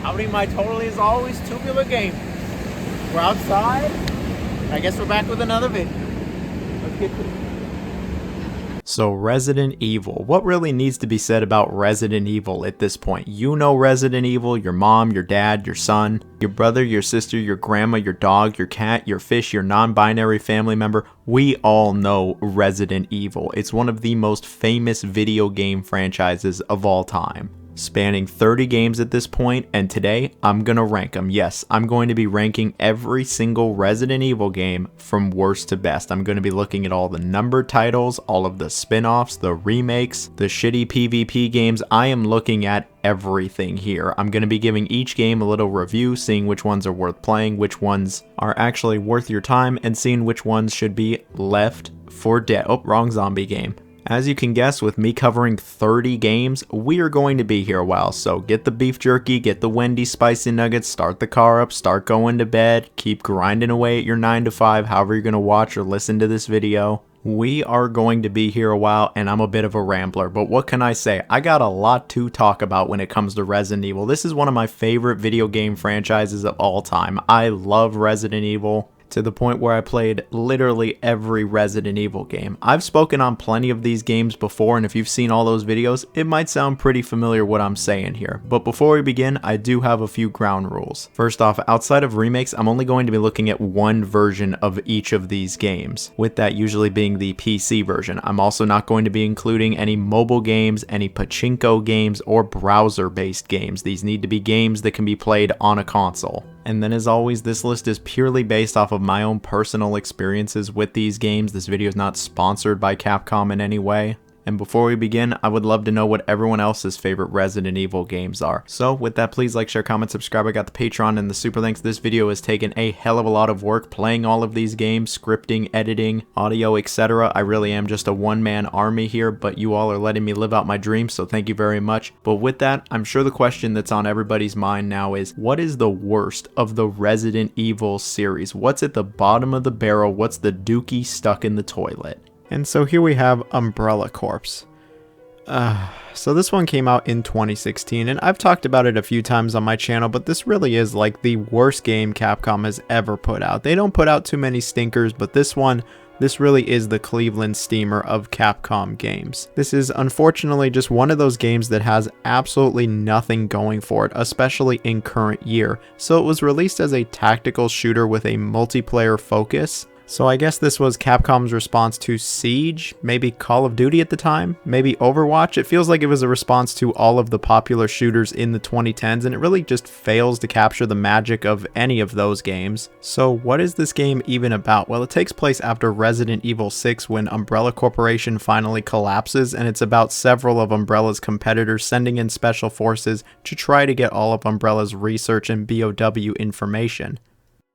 How many my total is always Tubular Game. We're outside. I guess we're back with another video. Let's get to it. So Resident Evil, what really needs to be said about Resident Evil at this point? You know Resident Evil, your mom, your dad, your son, your brother, your sister, your grandma, your dog, your cat, your fish, your non-binary family member. We all know Resident Evil. It's one of the most famous video game franchises of all time, spanning 30 games at this point, and today I'm gonna rank them. Yes, I'm going to be ranking every single Resident Evil game from worst to best. I'm going to be looking at all the numbered titles, all of the spin-offs, the remakes, the shitty PvP games. I am looking at everything here. I'm going to be giving each game a little review, seeing which ones are worth playing, which ones are actually worth your time, and seeing which ones should be left for dead. Oh, wrong zombie game. As you can guess, with me covering 30 games, we are going to be here a while, so get the beef jerky, get the Wendy's spicy nuggets, start the car up, start going to bed, keep grinding away at your 9 to 5, however you're going to watch or listen to this video. We are going to be here a while, and I'm a bit of a rambler, but what can I say? I got a lot to talk about when it comes to Resident Evil. This is one of my favorite video game franchises of all time. I love Resident Evil, to the point where I played literally every Resident Evil game. I've spoken on plenty of these games before, and if you've seen all those videos, it might sound pretty familiar what I'm saying here. But before we begin, I do have a few ground rules. First off, outside of remakes, I'm only going to be looking at one version of each of these games, with that usually being the PC version. I'm also not going to be including any mobile games, any pachinko games, or browser-based games. These need to be games that can be played on a console. And then as always, this list is purely based off of my own personal experiences with these games. This video is not sponsored by Capcom in any way. And before we begin, I would love to know what everyone else's favorite Resident Evil games are. So with that, please like, share, comment, subscribe. I got the Patreon and the super links. This video has taken a hell of a lot of work playing all of these games, scripting, editing, audio, etc. I really am just a one-man army here, but you all are letting me live out my dreams, so thank you very much. But with that, I'm sure the question that's on everybody's mind now is, what is the worst of the Resident Evil series? What's at the bottom of the barrel? What's the dookie stuck in the toilet? And so here we have Umbrella Corps. So this one came out in 2016, and I've talked about it a few times on my channel, but this really is like the worst game Capcom has ever put out. They don't put out too many stinkers, but this really is the Cleveland steamer of Capcom games. This is unfortunately just one of those games that has absolutely nothing going for it, especially in current year. So it was released as a tactical shooter with a multiplayer focus. So I guess this was Capcom's response to Siege, maybe Call of Duty at the time, maybe Overwatch. It feels like it was a response to all of the popular shooters in the 2010s, and it really just fails to capture the magic of any of those games. So what is this game even about? Well, it takes place after Resident Evil 6 when Umbrella Corporation finally collapses, and it's about several of Umbrella's competitors sending in special forces to try to get all of Umbrella's research and BOW information.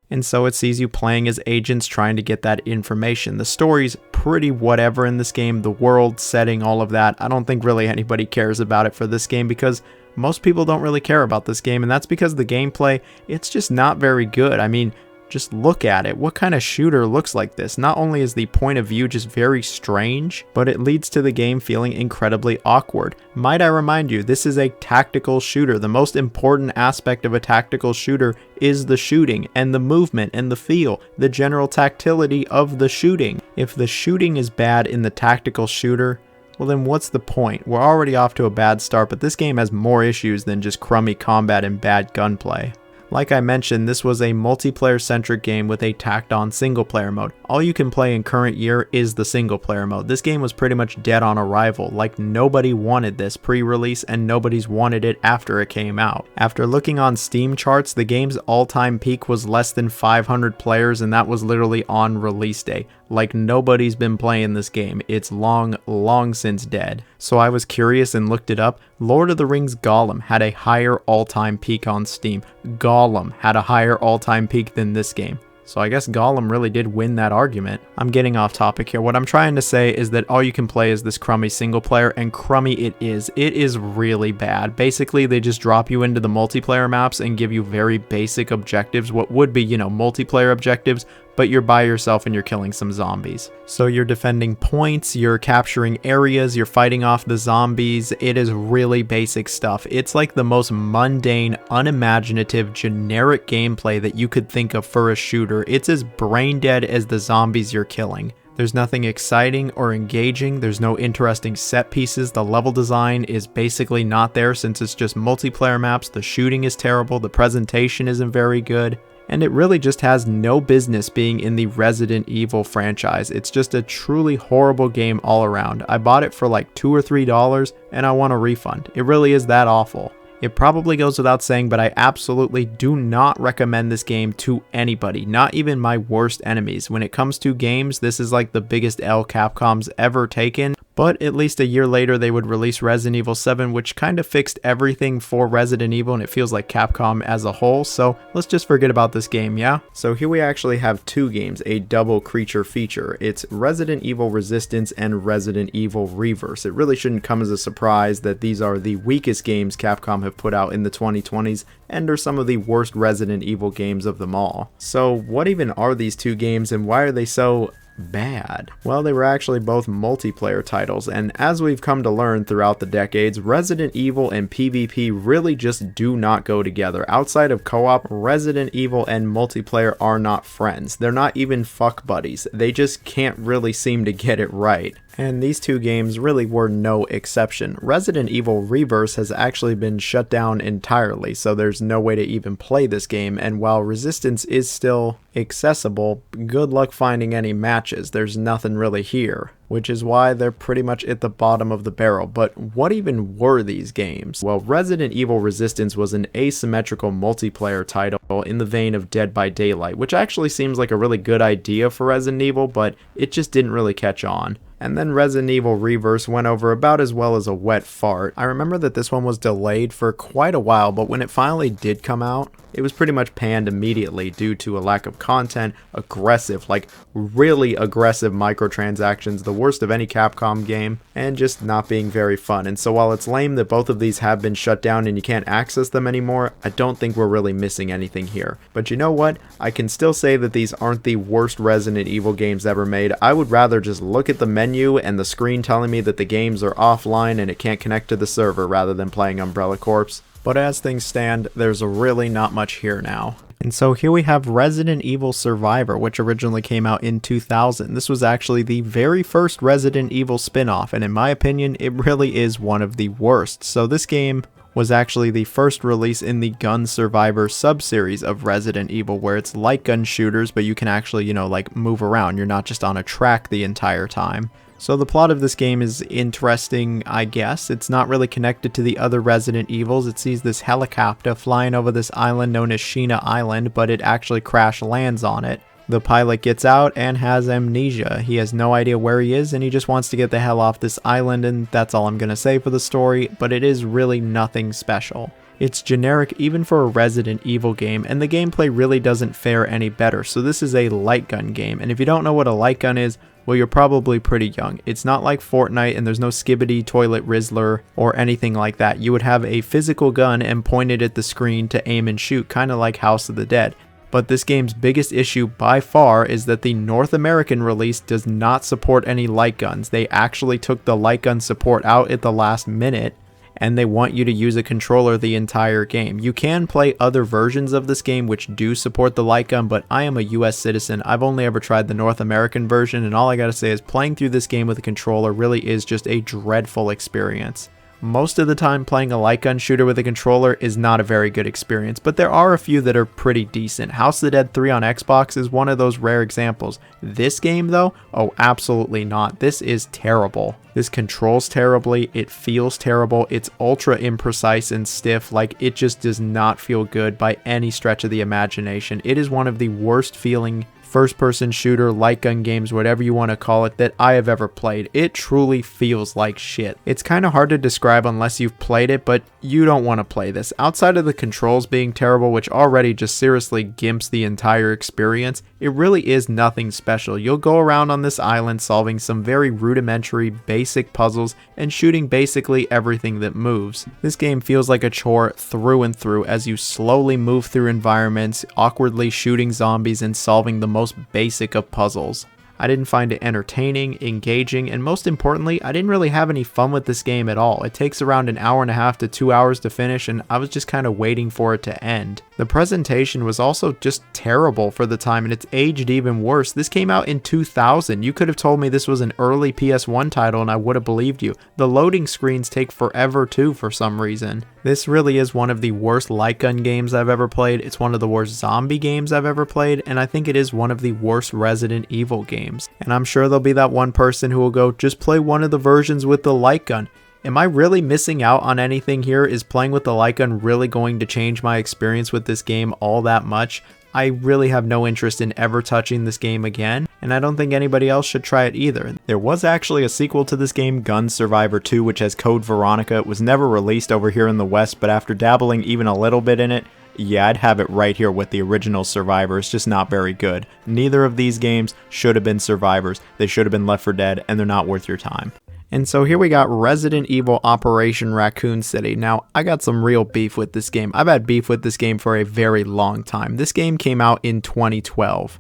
And so it sees you playing as agents trying to get that information. The story's pretty whatever in this game, the world, setting, all of that. I don't think really anybody cares about it for this game because most people don't really care about this game, and that's because the gameplay, it's just not very good. I mean, just look at it. What kind of shooter looks like this? Not only is the point of view just very strange, but it leads to the game feeling incredibly awkward. Might I remind you, this is a tactical shooter. The most important aspect of a tactical shooter is the shooting and the movement and the feel, the general tactility of the shooting. If the shooting is bad in the tactical shooter, well then what's the point? We're already off to a bad start, but this game has more issues than just crummy combat and bad gunplay. Like I mentioned, this was a multiplayer-centric game with a tacked-on single-player mode. All you can play in current year is the single-player mode. This game was pretty much dead on arrival. Like, nobody wanted this pre-release, and nobody's wanted it after it came out. After looking on Steam charts, the game's all-time peak was less than 500 players, and that was literally on release day. Like, nobody's been playing this game. It's long since dead. So I was curious and looked it up. Lord of the Rings Gollum had a higher all-time peak on Steam. Gollum had a higher all-time peak than this game. So I guess Gollum really did win that argument. I'm getting off topic here. What I'm trying to say is that all you can play is this crummy single player, and crummy it is. It is really bad. Basically, they just drop you into the multiplayer maps and give you very basic objectives, what would be, multiplayer objectives, but you're by yourself and you're killing some zombies. So you're defending points, you're capturing areas, you're fighting off the zombies. It is really basic stuff. It's like the most mundane, unimaginative, generic gameplay that you could think of for a shooter. It's as brain dead as the zombies you're killing. There's nothing exciting or engaging, there's no interesting set pieces, the level design is basically not there since it's just multiplayer maps, the shooting is terrible, the presentation isn't very good, and it really just has no business being in the Resident Evil franchise. It's just a truly horrible game all around. I bought it for like $2 or $3 and I want a refund. It really is that awful. It probably goes without saying, but I absolutely do not recommend this game to anybody, not even my worst enemies. When it comes to games, this is like the biggest L Capcom's ever taken, but at least a year later they would release Resident Evil 7, which kind of fixed everything for Resident Evil, and it feels like Capcom as a whole, so let's just forget about this game, yeah? So here we actually have two games, a double creature feature. It's Resident Evil Resistance and Resident Evil Reverse. It really shouldn't come as a surprise that these are the weakest games Capcom have put out in the 2020s and are some of the worst Resident Evil games of them all. So what even are these two games and why are they so bad? Well, they were actually both multiplayer titles, and as we've come to learn throughout the decades, Resident Evil and PvP really just do not go together. Outside of co-op, Resident Evil and multiplayer are not friends. They're not even fuck buddies. They just can't really seem to get it right. And these two games really were no exception. Resident Evil Reverse has actually been shut down entirely, so there's no way to even play this game, and while Resistance is still accessible, good luck finding any matches. There's nothing really here, which is why they're pretty much at the bottom of the barrel. But what even were these games? Well, Resident Evil Resistance was an asymmetrical multiplayer title in the vein of Dead by Daylight, which actually seems like a really good idea for Resident Evil, but it just didn't really catch on. And then Resident Evil Reverse went over about as well as a wet fart. I remember that this one was delayed for quite a while, but when it finally did come out, it was pretty much panned immediately due to a lack of content, aggressive, like really aggressive microtransactions, the worst of any Capcom game, and just not being very fun. And so while it's lame that both of these have been shut down and you can't access them anymore, I don't think we're really missing anything here. But you know what? I can still say that these aren't the worst Resident Evil games ever made. I would rather just look at the menu and the screen telling me that the games are offline and it can't connect to the server rather than playing Umbrella Corps. But as things stand, there's really not much here now. And so here we have Resident Evil Survivor, which originally came out in 2000. This was actually the very first Resident Evil spin-off, and in my opinion, it really is one of the worst. So this game was actually the first release in the Gun Survivor sub-series of Resident Evil, where it's like gun shooters, but you can actually, like move around. You're not just on a track the entire time. So the plot of this game is interesting, I guess. It's not really connected to the other Resident Evils. It sees this helicopter flying over this island known as Sheena Island, but it actually crash lands on it. The pilot gets out and has amnesia. He has no idea where he is and he just wants to get the hell off this island, and that's all I'm going to say for the story, but it is really nothing special. It's generic even for a Resident Evil game, and the gameplay really doesn't fare any better. So this is a light gun game, and if you don't know what a light gun is, well, you're probably pretty young. It's not like Fortnite and there's no Skibbity Toilet Rizzler or anything like that. You would have a physical gun and point it at the screen to aim and shoot, kind of like House of the Dead. But this game's biggest issue by far is that the North American release does not support any light guns. They actually took the light gun support out at the last minute, and they want you to use a controller the entire game. You can play other versions of this game which do support the light gun, but I am a US citizen. I've only ever tried the North American version, and all I gotta say is playing through this game with a controller really is just a dreadful experience. Most of the time playing a light gun shooter with a controller is not a very good experience, but there are a few that are pretty decent. House of the Dead 3 on Xbox is one of those rare examples. This game though, oh absolutely not. This is terrible. This controls terribly, it feels terrible, it's ultra imprecise and stiff, like it just does not feel good by any stretch of the imagination. It is one of the worst feeling first-person shooter, light gun games, whatever you want to call it, that I have ever played. It truly feels like shit. It's kind of hard to describe unless you've played it, but you don't want to play this. Outside of the controls being terrible, which already just seriously gimps the entire experience, it really is nothing special. You'll go around on this island solving some very rudimentary, basic puzzles and shooting basically everything that moves. This game feels like a chore through and through as you slowly move through environments, awkwardly shooting zombies and solving the most most basic of puzzles. I didn't find it entertaining, engaging, and most importantly, I didn't really have any fun with this game at all. It takes around an hour and a half to 2 hours to finish, and I was just kind of waiting for it to end. The presentation was also just terrible for the time, and it's aged even worse. This came out in 2000. You could have told me this was an early PS1 title and I would have believed you. The loading screens take forever too for some reason. This really is one of the worst light gun games I've ever played. It's one of the worst zombie games I've ever played, and I think it is one of the worst Resident Evil games. And I'm sure there'll be that one person who will go, just play one of the versions with the light gun. Am I really missing out on anything here? Is playing with the light gun really going to change my experience with this game all that much? I really have no interest in ever touching this game again, and I don't think anybody else should try it either. There was actually a sequel to this game, Gun Survivor 2, which has Code Veronica. It was never released over here in the West, but after dabbling even a little bit in it, yeah, I'd have it right here with the original Survivor. It's just not very good. Neither of these games should have been Survivors. They should have been Left 4 Dead, and they're not worth your time. And so here we got Resident Evil Operation Raccoon City. Now, I got some real beef with this game. I've had beef with this game for a very long time. This game came out in 2012.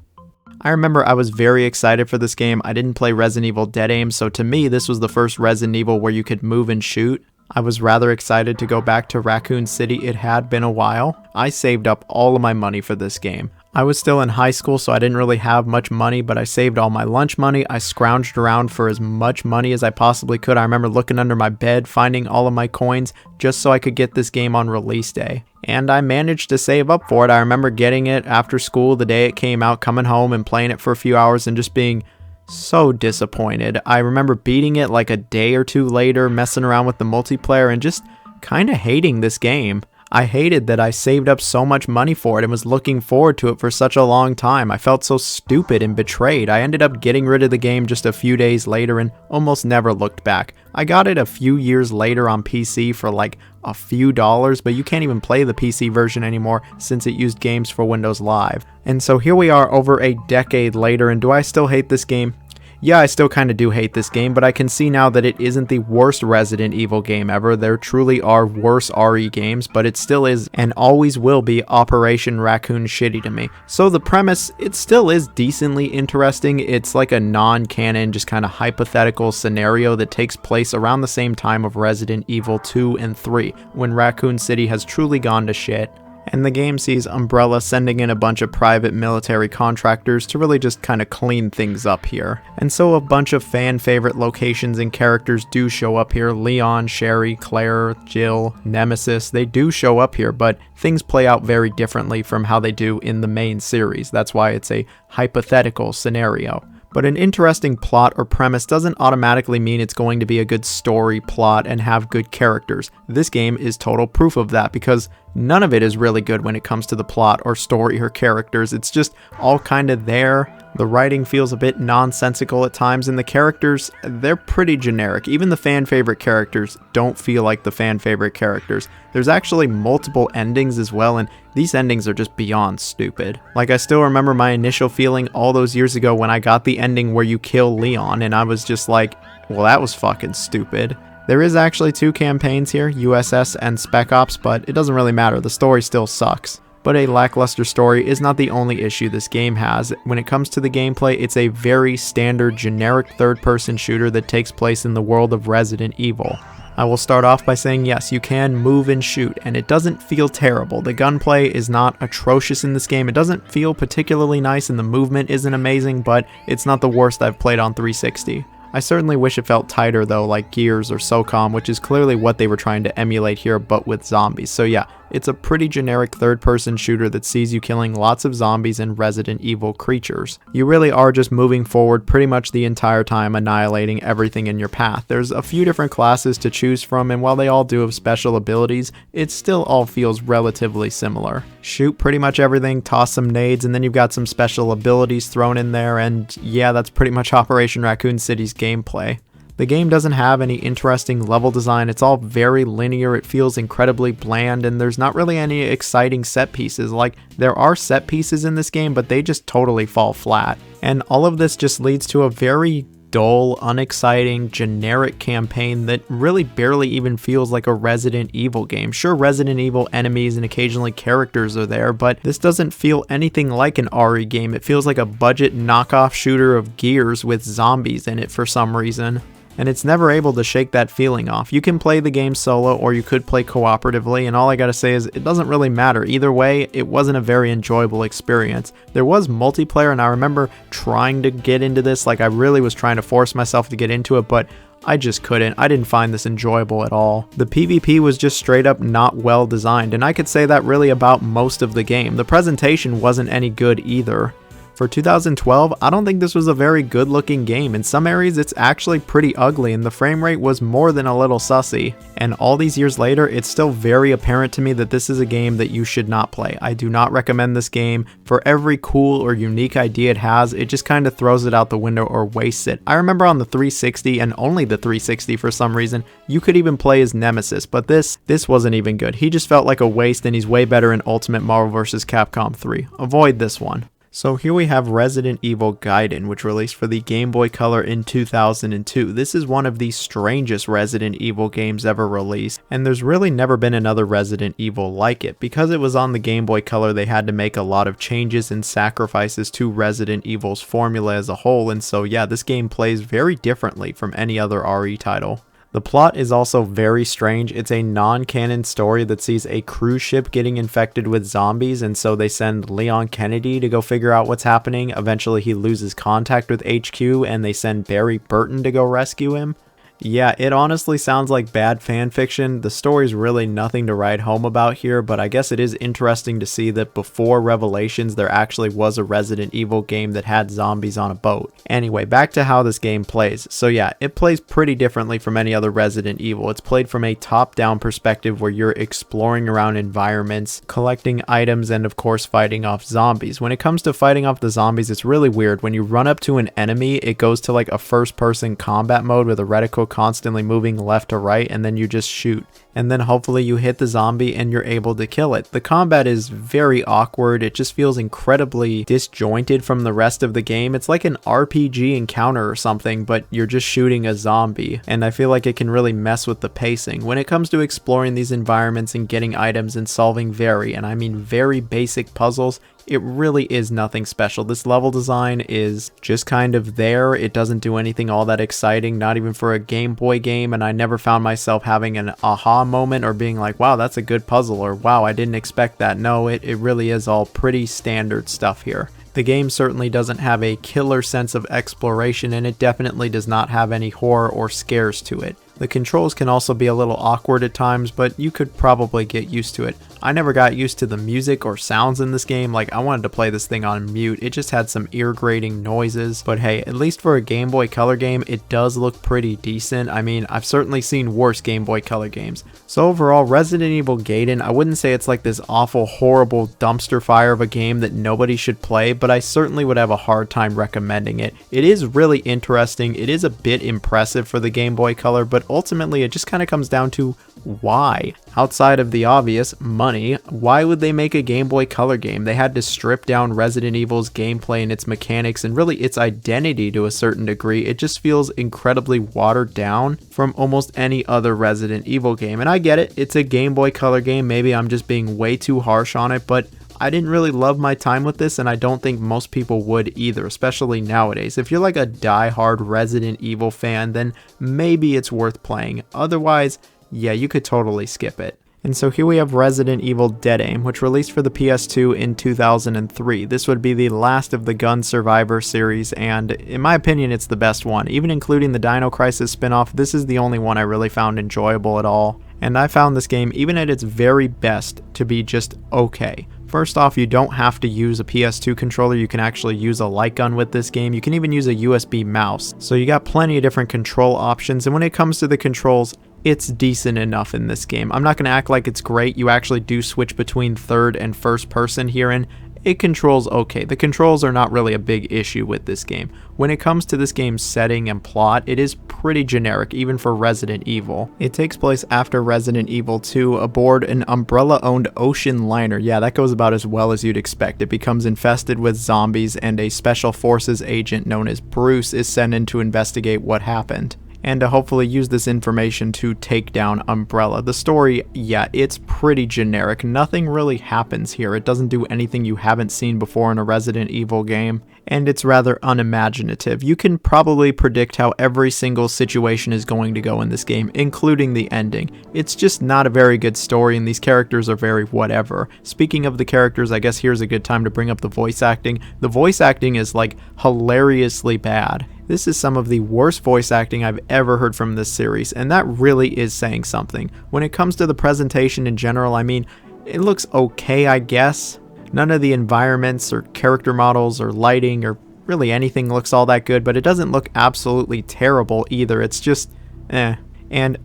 I remember I was very excited for this game. I didn't play Resident Evil Dead Aim, so to me, this was the first Resident Evil where you could move and shoot. I was rather excited to go back to Raccoon City. It had been a while. I saved up all of my money for this game. I was still in high school, so I didn't really have much money, but I saved all my lunch money. I scrounged around for as much money as I possibly could. I remember looking under my bed, finding all of my coins, just so I could get this game on release day. And I managed to save up for it. I remember getting it after school the day it came out, coming home and playing it for a few hours and just being so disappointed. I remember beating it like a day or two later, messing around with the multiplayer and just kind of hating this game. I hated that I saved up so much money for it and was looking forward to it for such a long time. I felt so stupid and betrayed. I ended up getting rid of the game just a few days later and almost never looked back. I got it a few years later on PC for like a few dollars, but you can't even play the PC version anymore since it used games for Windows Live. And so here we are over a decade later, and do I still hate this game? Yeah, I still kind of do hate this game, but I can see now that it isn't the worst Resident Evil game ever. There truly are worse RE games, but it still is and always will be Operation Raccoon Shitty to me. So the premise, it still is decently interesting. It's like a non-canon, just kind of hypothetical scenario that takes place around the same time of Resident Evil 2 and 3, when Raccoon City has truly gone to shit. And the game sees Umbrella sending in a bunch of private military contractors to really just kind of clean things up here. And so a bunch of fan favorite locations and characters do show up here. Leon, Sherry, Claire, Jill, Nemesis, they do show up here, but things play out very differently from how they do in the main series. That's why it's a hypothetical scenario. But an interesting plot or premise doesn't automatically mean it's going to be a good story, plot, and have good characters. This game is total proof of that, because none of it is really good when it comes to the plot or story or characters. It's just all kind of there. The writing feels a bit nonsensical at times, and the characters, they're pretty generic. Even the fan favorite characters don't feel like the fan favorite characters. There's actually multiple endings as well, and these endings are just beyond stupid. Like, I still remember my initial feeling all those years ago when I got the ending where you kill Leon, and I was just like, well, that was fucking stupid. There is actually 2 campaigns here, USS and Spec Ops, but it doesn't really matter. The story still sucks. But a lackluster story is not the only issue this game has. When it comes to the gameplay, it's a very standard, generic third-person shooter that takes place in the world of Resident Evil. I will start off by saying yes, you can move and shoot, and it doesn't feel terrible. The gunplay is not atrocious in this game. It doesn't feel particularly nice, and the movement isn't amazing, but it's not the worst I've played on 360. I certainly wish it felt tighter though, like Gears or SOCOM, which is clearly what they were trying to emulate here, but with zombies. So yeah, it's a pretty generic third-person shooter that sees you killing lots of zombies and Resident Evil creatures. You really are just moving forward pretty much the entire time, annihilating everything in your path. There's a few different classes to choose from, and while they all do have special abilities, it still all feels relatively similar. Shoot pretty much everything, toss some nades, and then you've got some special abilities thrown in there, and yeah, that's pretty much Operation Raccoon City's gameplay. The game doesn't have any interesting level design. It's all very linear. It feels incredibly bland, and there's not really any exciting set pieces. Like, there are set pieces in this game, but they just totally fall flat. And all of this just leads to a very dull, unexciting, generic campaign that really barely even feels like a Resident Evil game. Sure, Resident Evil enemies and occasionally characters are there, but this doesn't feel anything like an RE game. It feels like a budget knockoff shooter of Gears with zombies in it for some reason. And it's never able to shake that feeling off. You can play the game solo or you could play cooperatively, and all I gotta say is it doesn't really matter. Either way, it wasn't a very enjoyable experience. There was multiplayer, and I remember trying to get into this, like I really was trying to force myself to get into it, but I just couldn't. I didn't find this enjoyable at all. The PvP was just straight up not well designed, and I could say that really about most of the game. The presentation wasn't any good either. For 2012, I don't think this was a very good looking game. In some areas it's actually pretty ugly and the frame rate was more than a little sussy. And all these years later, it's still very apparent to me that this is a game that you should not play. I do not recommend this game. For every cool or unique idea it has, it just kind of throws it out the window or wastes it. I remember on the 360, and only the 360 for some reason, you could even play as Nemesis, but this wasn't even good. He just felt like a waste, and he's way better in Ultimate Marvel vs. Capcom 3. Avoid this one. So here we have Resident Evil Gaiden, which released for the Game Boy Color in 2002. This is one of the strangest Resident Evil games ever released, and there's really never been another Resident Evil like it. Because it was on the Game Boy Color, they had to make a lot of changes and sacrifices to Resident Evil's formula as a whole, and so yeah, this game plays very differently from any other RE title. The plot is also very strange. It's a non-canon story that sees a cruise ship getting infected with zombies, and so they send Leon Kennedy to go figure out what's happening. Eventually he loses contact with HQ and they send Barry Burton to go rescue him. Yeah, it honestly sounds like bad fan fiction. The story's really nothing to write home about here, but I guess it is interesting to see that before Revelations there actually was a Resident Evil game that had zombies on a boat. Anyway, back to how this game plays. So yeah, it plays pretty differently from any other Resident Evil. It's played from a top-down perspective where you're exploring around environments, collecting items, and of course fighting off zombies. When it comes to fighting off the zombies, it's really weird. When you run up to an enemy, it goes to like a first-person combat mode with a reticle constantly moving left to right, and then you just shoot. And then hopefully you hit the zombie and you're able to kill it. The combat is very awkward. It just feels incredibly disjointed from the rest of the game. It's like an RPG encounter or something, but you're just shooting a zombie. And I feel like it can really mess with the pacing. When it comes to exploring these environments and getting items and solving very, and I mean very basic puzzles, it really is nothing special. This level design is just kind of there. It doesn't do anything all that exciting, not even for a Game Boy game, and I never found myself having an aha moment or being like, wow, that's a good puzzle, or wow, I didn't expect that. No, it really is all pretty standard stuff here. The game certainly doesn't have a killer sense of exploration, and it definitely does not have any horror or scares to it. The controls can also be a little awkward at times, but you could probably get used to it. I never got used to the music or sounds in this game. Like, I wanted to play this thing on mute. It just had some ear-grating noises. But hey, at least for a Game Boy Color game, it does look pretty decent. I mean, I've certainly seen worse Game Boy Color games. So overall, Resident Evil Gaiden, I wouldn't say it's like this awful, horrible dumpster fire of a game that nobody should play, but I certainly would have a hard time recommending it. It is really interesting. It is a bit impressive for the Game Boy Color, but ultimately it just kind of comes down to why? Outside of the obvious, money, why would they make a Game Boy Color game? They had to strip down Resident Evil's gameplay and its mechanics and really its identity to a certain degree. It just feels incredibly watered down from almost any other Resident Evil game. And I get it, it's a Game Boy Color game, maybe I'm just being way too harsh on it, but I didn't really love my time with this, and I don't think most people would either, especially nowadays. If you're like a die-hard Resident Evil fan, then maybe it's worth playing. Otherwise, yeah, you could totally skip it. And so here we have Resident Evil Dead Aim, which released for the PS2 in 2003. This would be the last of the Gun Survivor series, and in my opinion, it's the best one. Even including the Dino Crisis spin-off, this is the only one I really found enjoyable at all. And I found this game, even at its very best, to be just okay. First off, you don't have to use a PS2 controller. You can actually use a light gun with this game. You can even use a USB mouse. So you got plenty of different control options, and when it comes to the controls, it's decent enough in this game. I'm not going to act like it's great. You actually do switch between third and first person here, and it controls okay. The controls are not really a big issue with this game. When it comes to this game's setting and plot, it is pretty generic, even for Resident Evil. It takes place after Resident Evil 2 aboard an Umbrella-owned ocean liner. Yeah, that goes about as well as you'd expect. It becomes infested with zombies, and a special forces agent known as Bruce is sent in to investigate what happened, and to hopefully use this information to take down Umbrella. The story, yeah, it's pretty generic. Nothing really happens here. It doesn't do anything you haven't seen before in a Resident Evil game, and it's rather unimaginative. You can probably predict how every single situation is going to go in this game, including the ending. It's just not a very good story, and these characters are very whatever. Speaking of the characters, I guess here's a good time to bring up the voice acting. The voice acting is like hilariously bad. This is some of the worst voice acting I've ever heard from this series, and that really is saying something. When it comes to the presentation in general, I mean, it looks okay, I guess. None of the environments or character models or lighting or really anything looks all that good, but it doesn't look absolutely terrible either. It's just, eh. And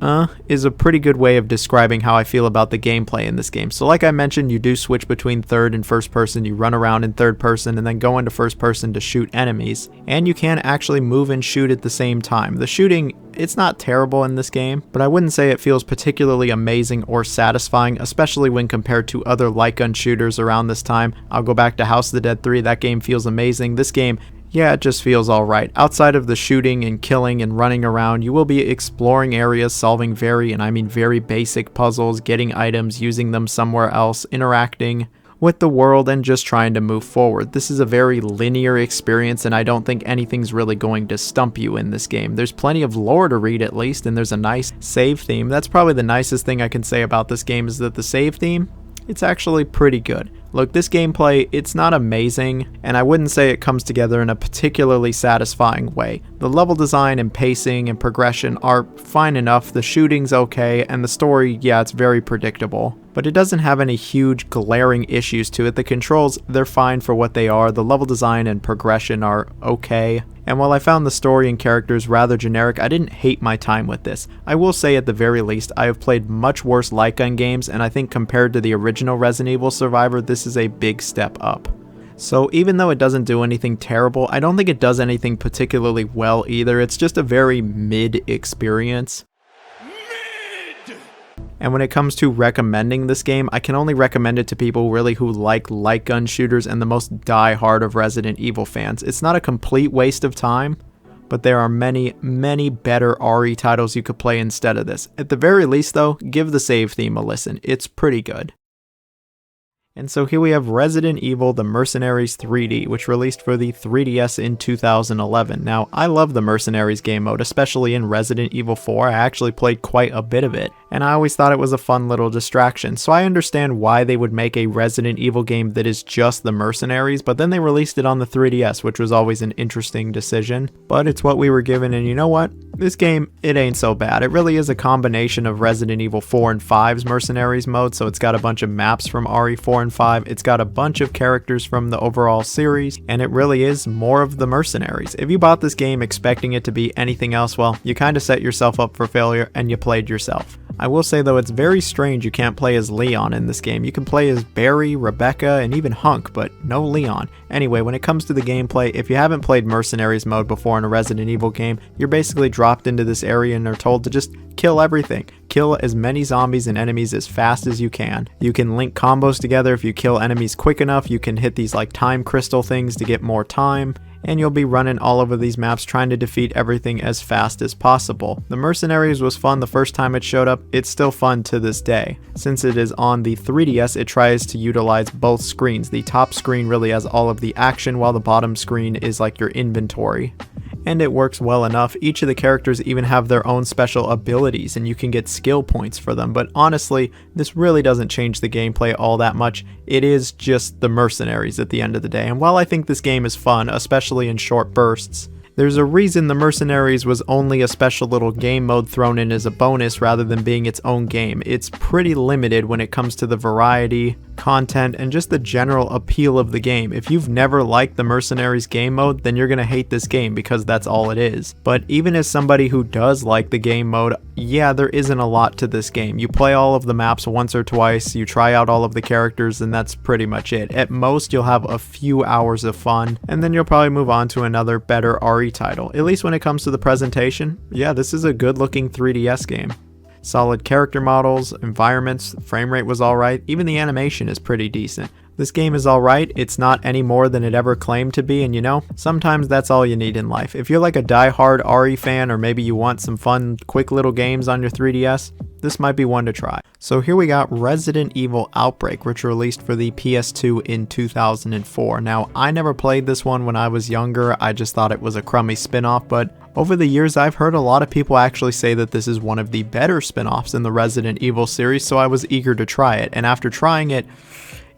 is a pretty good way of describing how I feel about the gameplay in this game. So like I mentioned, you do switch between third and first person. You run around in third person and then go into first person to shoot enemies. And you can actually move and shoot at the same time. The shooting, it's not terrible in this game, but I wouldn't say it feels particularly amazing or satisfying, especially when compared to other light gun shooters around this time. I'll go back to House of the Dead 3. That game feels amazing. This game, yeah, it just feels alright. Outside of the shooting and killing and running around, you will be exploring areas, solving very basic puzzles, getting items, using them somewhere else, interacting with the world, and just trying to move forward. This is a very linear experience, and I don't think anything's really going to stump you in this game. There's plenty of lore to read at least, and there's a nice save theme. That's probably the nicest thing I can say about this game, is that the save theme, it's actually pretty good. Look, this gameplay, it's not amazing, and I wouldn't say it comes together in a particularly satisfying way. The level design and pacing and progression are fine enough, the shooting's okay, and the story, yeah, it's very predictable. But it doesn't have any huge glaring issues to it. The controls, they're fine for what they are. The level design and progression are okay. And while I found the story and characters rather generic, I didn't hate my time with this. I will say at the very least, I have played much worse light gun games, and I think compared to the original Resident Evil Survivor, this is a big step up. So even though it doesn't do anything terrible, I don't think it does anything particularly well either. It's just a very mid experience. And when it comes to recommending this game, I can only recommend it to people really who like light gun shooters and the most die-hard of Resident Evil fans. It's not a complete waste of time, but there are many better RE titles you could play instead of this. At the very least though, give the save theme a listen. It's pretty good. And so here we have Resident Evil The Mercenaries 3D, which released for the 3DS in 2011. Now, I love the Mercenaries game mode, especially in Resident Evil 4. I actually played quite a bit of it, and I always thought it was a fun little distraction. So I understand why they would make a Resident Evil game that is just the Mercenaries, but then they released it on the 3DS, which was always an interesting decision. But it's what we were given, and you know what? This game, it ain't so bad. It really is a combination of Resident Evil 4 and 5's Mercenaries mode, so it's got a bunch of maps from RE4 and 5, it's got a bunch of characters from the overall series, and it really is more of the Mercenaries. If you bought this game expecting it to be anything else, well, you kinda set yourself up for failure and you played yourself. I will say though, it's very strange you can't play as Leon in this game. You can play as Barry, Rebecca, and even Hunk, but no Leon. Anyway, when it comes to the gameplay, if you haven't played Mercenaries mode before in a Resident Evil game, you're basically dropped into this area and are told to just kill everything. Kill as many zombies and enemies as fast as you can. You can link combos together. If you kill enemies quick enough, you can hit these like time crystal things to get more time. And you'll be running all over these maps trying to defeat everything as fast as possible. The Mercenaries was fun the first time it showed up, it's still fun to this day. Since it is on the 3DS, it tries to utilize both screens. The top screen really has all of the action, while the bottom screen is like your inventory. And it works well enough. Each of the characters even have their own special abilities, and you can get skill points for them, but honestly, this really doesn't change the gameplay all that much. It is just the Mercenaries at the end of the day, and while I think this game is fun, especially in short bursts, there's a reason the Mercenaries was only a special little game mode thrown in as a bonus rather than being its own game. It's pretty limited when it comes to the variety, content, and just the general appeal of the game. If you've never liked the Mercenaries game mode, then you're gonna hate this game because that's all it is. But even as somebody who does like the game mode, yeah, there isn't a lot to this game. You play all of the maps once or twice, you try out all of the characters, and that's pretty much it. At most, you'll have a few hours of fun, and then you'll probably move on to another better RE title. At least when it comes to the presentation, yeah, this is a good looking 3DS game. Solid character models, environments, frame rate was alright, even the animation is pretty decent. This game is alright, it's not any more than it ever claimed to be, and you know, sometimes that's all you need in life. If you're like a die-hard RE fan, or maybe you want some fun, quick little games on your 3DS, this might be one to try. So here we got Resident Evil Outbreak, which released for the PS2 in 2004. Now, I never played this one when I was younger, I just thought it was a crummy spin-off, but over the years I've heard a lot of people actually say that this is one of the better spin-offs in the Resident Evil series, so I was eager to try it, and after trying it,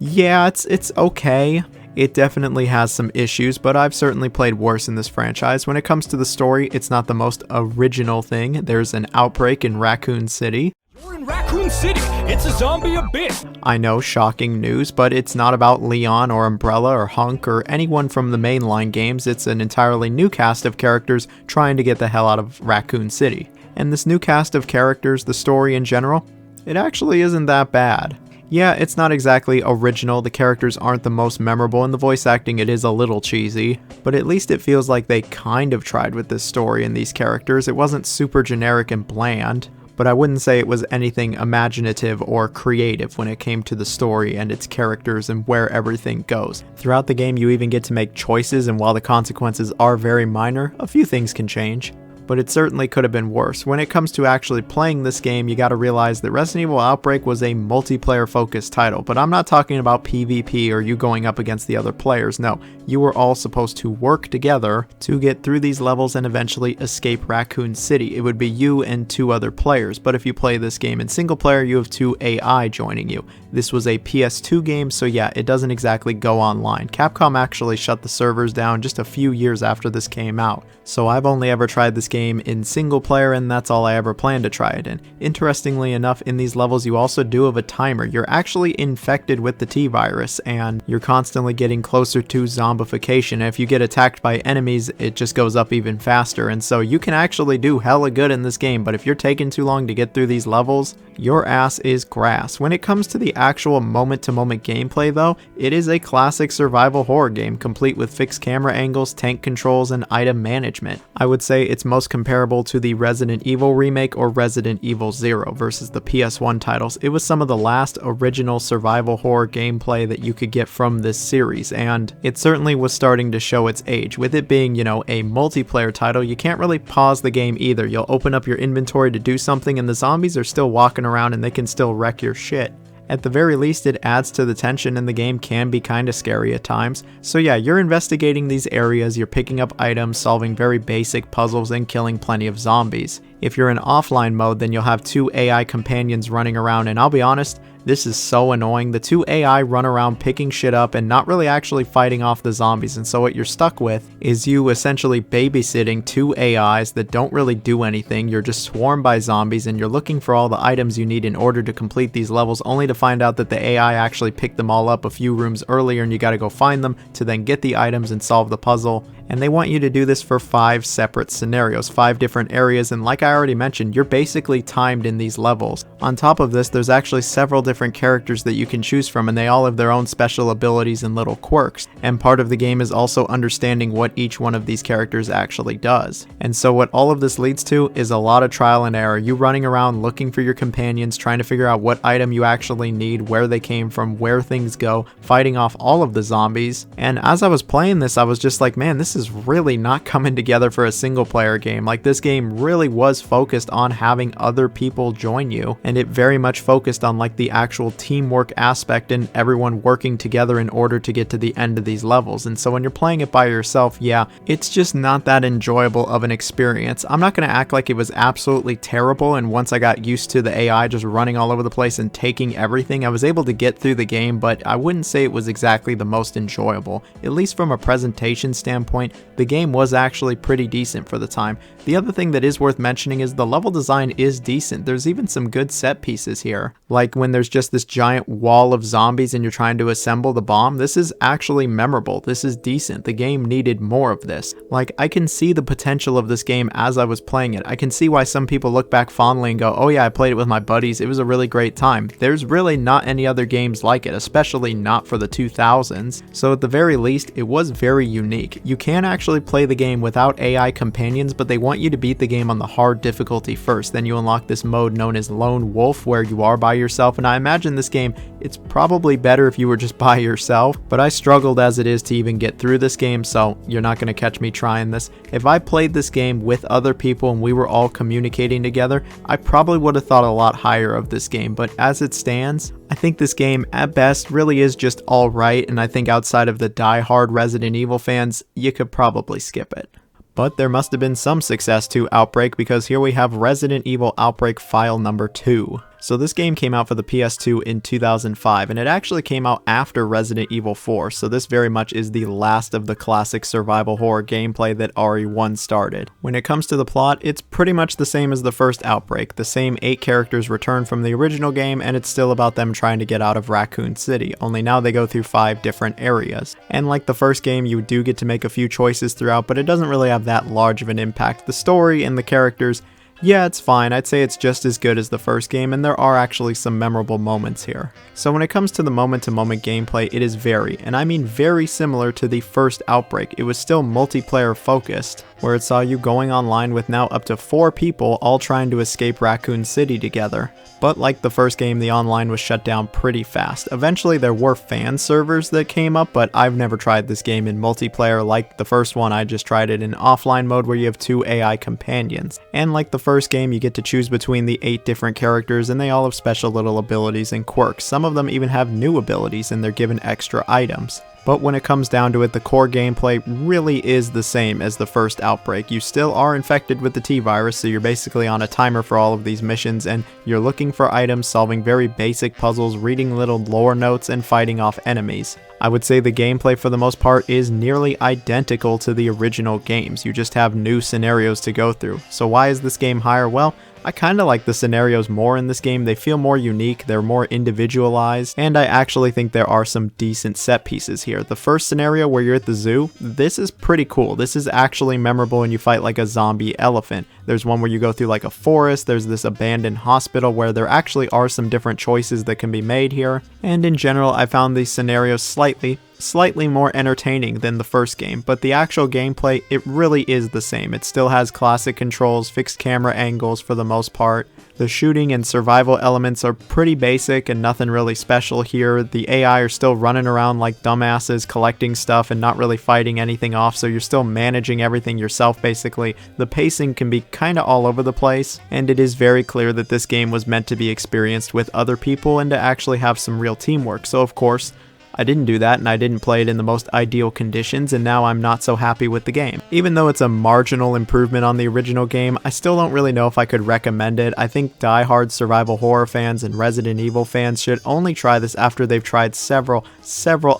yeah, it's okay. It definitely has some issues, but I've certainly played worse in this franchise. When it comes to the story, it's not the most original thing. There's an outbreak in Raccoon City. You're in Raccoon City! It's a zombie abyss! I know, shocking news, but it's not about Leon or Umbrella or Hunk or anyone from the mainline games. It's an entirely new cast of characters trying to get the hell out of Raccoon City. And this new cast of characters, the story in general, it actually isn't that bad. Yeah, it's not exactly original, the characters aren't the most memorable, and the voice acting, it is a little cheesy, but at least it feels like they kind of tried with this story and these characters. It wasn't super generic and bland, but I wouldn't say it was anything imaginative or creative when it came to the story and its characters and where everything goes. Throughout the game, you even get to make choices, and while the consequences are very minor, a few things can change. But it certainly could have been worse. When it comes to actually playing this game, you gotta realize that Resident Evil Outbreak was a multiplayer focused title, but I'm not talking about PvP or you going up against the other players. No, you were all supposed to work together to get through these levels and eventually escape Raccoon City. It would be you and 2 other players, but if you play this game in single player, you have 2 AI joining you. This was a PS2 game, so yeah, it doesn't exactly go online. Capcom actually shut the servers down just a few years after this came out, so I've only ever tried this game in single player, and that's all I ever plan to try it in. Interestingly enough, in these levels you also do have a timer. You're actually infected with the T-virus, and you're constantly getting closer to zombification. And if you get attacked by enemies, it just goes up even faster, and so you can actually do hella good in this game, but if you're taking too long to get through these levels, your ass is grass. When it comes to the actual moment-to-moment gameplay though, it is a classic survival horror game, complete with fixed camera angles, tank controls, and item management. I would say it's most comparable to the Resident Evil remake or Resident Evil 0 versus the PS1 titles. It was some of the last original survival horror gameplay that you could get from this series, and it certainly was starting to show its age. With it being, you know, a multiplayer title, you can't really pause the game either. You'll open up your inventory to do something and the zombies are still walking around and they can still wreck your shit. At the very least, it adds to the tension, and the game can be kinda scary at times. So yeah, you're investigating these areas, you're picking up items, solving very basic puzzles, and killing plenty of zombies. If you're in offline mode, then you'll have 2 AI companions running around, and I'll be honest, this is so annoying. The 2 AI run around picking shit up and not really actually fighting off the zombies, and so what you're stuck with is you essentially babysitting 2 AIs that don't really do anything. You're just swarmed by zombies and you're looking for all the items you need in order to complete these levels, only to find out that the AI actually picked them all up a few rooms earlier and you gotta go find them to then get the items and solve the puzzle. And they want you to do this for 5 separate scenarios, 5 different areas, and like I already mentioned, you're basically timed in these levels. On top of this, there's actually several different characters that you can choose from, and they all have their own special abilities and little quirks. And part of the game is also understanding what each one of these characters actually does. And so what all of this leads to is a lot of trial and error. You running around looking for your companions, trying to figure out what item you actually need, where they came from, where things go, fighting off all of the zombies. And as I was playing this, I was just like, man, this is really not coming together for a single player game. Like, this game really was focused on having other people join you, and it very much focused on like the actual teamwork aspect and everyone working together in order to get to the end of these levels. And so when you're playing it by yourself, yeah, it's just not that enjoyable of an experience. I'm not going to act like it was absolutely terrible, and once I got used to the AI just running all over the place and taking everything, I was able to get through the game, but I wouldn't say it was exactly the most enjoyable. At least from a presentation standpoint, the game was actually pretty decent for the time. The other thing that is worth mentioning is the level design is decent. There's even some good set pieces here. Like when there's just this giant wall of zombies and you're trying to assemble the bomb, this is actually memorable. This is decent. The game needed more of this. Like, I can see the potential of this game as I was playing it. I can see why some people look back fondly and go, oh yeah, I played it with my buddies. It was a really great time. There's really not any other games like it, especially not for the 2000s. So at the very least, it was very unique. You can actually play the game without AI companions, but they want you to beat the game on the hard difficulty first. Then you unlock this mode known as Lone Wolf, where you are by yourself. And I imagine this game, it's probably better if you were just by yourself, but I struggled as it is to even get through this game, so you're not going to catch me trying this. If I played this game with other people and we were all communicating together, I probably would have thought a lot higher of this game, but as it stands, I think this game at best really is just alright, and I think outside of the die-hard Resident Evil fans, you could probably skip it. But there must have been some success to Outbreak, because here we have Resident Evil Outbreak File number 2. So this game came out for the PS2 in 2005, and it actually came out after Resident Evil 4, so this very much is the last of the classic survival horror gameplay that RE1 started. When it comes to the plot, it's pretty much the same as the first Outbreak. The same 8 characters return from the original game, and it's still about them trying to get out of Raccoon City, only now they go through 5 different areas. And like the first game, you do get to make a few choices throughout, but it doesn't really have that large of an impact. The story and the characters, yeah, it's fine. I'd say it's just as good as the first game, and there are actually some memorable moments here. So when it comes to the moment-to-moment gameplay, it is very, and I mean very similar to the first Outbreak. It was still multiplayer focused, where it saw you going online with now up to 4 people all trying to escape Raccoon City together. But like the first game, the online was shut down pretty fast. Eventually there were fan servers that came up, but I've never tried this game in multiplayer like the first one. I just tried it in offline mode where you have 2 AI companions. And like the first game, you get to choose between the 8 different characters, and they all have special little abilities and quirks. Some of them even have new abilities and they're given extra items. But when it comes down to it, the core gameplay really is the same as the first Outbreak. You still are infected with the T-virus, so you're basically on a timer for all of these missions, and you're looking for items, solving very basic puzzles, reading little lore notes, and fighting off enemies. I would say the gameplay for the most part is nearly identical to the original games. You just have new scenarios to go through. So why is this game higher? Well, I kinda like the scenarios more in this game. They feel more unique, they're more individualized, and I actually think there are some decent set pieces here. The first scenario where you're at the zoo, this is pretty cool. This is actually memorable and you fight like a zombie elephant. There's one where you go through like a forest, there's this abandoned hospital where there actually are some different choices that can be made here. And in general, I found these scenarios slightly more entertaining than the first game, but the actual gameplay, it really is the same. It still has classic controls, fixed camera angles for the most part. The shooting and survival elements are pretty basic and nothing really special here. The AI are still running around like dumbasses collecting stuff and not really fighting anything off, so you're still managing everything yourself basically. The pacing can be kinda all over the place, and it is very clear that this game was meant to be experienced with other people and to actually have some real teamwork. So of course, I didn't do that, and I didn't play it in the most ideal conditions, and now I'm not so happy with the game. Even though it's a marginal improvement on the original game, I still don't really know if I could recommend it. I think die-hard survival horror fans and Resident Evil fans should only try this after they've tried several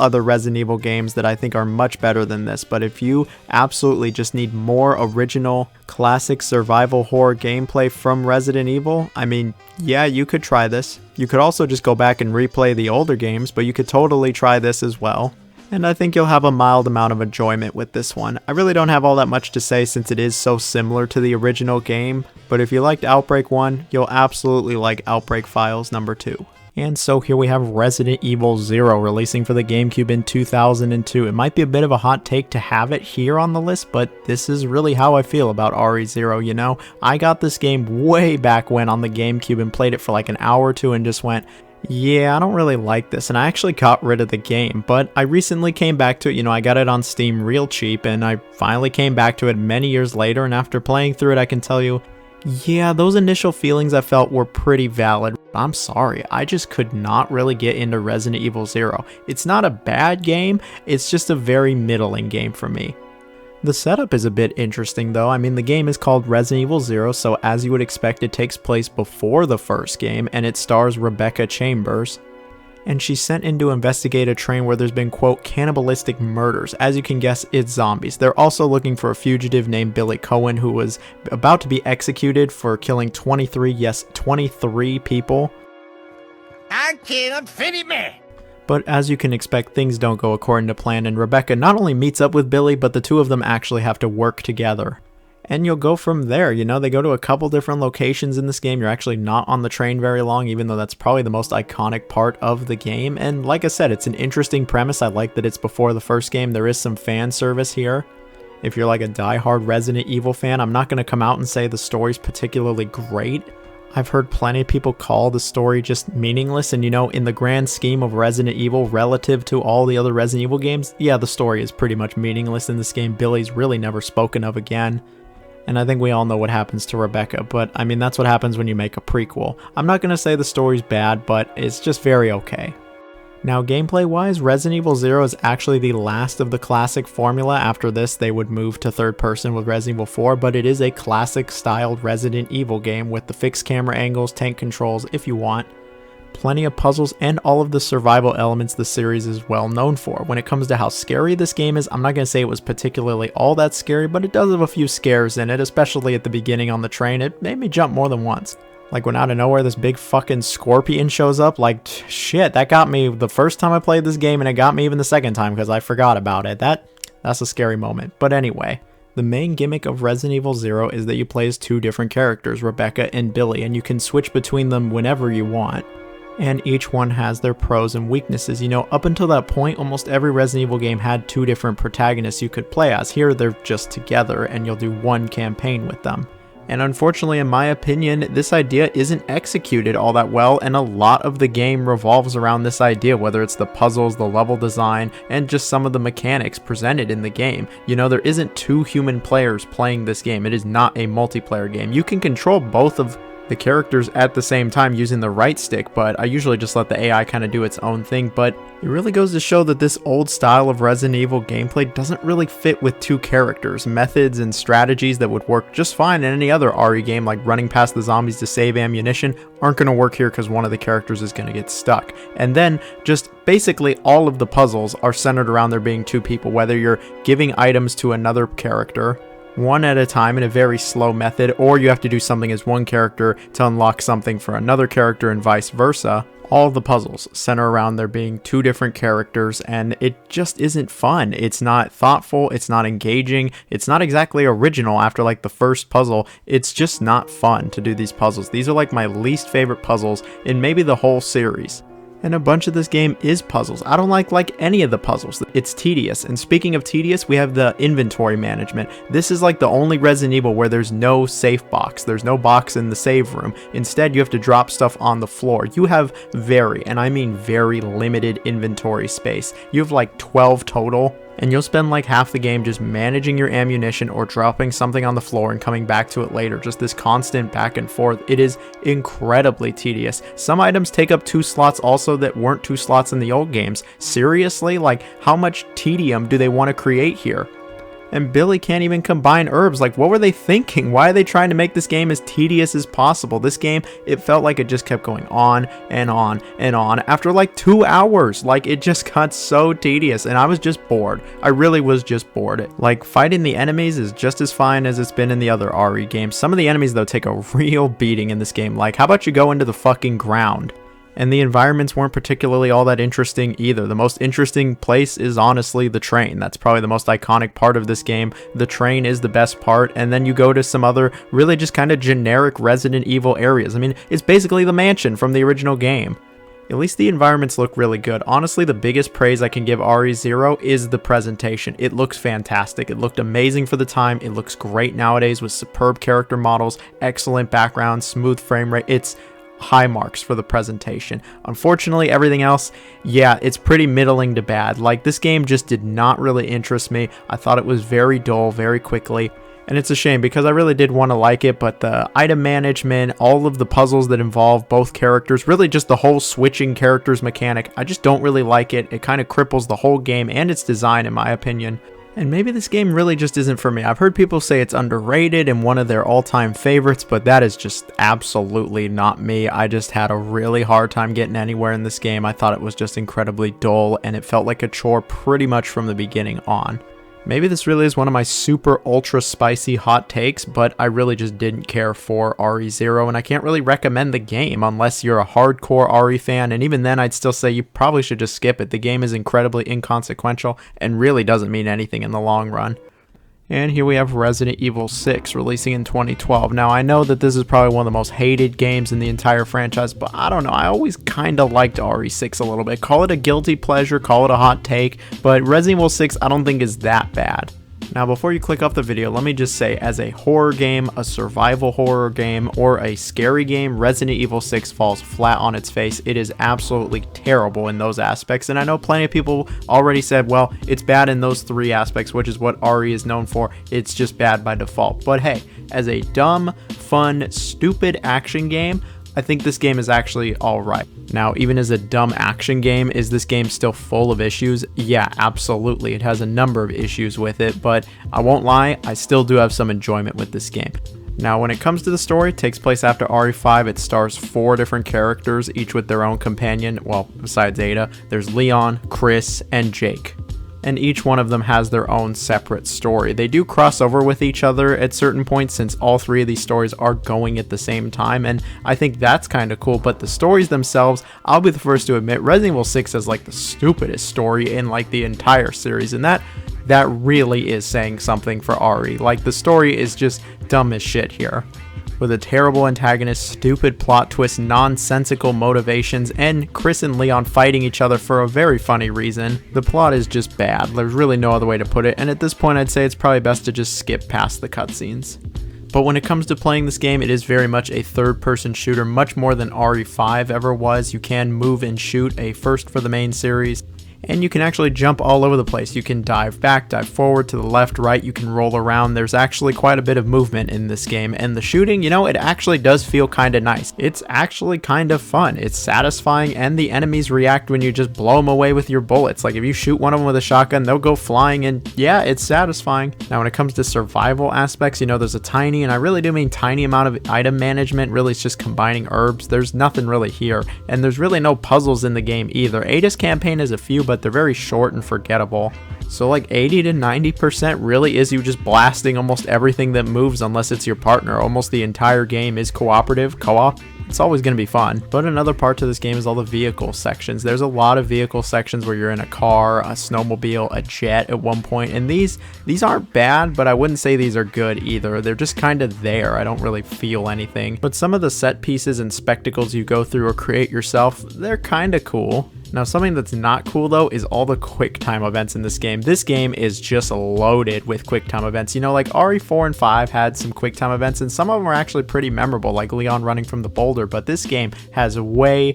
other Resident Evil games that I think are much better than this. But if you absolutely just need more original, classic survival horror gameplay from Resident Evil, I mean, yeah, you could try this. You could also just go back and replay the older games, but you could totally try this as well. And I think you'll have a mild amount of enjoyment with this one. I really don't have all that much to say since it is so similar to the original game, but if you liked Outbreak 1, you'll absolutely like Outbreak Files number 2. And so here we have Resident Evil 0 releasing for the GameCube in 2002. It might be a bit of a hot take to have it here on the list, but this is really how I feel about RE0, you know? I got this game way back when on the GameCube and played it for like an hour or two and just went, yeah, I don't really like this, and I actually got rid of the game, but I recently came back to it. You know, I got it on Steam real cheap, and I finally came back to it many years later, and after playing through it, I can tell you, yeah, those initial feelings I felt were pretty valid. I'm sorry, I just could not really get into Resident Evil 0. It's not a bad game, it's just a very middling game for me. The setup is a bit interesting though. I mean, the game is called Resident Evil 0, so as you would expect, it takes place before the first game, and it stars Rebecca Chambers. And she's sent in to investigate a train where there's been, quote, cannibalistic murders. As you can guess, it's zombies. They're also looking for a fugitive named Billy Cohen who was about to be executed for killing 23 people. I cannot fit me. But as you can expect, things don't go according to plan, and Rebecca not only meets up with Billy, but the two of them actually have to work together. And you'll go from there, you know, they go to a couple different locations in this game. You're actually not on the train very long, even though that's probably the most iconic part of the game. And like I said, it's an interesting premise. I like that it's before the first game. There is some fan service here. If you're like a die-hard Resident Evil fan, I'm not going to come out and say the story's particularly great. I've heard plenty of people call the story just meaningless, and you know, in the grand scheme of Resident Evil relative to all the other Resident Evil games, yeah, the story is pretty much meaningless in this game. Billy's really never spoken of again. And I think we all know what happens to Rebecca, but I mean, that's what happens when you make a prequel. I'm not going to say the story's bad, but it's just very okay. Now, gameplay-wise, Resident Evil 0 is actually the last of the classic formula. After this, they would move to third person with Resident Evil 4, but it is a classic-styled Resident Evil game with the fixed camera angles, tank controls, if you want. Plenty of puzzles, and all of the survival elements the series is well known for. When it comes to how scary this game is, I'm not going to say it was particularly all that scary, but it does have a few scares in it, especially at the beginning on the train. It made me jump more than once. Like when out of nowhere this big fucking scorpion shows up, like shit, that got me the first time I played this game, and it got me even the second time because I forgot about it. That's a scary moment. But anyway, the main gimmick of Resident Evil 0 is that you play as two different characters, Rebecca and Billy, and you can switch between them whenever you want. And each one has their pros and weaknesses. You know, up until that point, almost every Resident Evil game had two different protagonists you could play as. Here, they're just together, and you'll do one campaign with them. And unfortunately, in my opinion, this idea isn't executed all that well, and a lot of the game revolves around this idea, whether it's the puzzles, the level design, and just some of the mechanics presented in the game. You know, there isn't two human players playing this game. It is not a multiplayer game. You can control both of the characters at the same time using the right stick, but I usually just let the AI kind of do its own thing. But it really goes to show that this old style of Resident Evil gameplay doesn't really fit with two characters. Methods and strategies that would work just fine in any other RE game, like running past the zombies to save ammunition, aren't going to work here because one of the characters is going to get stuck. And then just basically all of the puzzles are centered around there being two people, whether you're giving items to another character one at a time in a very slow method, or you have to do something as one character to unlock something for another character and vice versa. All of the puzzles center around there being two different characters, and it just isn't fun. It's not thoughtful, it's not engaging, it's not exactly original after like the first puzzle. It's just not fun to do these puzzles. These are like my least favorite puzzles in maybe the whole series. And a bunch of this game is puzzles. I don't like any of the puzzles. It's tedious. And speaking of tedious, we have the inventory management. This is like the only Resident Evil where there's no safe box. There's no box in the save room. Instead, you have to drop stuff on the floor. You have very, and I mean very limited inventory space. You have like 12 total. And you'll spend like half the game just managing your ammunition or dropping something on the floor and coming back to it later. Just this constant back and forth. It is incredibly tedious. Some items take up 2 slots also that weren't 2 slots in the old games. Seriously? Like, how much tedium do they want to create here? And Billy can't even combine herbs. Like, what were they thinking? Why are they trying to make this game as tedious as possible? This game, it felt like it just kept going on and on and on. After like 2 hours, like it just got so tedious, and I was just bored. I really was just bored. Like, fighting the enemies is just as fine as it's been in the other RE games. Some of the enemies, though, take a real beating in this game. Like, how about you go into the fucking ground? And the environments weren't particularly all that interesting either. The most interesting place is honestly the train. That's probably the most iconic part of this game. The train is the best part, and then you go to some other really just kind of generic Resident Evil areas. I mean, it's basically the mansion from the original game. At least the environments look really good. Honestly, the biggest praise I can give RE0 is the presentation. It looks fantastic. It looked amazing for the time. It looks great nowadays with superb character models, excellent background, smooth frame rate. It's high marks for the presentation. Unfortunately, everything else, yeah, it's pretty middling to bad. Like, this game just did not really interest me. I thought it was very dull very quickly. And it's a shame because I really did want to like it, but the item management, all of the puzzles that involve both characters, really just the whole switching characters mechanic, I just don't really like it. It kind of cripples the whole game and its design, in my opinion. And maybe this game really just isn't for me. I've heard people say it's underrated and one of their all-time favorites, but that is just absolutely not me. I just had a really hard time getting anywhere in this game. I thought it was just incredibly dull, and it felt like a chore pretty much from the beginning on. Maybe this really is one of my super ultra spicy hot takes, but I really just didn't care for RE0, and I can't really recommend the game unless you're a hardcore RE fan, and even then I'd still say you probably should just skip it. The game is incredibly inconsequential and really doesn't mean anything in the long run. And here we have Resident Evil 6 releasing in 2012. Now, I know that this is probably one of the most hated games in the entire franchise, but I don't know, I always kind of liked RE6 a little bit. Call it a guilty pleasure, call it a hot take, but Resident Evil 6 I don't think is that bad. Now, before you click off the video, let me just say, as a horror game, a survival horror game, or a scary game, Resident Evil 6 falls flat on its face. It is absolutely terrible in those aspects, and I know plenty of people already said, well, it's bad in those three aspects, which is what RE is known for. It's just bad by default. But hey, as a dumb, fun, stupid action game, I think this game is actually alright. Now, even as a dumb action game, is this game still full of issues? Yeah, absolutely. It has a number of issues with it, but I won't lie, I still do have some enjoyment with this game. Now, when it comes to the story, it takes place after RE5. It stars 4 different characters, each with their own companion. Well, besides Ada, there's Leon, Chris, and Jake. And each one of them has their own separate story. They do cross over with each other at certain points since all 3 of these stories are going at the same time, and I think that's kind of cool, but the stories themselves, I'll be the first to admit, Resident Evil 6 is like the stupidest story in like the entire series, and that really is saying something for RE. Like, the story is just dumb as shit here, with a terrible antagonist, stupid plot twists, nonsensical motivations, and Chris and Leon fighting each other for a very funny reason. The plot is just bad. There's really no other way to put it, and at this point I'd say it's probably best to just skip past the cutscenes. But when it comes to playing this game, it is very much a third-person shooter, much more than RE5 ever was. You can move and shoot, a first for the main series. And you can actually jump all over the place. You can dive back, dive forward, to the left, right, you can roll around. There's actually quite a bit of movement in this game, and the shooting, you know, it actually does feel kind of nice. It's actually kind of fun. It's satisfying, and the enemies react when you just blow them away with your bullets. Like, if you shoot one of them with a shotgun, they'll go flying, and yeah, it's satisfying. Now, when it comes to survival aspects, you know, there's a tiny, and I really do mean tiny, amount of item management. Really, it's just combining herbs. There's nothing really here, and there's really no puzzles in the game either. Ada's campaign has a few, but they're very short and forgettable. So like 80 to 90% really is you just blasting almost everything that moves unless it's your partner. Almost the entire game is cooperative, co-op. It's always going to be fun. But another part to this game is all the vehicle sections. There's a lot of vehicle sections where you're in a car, a snowmobile, a jet at one point, and these aren't bad, but I wouldn't say these are good either. They're just kind of there. I don't really feel anything. But some of the set pieces and spectacles you go through or create yourself, they're kind of cool. Now, something that's not cool though is all the quick time events in this game. This game is just loaded with quick time events. You know, like RE4 and 5 had some quick time events, and some of them are actually pretty memorable, like Leon running from the boulder, but this game has way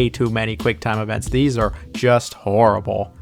too many quick time events. These are just horrible.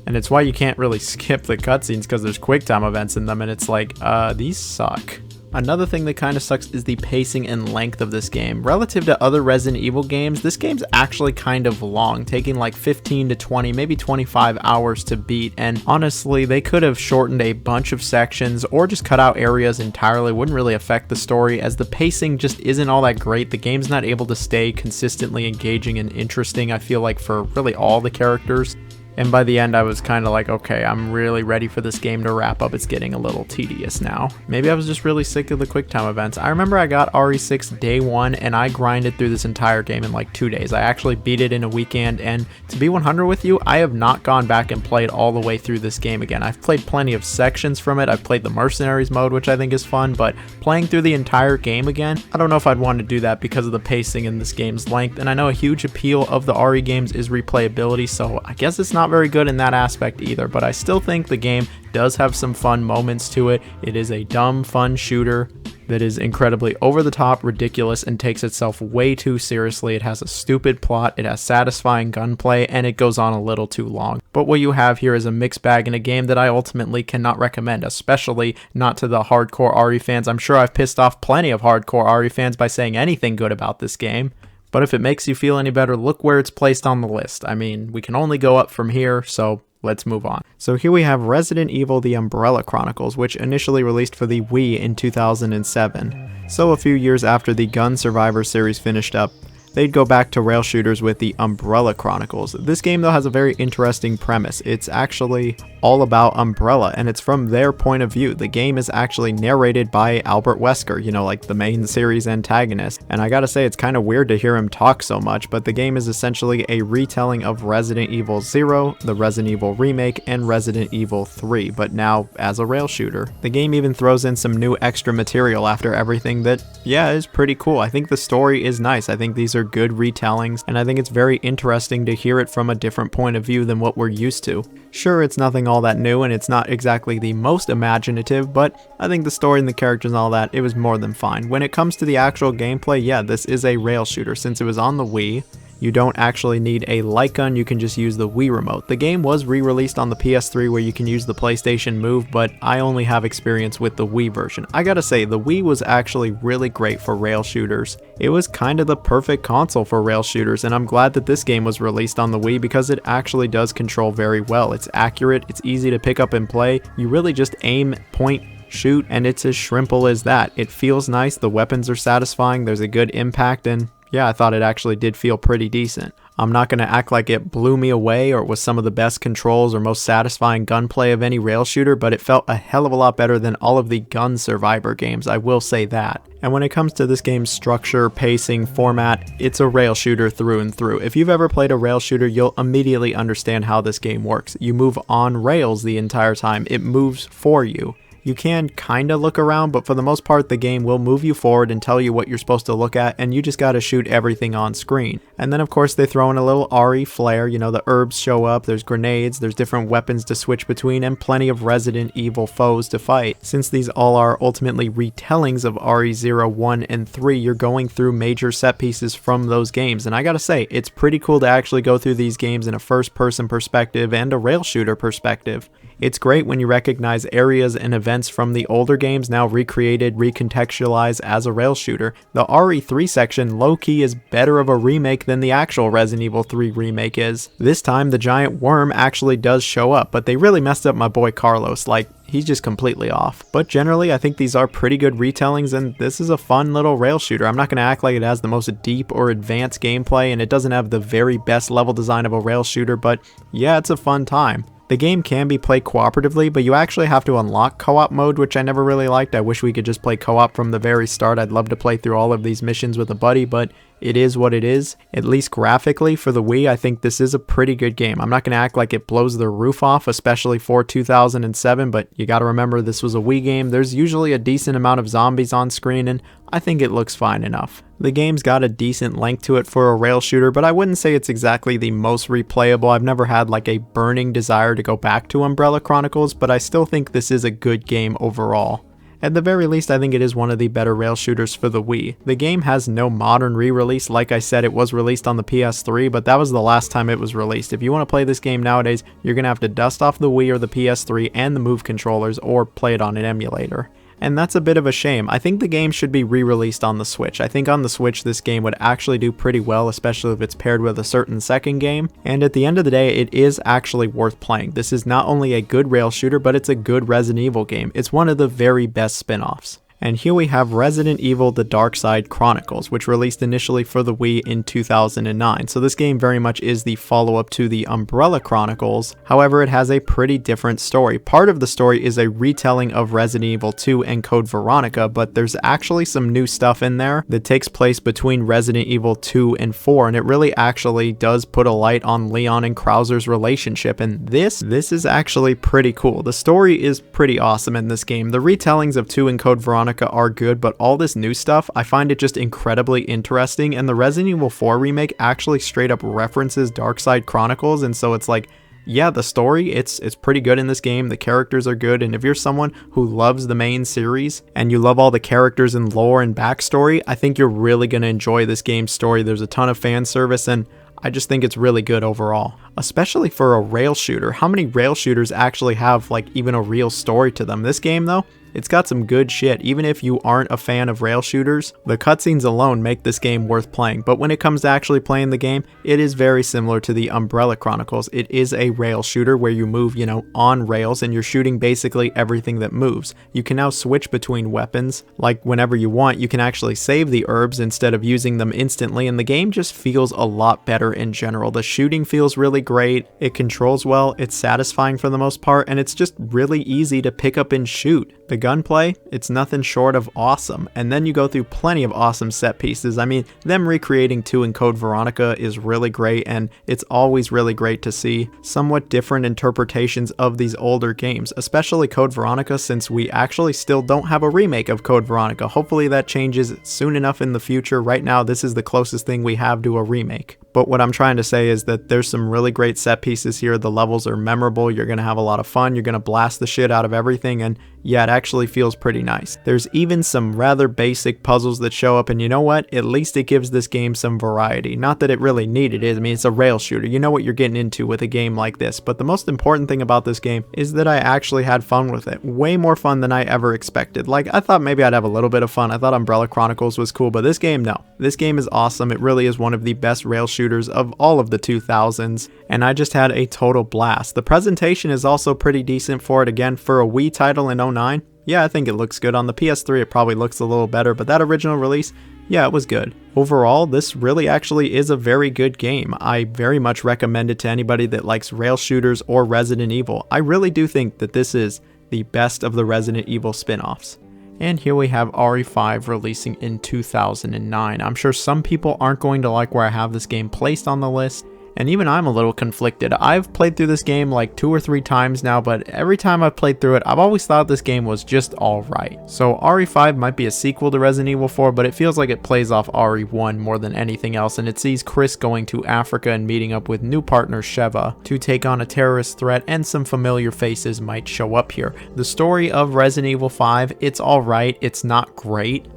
And it's why you can't really skip the cutscenes, because there's quick time events in them, and it's like, these suck. Another thing that kind of sucks is the pacing and length of this game. Relative to other Resident Evil games, this game's actually kind of long, taking like 15 to 20, maybe 25 hours to beat, and honestly, they could have shortened a bunch of sections or just cut out areas entirely. Wouldn't really affect the story, as the pacing just isn't all that great. The game's not able to stay consistently engaging and interesting, I feel like, for really all the characters. And by the end, I was kind of like, okay, I'm really ready for this game to wrap up. It's getting a little tedious now. Maybe I was just really sick of the quick time events. I remember I got RE6 day 1, and I grinded through this entire game in like 2 days. I actually beat it in a weekend, and to be 100 with you, I have not gone back and played all the way through this game again. I've played plenty of sections from it. I've played the Mercenaries mode, which I think is fun, but playing through the entire game again, I don't know if I'd want to do that because of the pacing and this game's length. And I know a huge appeal of the RE games is replayability, so I guess it's not very good in that aspect either, but I still think the game does have some fun moments to it. It is a dumb, fun shooter that is incredibly over the top, ridiculous, and takes itself way too seriously. It has a stupid plot, it has satisfying gunplay, and it goes on a little too long. But what you have here is a mixed bag in a game that I ultimately cannot recommend, especially not to the hardcore RE fans. I'm sure I've pissed off plenty of hardcore RE fans by saying anything good about this game. But if it makes you feel any better, look where it's placed on the list. I mean, we can only go up from here, so let's move on. So here we have Resident Evil The Umbrella Chronicles, which initially released for the Wii in 2007. So a few years after the Gun Survivor series finished up, they'd go back to rail shooters with the Umbrella Chronicles. This game though has a very interesting premise. It's actually all about Umbrella, and it's from their point of view. The game is actually narrated by Albert Wesker, you know, like the main series antagonist, and I gotta say it's kind of weird to hear him talk so much, but the game is essentially a retelling of Resident Evil 0, the Resident Evil Remake, and Resident Evil 3, but now as a rail shooter. The game even throws in some new extra material after everything that, yeah, is pretty cool. I think the story is nice. I think these are good retellings, and I think it's very interesting to hear it from a different point of view than what we're used to. Sure, it's nothing all that new, and it's not exactly the most imaginative, but I think the story and the characters and all that, it was more than fine. When it comes to the actual gameplay, yeah, this is a rail shooter. Since it was on the Wii, you don't actually need a light gun, you can just use the Wii remote. The game was re-released on the PS3 where you can use the PlayStation Move, but I only have experience with the Wii version. I gotta say, the Wii was actually really great for rail shooters. It was kind of the perfect console for rail shooters, and I'm glad that this game was released on the Wii because it actually does control very well. It's accurate, it's easy to pick up and play. You really just aim, point, shoot, and it's as simple as that. It feels nice, the weapons are satisfying, there's a good impact, and yeah, I thought it actually did feel pretty decent. I'm not going to act like it blew me away or it was some of the best controls or most satisfying gunplay of any rail shooter, but it felt a hell of a lot better than all of the gun survivor games, I will say that. And when it comes to this game's structure, pacing, format, it's a rail shooter through and through. If you've ever played a rail shooter, you'll immediately understand how this game works. You move on rails the entire time, it moves for you. You can kinda look around, but for the most part the game will move you forward and tell you what you're supposed to look at, and you just gotta shoot everything on screen. And then of course they throw in a little RE flair, you know, the herbs show up, there's grenades, there's different weapons to switch between, and plenty of Resident Evil foes to fight. Since these all are ultimately retellings of RE0, 1, and 3, you're going through major set pieces from those games, and I gotta say, it's pretty cool to actually go through these games in a first-person perspective and a rail shooter perspective. It's great when you recognize areas and events from the older games now recreated, recontextualized as a rail shooter. The RE3 section low-key is better of a remake than the actual Resident Evil 3 remake is. This time the giant worm actually does show up, but they really messed up my boy Carlos, like he's just completely off. But generally I think these are pretty good retellings, and this is a fun little rail shooter. I'm not going to act like it has the most deep or advanced gameplay and it doesn't have the very best level design of a rail shooter, but yeah, it's a fun time. The game can be played cooperatively, but you actually have to unlock co-op mode, which I never really liked. I wish we could just play co-op from the very start. I'd love to play through all of these missions with a buddy, but it is what it is. At least graphically for the Wii, I think this is a pretty good game. I'm not going to act like it blows the roof off, especially for 2007, but you got to remember this was a Wii game. There's usually a decent amount of zombies on screen, and I think it looks fine enough. The game's got a decent length to it for a rail shooter, but I wouldn't say it's exactly the most replayable. I've never had like a burning desire to go back to Umbrella Chronicles, but I still think this is a good game overall. At the very least, I think it is one of the better rail shooters for the Wii. The game has no modern re-release. Like I said, it was released on the PS3, but that was the last time it was released. If you want to play this game nowadays, you're going to have to dust off the Wii or the PS3 and the Move controllers, or play it on an emulator. And that's a bit of a shame. I think the game should be re-released on the Switch. I think on the Switch this game would actually do pretty well, especially if it's paired with a certain second game. And at the end of the day, it is actually worth playing. This is not only a good rail shooter, but it's a good Resident Evil game. It's one of the very best spin-offs. And here we have Resident Evil The Darkside Chronicles, which released initially for the Wii in 2009. So this game very much is the follow-up to the Umbrella Chronicles. However, it has a pretty different story. Part of the story is a retelling of Resident Evil 2 and Code Veronica, but there's actually some new stuff in there that takes place between Resident Evil 2 and 4, and it really actually does put a light on Leon and Krauser's relationship, and this is actually pretty cool. The story is pretty awesome in this game. The retellings of 2 and Code Veronica are good, but all this new stuff, I find it just incredibly interesting, and the Resident Evil 4 remake actually straight up references Darkside Chronicles, and so it's like, yeah, the story, it's pretty good in this game, the characters are good, and if you're someone who loves the main series, and you love all the characters and lore and backstory, I think you're really going to enjoy this game's story. There's a ton of fan service, and I just think it's really good overall. Especially for a rail shooter. How many rail shooters actually have like even a real story to them? This game though, it's got some good shit. Even if you aren't a fan of rail shooters, the cutscenes alone make this game worth playing. But when it comes to actually playing the game, it is very similar to the Umbrella Chronicles. It is a rail shooter where you move, on rails and you're shooting basically everything that moves. You can now switch between weapons, like whenever you want. You can actually save the herbs instead of using them instantly, and the game just feels a lot better in general. The shooting feels really great, it controls well, it's satisfying for the most part, and it's just really easy to pick up and shoot. The gunplay, it's nothing short of awesome, and then you go through plenty of awesome set pieces. I mean, them recreating 2 in Code Veronica is really great, and it's always really great to see somewhat different interpretations of these older games, especially Code Veronica, since we actually still don't have a remake of Code Veronica. Hopefully that changes soon enough in the future. Right now, this is the closest thing we have to a remake. But what I'm trying to say is that there's some really great set pieces here. The levels are memorable. You're going to have a lot of fun. You're going to blast the shit out of everything. And yeah, it actually feels pretty nice. There's even some rather basic puzzles that show up. And you know what? At least it gives this game some variety. Not that it really needed it. I mean, it's a rail shooter. You know what you're getting into with a game like this. But the most important thing about this game is that I actually had fun with it. Way more fun than I ever expected. Like, I thought maybe I'd have a little bit of fun. I thought Umbrella Chronicles was cool. But this game, no. This game is awesome. It really is one of the best rail shooters of all of the 2000s, and I just had a total blast. The presentation is also pretty decent for it. Again, for a Wii title in 09, yeah, I think it looks good. On the PS3 it probably looks a little better, but that original release, yeah, it was good. Overall, this really actually is a very good game. I very much recommend it to anybody that likes rail shooters or Resident Evil. I really do think that this is the best of the Resident Evil spin-offs. And here we have RE5 releasing in 2009. I'm sure some people aren't going to like where I have this game placed on the list, and even I'm a little conflicted. I've played through this game like 2 or 3 times now, but every time I've played through it, I've always thought this game was just alright. So RE5 might be a sequel to Resident Evil 4, but it feels like it plays off RE1 more than anything else, and it sees Chris going to Africa and meeting up with new partner Sheva to take on a terrorist threat, and some familiar faces might show up here. The story of Resident Evil 5, it's alright, it's not great.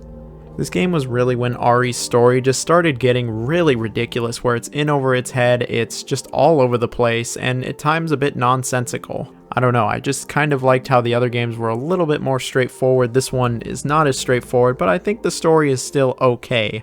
This game was really when RE's story just started getting really ridiculous, where it's in over its head, it's just all over the place, and at times a bit nonsensical. I don't know, I just kind of liked how the other games were a little bit more straightforward. This one is not as straightforward, but I think the story is still okay.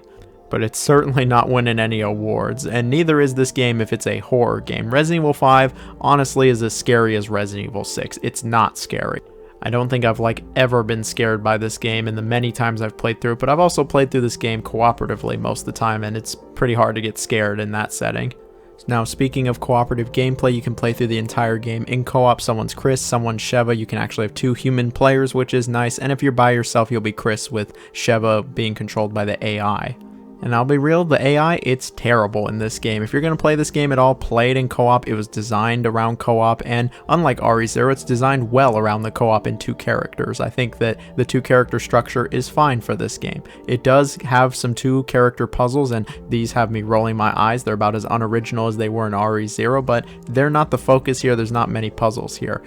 But it's certainly not winning any awards, and neither is this game if it's a horror game. Resident Evil 5 honestly is as scary as Resident Evil 6. It's not scary. I don't think I've ever been scared by this game in the many times I've played through it, but I've also played through this game cooperatively most of the time, and it's pretty hard to get scared in that setting. Now, speaking of cooperative gameplay, you can play through the entire game in co-op. Someone's Chris, someone's Sheva. You can actually have 2 human players, which is nice, and if you're by yourself, you'll be Chris with Sheva being controlled by the AI. And I'll be real, the AI, it's terrible in this game. If you're going to play this game at all, play it in co-op. It was designed around co-op, and unlike RE0, it's designed well around the co-op in 2 characters. I think that the 2 character structure is fine for this game. It does have some 2 character puzzles, and these have me rolling my eyes. They're about as unoriginal as they were in RE0, but they're not the focus here. There's not many puzzles here.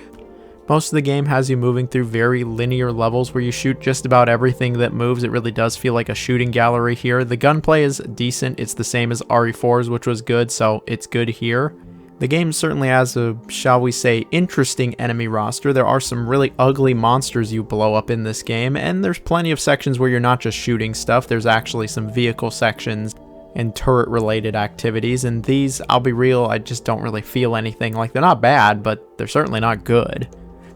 Most of the game has you moving through very linear levels where you shoot just about everything that moves. It really does feel like a shooting gallery here. The gunplay is decent. It's the same as RE4's, which was good, so it's good here. The game certainly has a, shall we say, interesting enemy roster. There are some really ugly monsters you blow up in this game, and there's plenty of sections where you're not just shooting stuff. There's actually some vehicle sections and turret-related activities, and these, I'll be real, I just don't really feel anything. They're not bad, but they're certainly not good.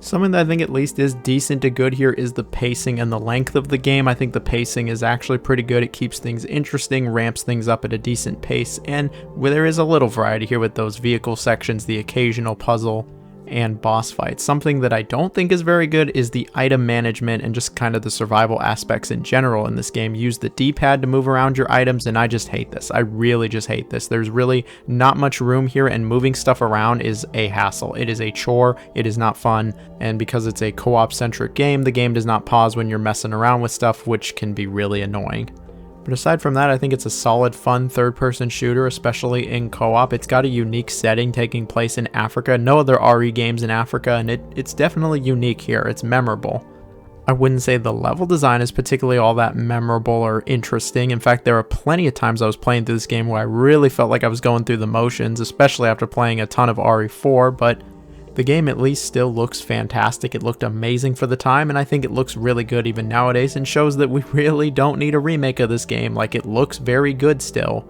Something that I think at least is decent to good here is the pacing and the length of the game. I think the pacing is actually pretty good. It keeps things interesting, ramps things up at a decent pace, and there is a little variety here with those vehicle sections, the occasional puzzle, and boss fights. Something that I don't think is very good is the item management and just kind of the survival aspects in general in this game. Use the D-pad to move around your items, and I just hate this. I really just hate this. There's really not much room here, and moving stuff around is a hassle. It is a chore. It is not fun, and because it's a co-op centric game, the game does not pause when you're messing around with stuff, which can be really annoying. But aside from that, I think it's a solid, fun third-person shooter, especially in co-op. It's got a unique setting taking place in Africa. No other RE games in Africa, and it's definitely unique here. It's memorable. I wouldn't say the level design is particularly all that memorable or interesting. In fact, there are plenty of times I was playing through this game where I really felt like I was going through the motions, especially after playing a ton of RE4, but the game at least still looks fantastic. It looked amazing for the time, and I think it looks really good even nowadays, and shows that we really don't need a remake of this game. Like, it looks very good still.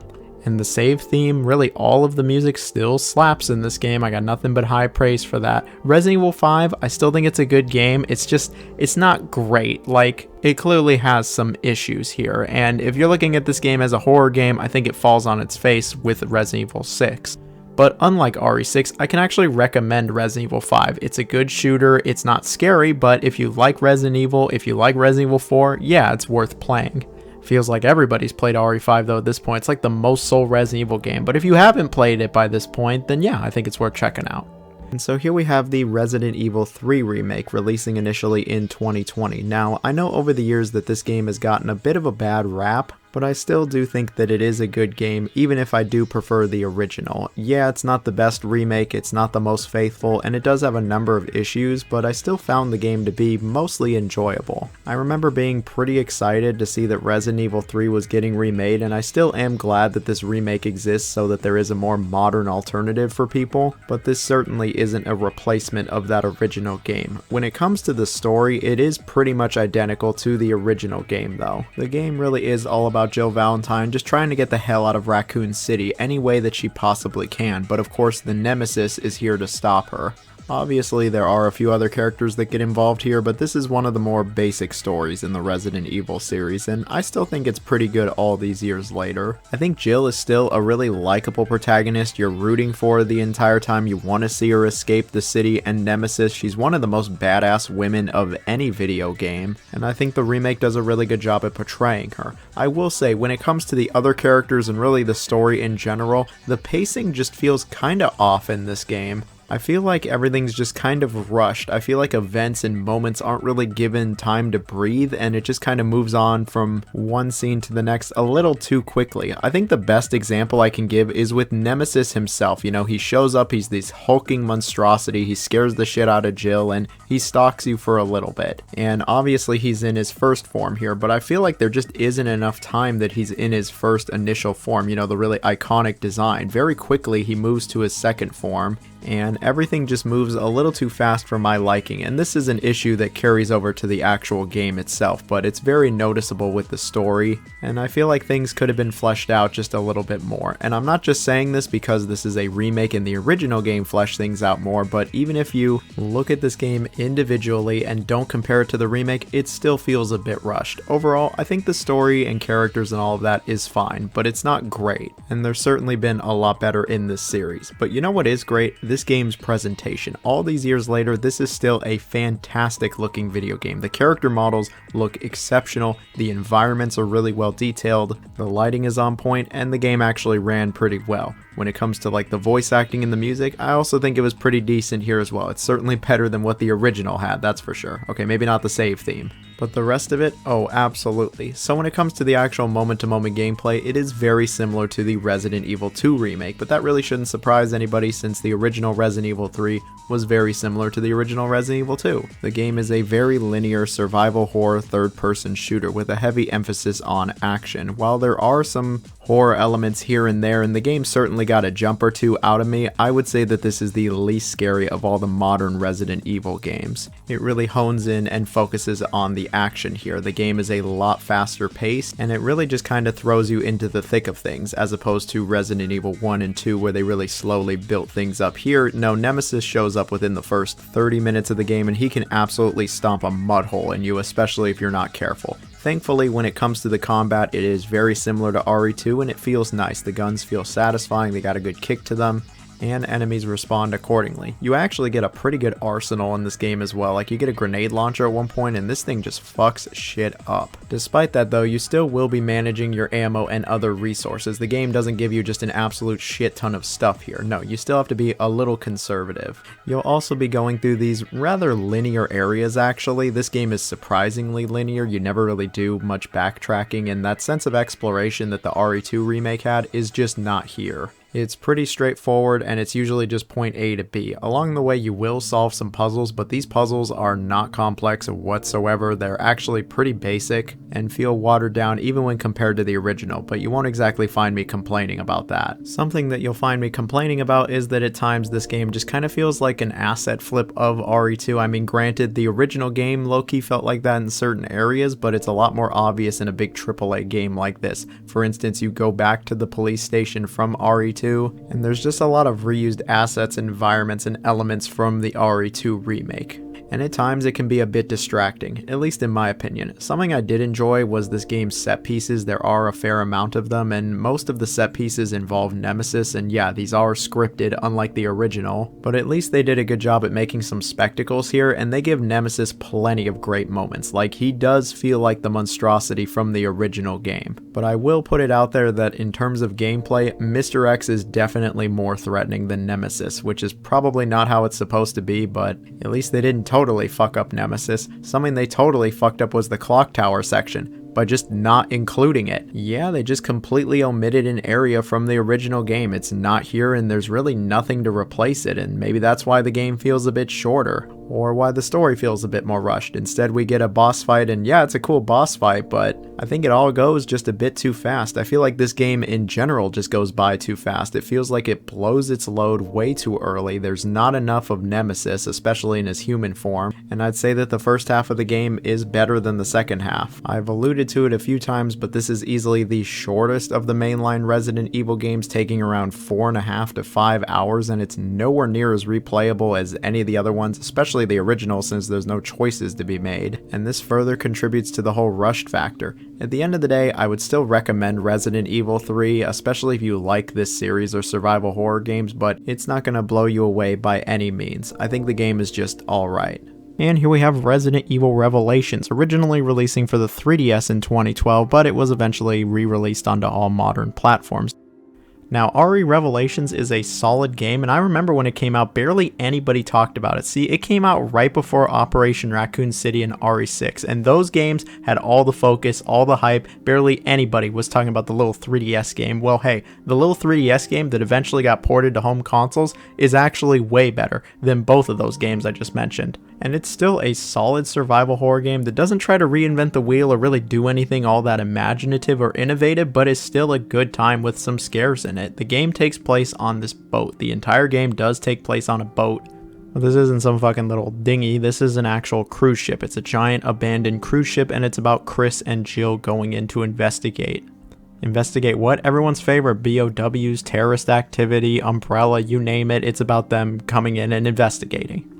And the save theme, really all of the music still slaps in this game. I got nothing but high praise for that. Resident Evil 5, I still think it's a good game. It's not great. Like, it clearly has some issues here. And if you're looking at this game as a horror game, I think it falls on its face with Resident Evil 6. But unlike RE6, I can actually recommend Resident Evil 5. It's a good shooter, it's not scary, but if you like Resident Evil, if you like Resident Evil 4, yeah, it's worth playing. Feels like everybody's played RE5 though at this point. It's like the most sold Resident Evil game, but if you haven't played it by this point, then yeah, I think it's worth checking out. And so here we have the Resident Evil 3 remake releasing initially in 2020. Now, I know over the years that this game has gotten a bit of a bad rap, but I still do think that it is a good game, even if I do prefer the original. Yeah, it's not the best remake, it's not the most faithful, and it does have a number of issues, but I still found the game to be mostly enjoyable. I remember being pretty excited to see that Resident Evil 3 was getting remade, and I still am glad that this remake exists so that there is a more modern alternative for people, but this certainly isn't a replacement of that original game. When it comes to the story, it is pretty much identical to the original game though. The game really is all about Jill Valentine just trying to get the hell out of Raccoon City any way that she possibly can, but of course the Nemesis is here to stop her. Obviously there are a few other characters that get involved here, but this is one of the more basic stories in the Resident Evil series, and I still think it's pretty good all these years later. I think Jill is still a really likable protagonist you're rooting for the entire time. You want to see her escape the city, and Nemesis, she's one of the most badass women of any video game, and I think the remake does a really good job at portraying her. I will say, when it comes to the other characters and really the story in general, the pacing just feels kinda off in this game. I feel like everything's just kind of rushed. I feel like events and moments aren't really given time to breathe, and it just kind of moves on from one scene to the next a little too quickly. I think the best example I can give is with Nemesis himself. You know, he shows up, he's this hulking monstrosity, he scares the shit out of Jill, and he stalks you for a little bit. And obviously he's in his first form here, but I feel like there just isn't enough time that he's in his first initial form, you know, the really iconic design. Very quickly he moves to his second form, and everything just moves a little too fast for my liking, and this is an issue that carries over to the actual game itself, but it's very noticeable with the story, and I feel like things could have been fleshed out just a little bit more. And I'm not just saying this because this is a remake and the original game fleshed things out more, but even if you look at this game individually and don't compare it to the remake, it still feels a bit rushed. Overall, I think the story and characters and all of that is fine, but it's not great, and there's certainly been a lot better in this series. But you know what is great? This game's presentation. All these years later, this is still a fantastic looking video game. The character models look exceptional, the environments are really well detailed, the lighting is on point, and the game actually ran pretty well. When it comes to like the voice acting and the music, I also think it was pretty decent here as well. It's certainly better than what the original had, that's for sure. Okay, maybe not the save theme, but the rest of it, oh, absolutely. So when it comes to the actual moment-to-moment gameplay, it is very similar to the Resident Evil 2 remake, but that really shouldn't surprise anybody since the original Resident Evil 3 was very similar to the original Resident Evil 2. The game is a very linear survival horror third-person shooter with a heavy emphasis on action. While there are some horror elements here and there, and the game certainly got a jump or two out of me, I would say that this is the least scary of all the modern Resident Evil games. It really hones in and focuses on the action here. The game is a lot faster paced, and it really just kind of throws you into the thick of things, as opposed to Resident Evil 1 and 2 where they really slowly built things up. Here, no, Nemesis shows up within the first 30 minutes of the game, and he can absolutely stomp a mud hole in you, especially if you're not careful. Thankfully, when it comes to the combat, it is very similar to RE2, and it feels nice. The guns feel satisfying, they got a good kick to them, and enemies respond accordingly. You actually get a pretty good arsenal in this game as well. Like, you get a grenade launcher at one point, and this thing just fucks shit up. Despite that though, you still will be managing your ammo and other resources. The game doesn't give you just an absolute shit ton of stuff here. No, you still have to be a little conservative. You'll also be going through these rather linear areas actually. This game is surprisingly linear. You never really do much backtracking, and that sense of exploration that the RE2 remake had is just not here. It's pretty straightforward, and it's usually just point A to B. Along the way you will solve some puzzles, but these puzzles are not complex whatsoever. They're actually pretty basic and feel watered down even when compared to the original, but you won't exactly find me complaining about that. Something that you'll find me complaining about is that at times this game just kind of feels like an asset flip of RE2. I mean, granted, the original game low-key felt like that in certain areas, but it's a lot more obvious in a big AAA game like this. For instance, you go back to the police station from RE2, and there's just a lot of reused assets, environments, and elements from the RE2 remake. And at times it can be a bit distracting, at least in my opinion. Something I did enjoy was this game's set pieces. There are a fair amount of them, and most of the set pieces involve Nemesis, and yeah, these are scripted unlike the original, but at least they did a good job at making some spectacles here, and they give Nemesis plenty of great moments. Like, he does feel like the monstrosity from the original game. But I will put it out there that in terms of gameplay, Mr. X is definitely more threatening than Nemesis, which is probably not how it's supposed to be, but at least they didn't totally fuck up Nemesis. Something they totally fucked up was the clock tower section by just not including it. Yeah, they just completely omitted an area from the original game. It's not here, and there's really nothing to replace it, and maybe that's why the game feels a bit shorter, or why the story feels a bit more rushed. Instead, we get a boss fight, and yeah, it's a cool boss fight, but I think it all goes just a bit too fast. I feel like this game in general just goes by too fast. It feels like it blows its load way too early. There's not enough of Nemesis, especially in his human form, and I'd say that the first half of the game is better than the second half. I've alluded to it a few times, but this is easily the shortest of the mainline Resident Evil games, taking around 4.5 to 5 hours, and it's nowhere near as replayable as any of the other ones, especially the original, since there's no choices to be made, and this further contributes to the whole rushed factor. At the end of the day, I would still recommend Resident Evil 3, especially if you like this series or survival horror games, but it's not going to blow you away by any means. I think the game is just alright. And here we have Resident Evil Revelations, originally releasing for the 3DS in 2012, but it was eventually re-released onto all modern platforms. Now, RE Revelations is a solid game, and I remember when it came out, barely anybody talked about it. See, it came out right before Operation Raccoon City and RE6, and those games had all the focus, all the hype. Barely anybody was talking about the little 3DS game. Well, hey, the little 3DS game that eventually got ported to home consoles is actually way better than both of those games I just mentioned. And it's still a solid survival horror game that doesn't try to reinvent the wheel or really do anything all that imaginative or innovative, but is still a good time with some scares in it. The game takes place on this boat. The entire game does take place on a boat. But this isn't some fucking little dinghy. This is an actual cruise ship. It's a giant abandoned cruise ship, and it's about Chris and Jill going in to investigate. Investigate what? Everyone's favorite BOWs, terrorist activity, Umbrella, you name it. It's about them coming in and investigating.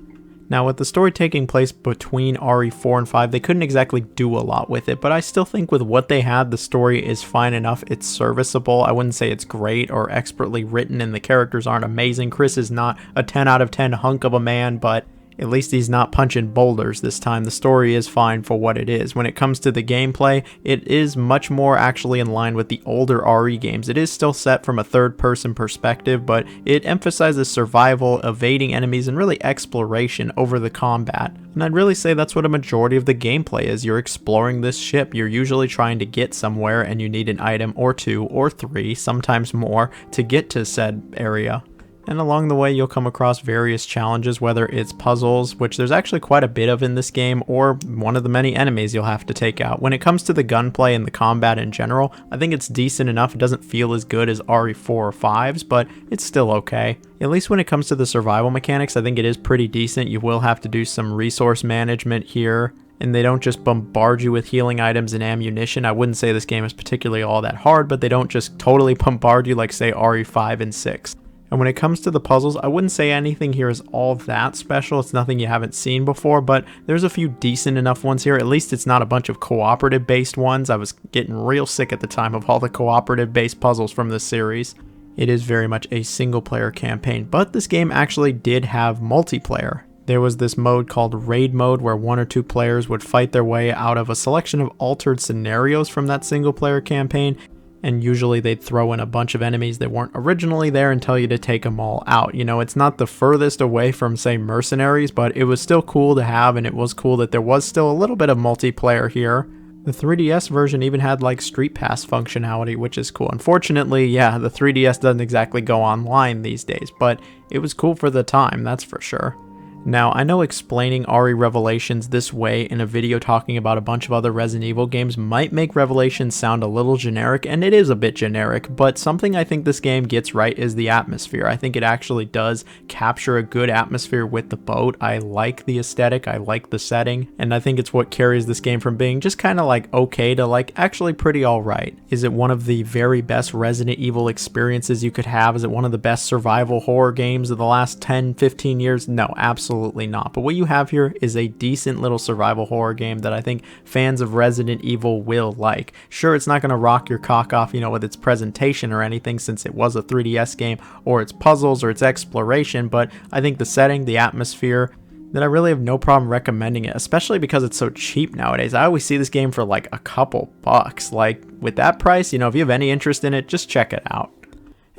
Now, with the story taking place between RE4 and 5, they couldn't exactly do a lot with it, but I still think with what they had, the story is fine enough. It's serviceable. I wouldn't say it's great or expertly written, and the characters aren't amazing. Chris is not a 10 out of 10 hunk of a man, but at least he's not punching boulders this time. The story is fine for what it is. When it comes to the gameplay, it is much more actually in line with the older RE games. It is still set from a third-person perspective, but it emphasizes survival, evading enemies, and really exploration over the combat. And I'd really say that's what a majority of the gameplay is. You're exploring this ship. You're usually trying to get somewhere, and you need an item or two or three, sometimes more, to get to said area. And along the way, you'll come across various challenges, whether it's puzzles, which there's actually quite a bit of in this game, or one of the many enemies you'll have to take out. When it comes to the gunplay and the combat in general, I think it's decent enough. It doesn't feel as good as RE4 or 5's, but it's still okay. At least when it comes to the survival mechanics, I think it is pretty decent. You will have to do some resource management here, and they don't just bombard you with healing items and ammunition. I wouldn't say this game is particularly all that hard, but they don't just totally bombard you like, say, RE5 and 6. And when it comes to the puzzles, I wouldn't say anything here is all that special. It's nothing you haven't seen before, but there's a few decent enough ones here. At least it's not a bunch of cooperative-based ones. I was getting real sick at the time of all the cooperative-based puzzles from this series. It is very much a single-player campaign, but this game actually did have multiplayer. There was this mode called Raid Mode where 1 or 2 players would fight their way out of a selection of altered scenarios from that single-player campaign, and usually they'd throw in a bunch of enemies that weren't originally there and tell you to take them all out. You know, it's not the furthest away from, say, Mercenaries, but it was still cool to have, and it was cool that there was still a little bit of multiplayer here. The 3DS version even had like Street Pass functionality, which is cool. Unfortunately, yeah, the 3DS doesn't exactly go online these days, but it was cool for the time, that's for sure. Now, I know explaining RE Revelations this way in a video talking about a bunch of other Resident Evil games might make Revelations sound a little generic, and it is a bit generic, but something I think this game gets right is the atmosphere. I think it actually does capture a good atmosphere with the boat. I like the aesthetic, I like the setting, and I think it's what carries this game from being just kind of like okay to like actually pretty alright. Is it one of the very best Resident Evil experiences you could have? Is it one of the best survival horror games of the last 10-15 years? No, absolutely not. But what you have here is a decent little survival horror game that I think fans of Resident Evil will like. Sure, it's not going to rock your cock off, with its presentation or anything since it was a 3DS game, or its puzzles or its exploration, but I think the setting, the atmosphere, that I really have no problem recommending it, especially because it's so cheap nowadays. I always see this game for like a couple bucks. Like with that price, if you have any interest in it, just check it out.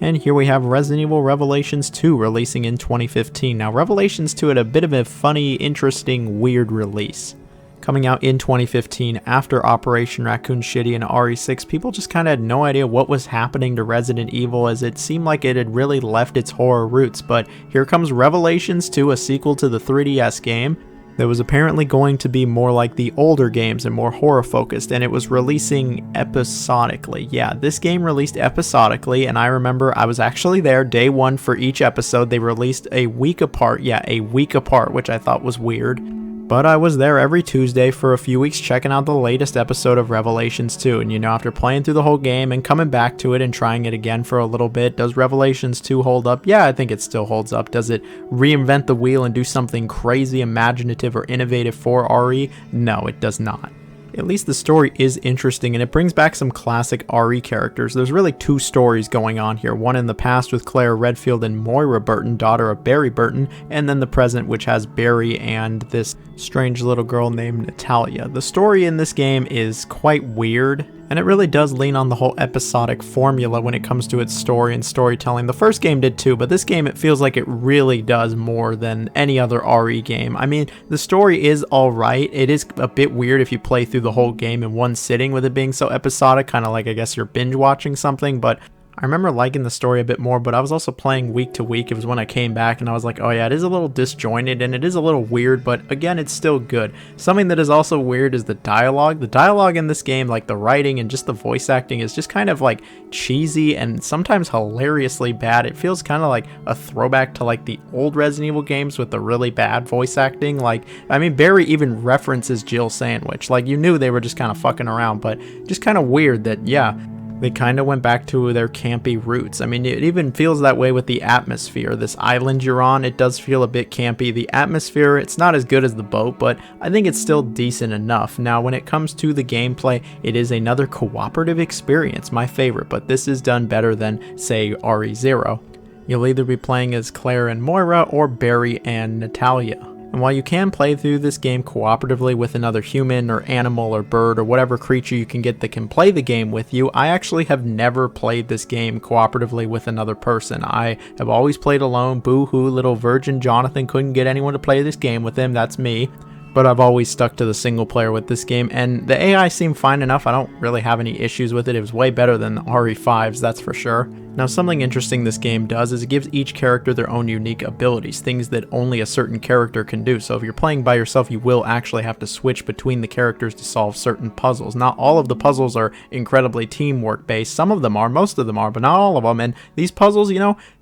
And here we have Resident Evil Revelations 2 releasing in 2015. Now, Revelations 2 had a bit of a funny, interesting, weird release. Coming out in 2015 after Operation Raccoon City and RE6, people just kind of had no idea what was happening to Resident Evil, as it seemed like it had really left its horror roots. But here comes Revelations 2, a sequel to the 3DS game that was apparently going to be more like the older games and more horror focused, and it was releasing episodically. Yeah, this game released episodically, and I remember I was actually there day one for each episode. They released a week apart, a week apart, which I thought was weird. But I was there every Tuesday for a few weeks checking out the latest episode of Revelations 2. And after playing through the whole game and coming back to it and trying it again for a little bit, does Revelations 2 hold up? Yeah, I think it still holds up. Does it reinvent the wheel and do something crazy, imaginative, or innovative for RE? No, it does not. At least the story is interesting, and it brings back some classic RE characters. There's really two stories going on here. One in the past with Claire Redfield and Moira Burton, daughter of Barry Burton, and then the present, which has Barry and this strange little girl named Natalia. The story in this game is quite weird, and it really does lean on the whole episodic formula when it comes to its story and storytelling. The first game did too, but this game, it feels like it really does more than any other RE game. I mean, the story is alright. It is a bit weird if you play through the whole game in one sitting with it being so episodic, kind of like I guess you're binge watching something, but I remember liking the story a bit more, but I was also playing week to week. It was when I came back and I was like, oh yeah, it is a little disjointed and it is a little weird, but again, it's still good. Something that is also weird is the dialogue. The dialogue in this game, like the writing and just the voice acting, is just kind of like cheesy and sometimes hilariously bad. It feels kind of like a throwback to like the old Resident Evil games with the really bad voice acting. Like, I mean, Barry even references Jill Sandwich. Like, you knew they were just kind of fucking around, but just kind of weird that, yeah, they kind of went back to their campy roots. I mean, it even feels that way with the atmosphere. This island you're on, it does feel a bit campy. The atmosphere, it's not as good as the boat, but I think it's still decent enough. Now, when it comes to the gameplay, it is another cooperative experience, my favorite, but this is done better than, say, RE0. You'll either be playing as Claire and Moira or Barry and Natalia. And while you can play through this game cooperatively with another human or animal or bird or whatever creature you can get that can play the game with you, I actually have never played this game cooperatively with another person. I have always played alone. Boo-hoo, little virgin Jonathan couldn't get anyone to play this game with him. That's me. But I've always stuck to the single player with this game, and the AI seemed fine enough. I don't really have any issues with it. It was way better than the RE5s, that's for sure. Now, something interesting this game does is it gives each character their own unique abilities, things that only a certain character can do. So if you're playing by yourself, you will actually have to switch between the characters to solve certain puzzles. Not all of the puzzles are incredibly teamwork based. Some of them are, most of them are, but not all of them. And these puzzles,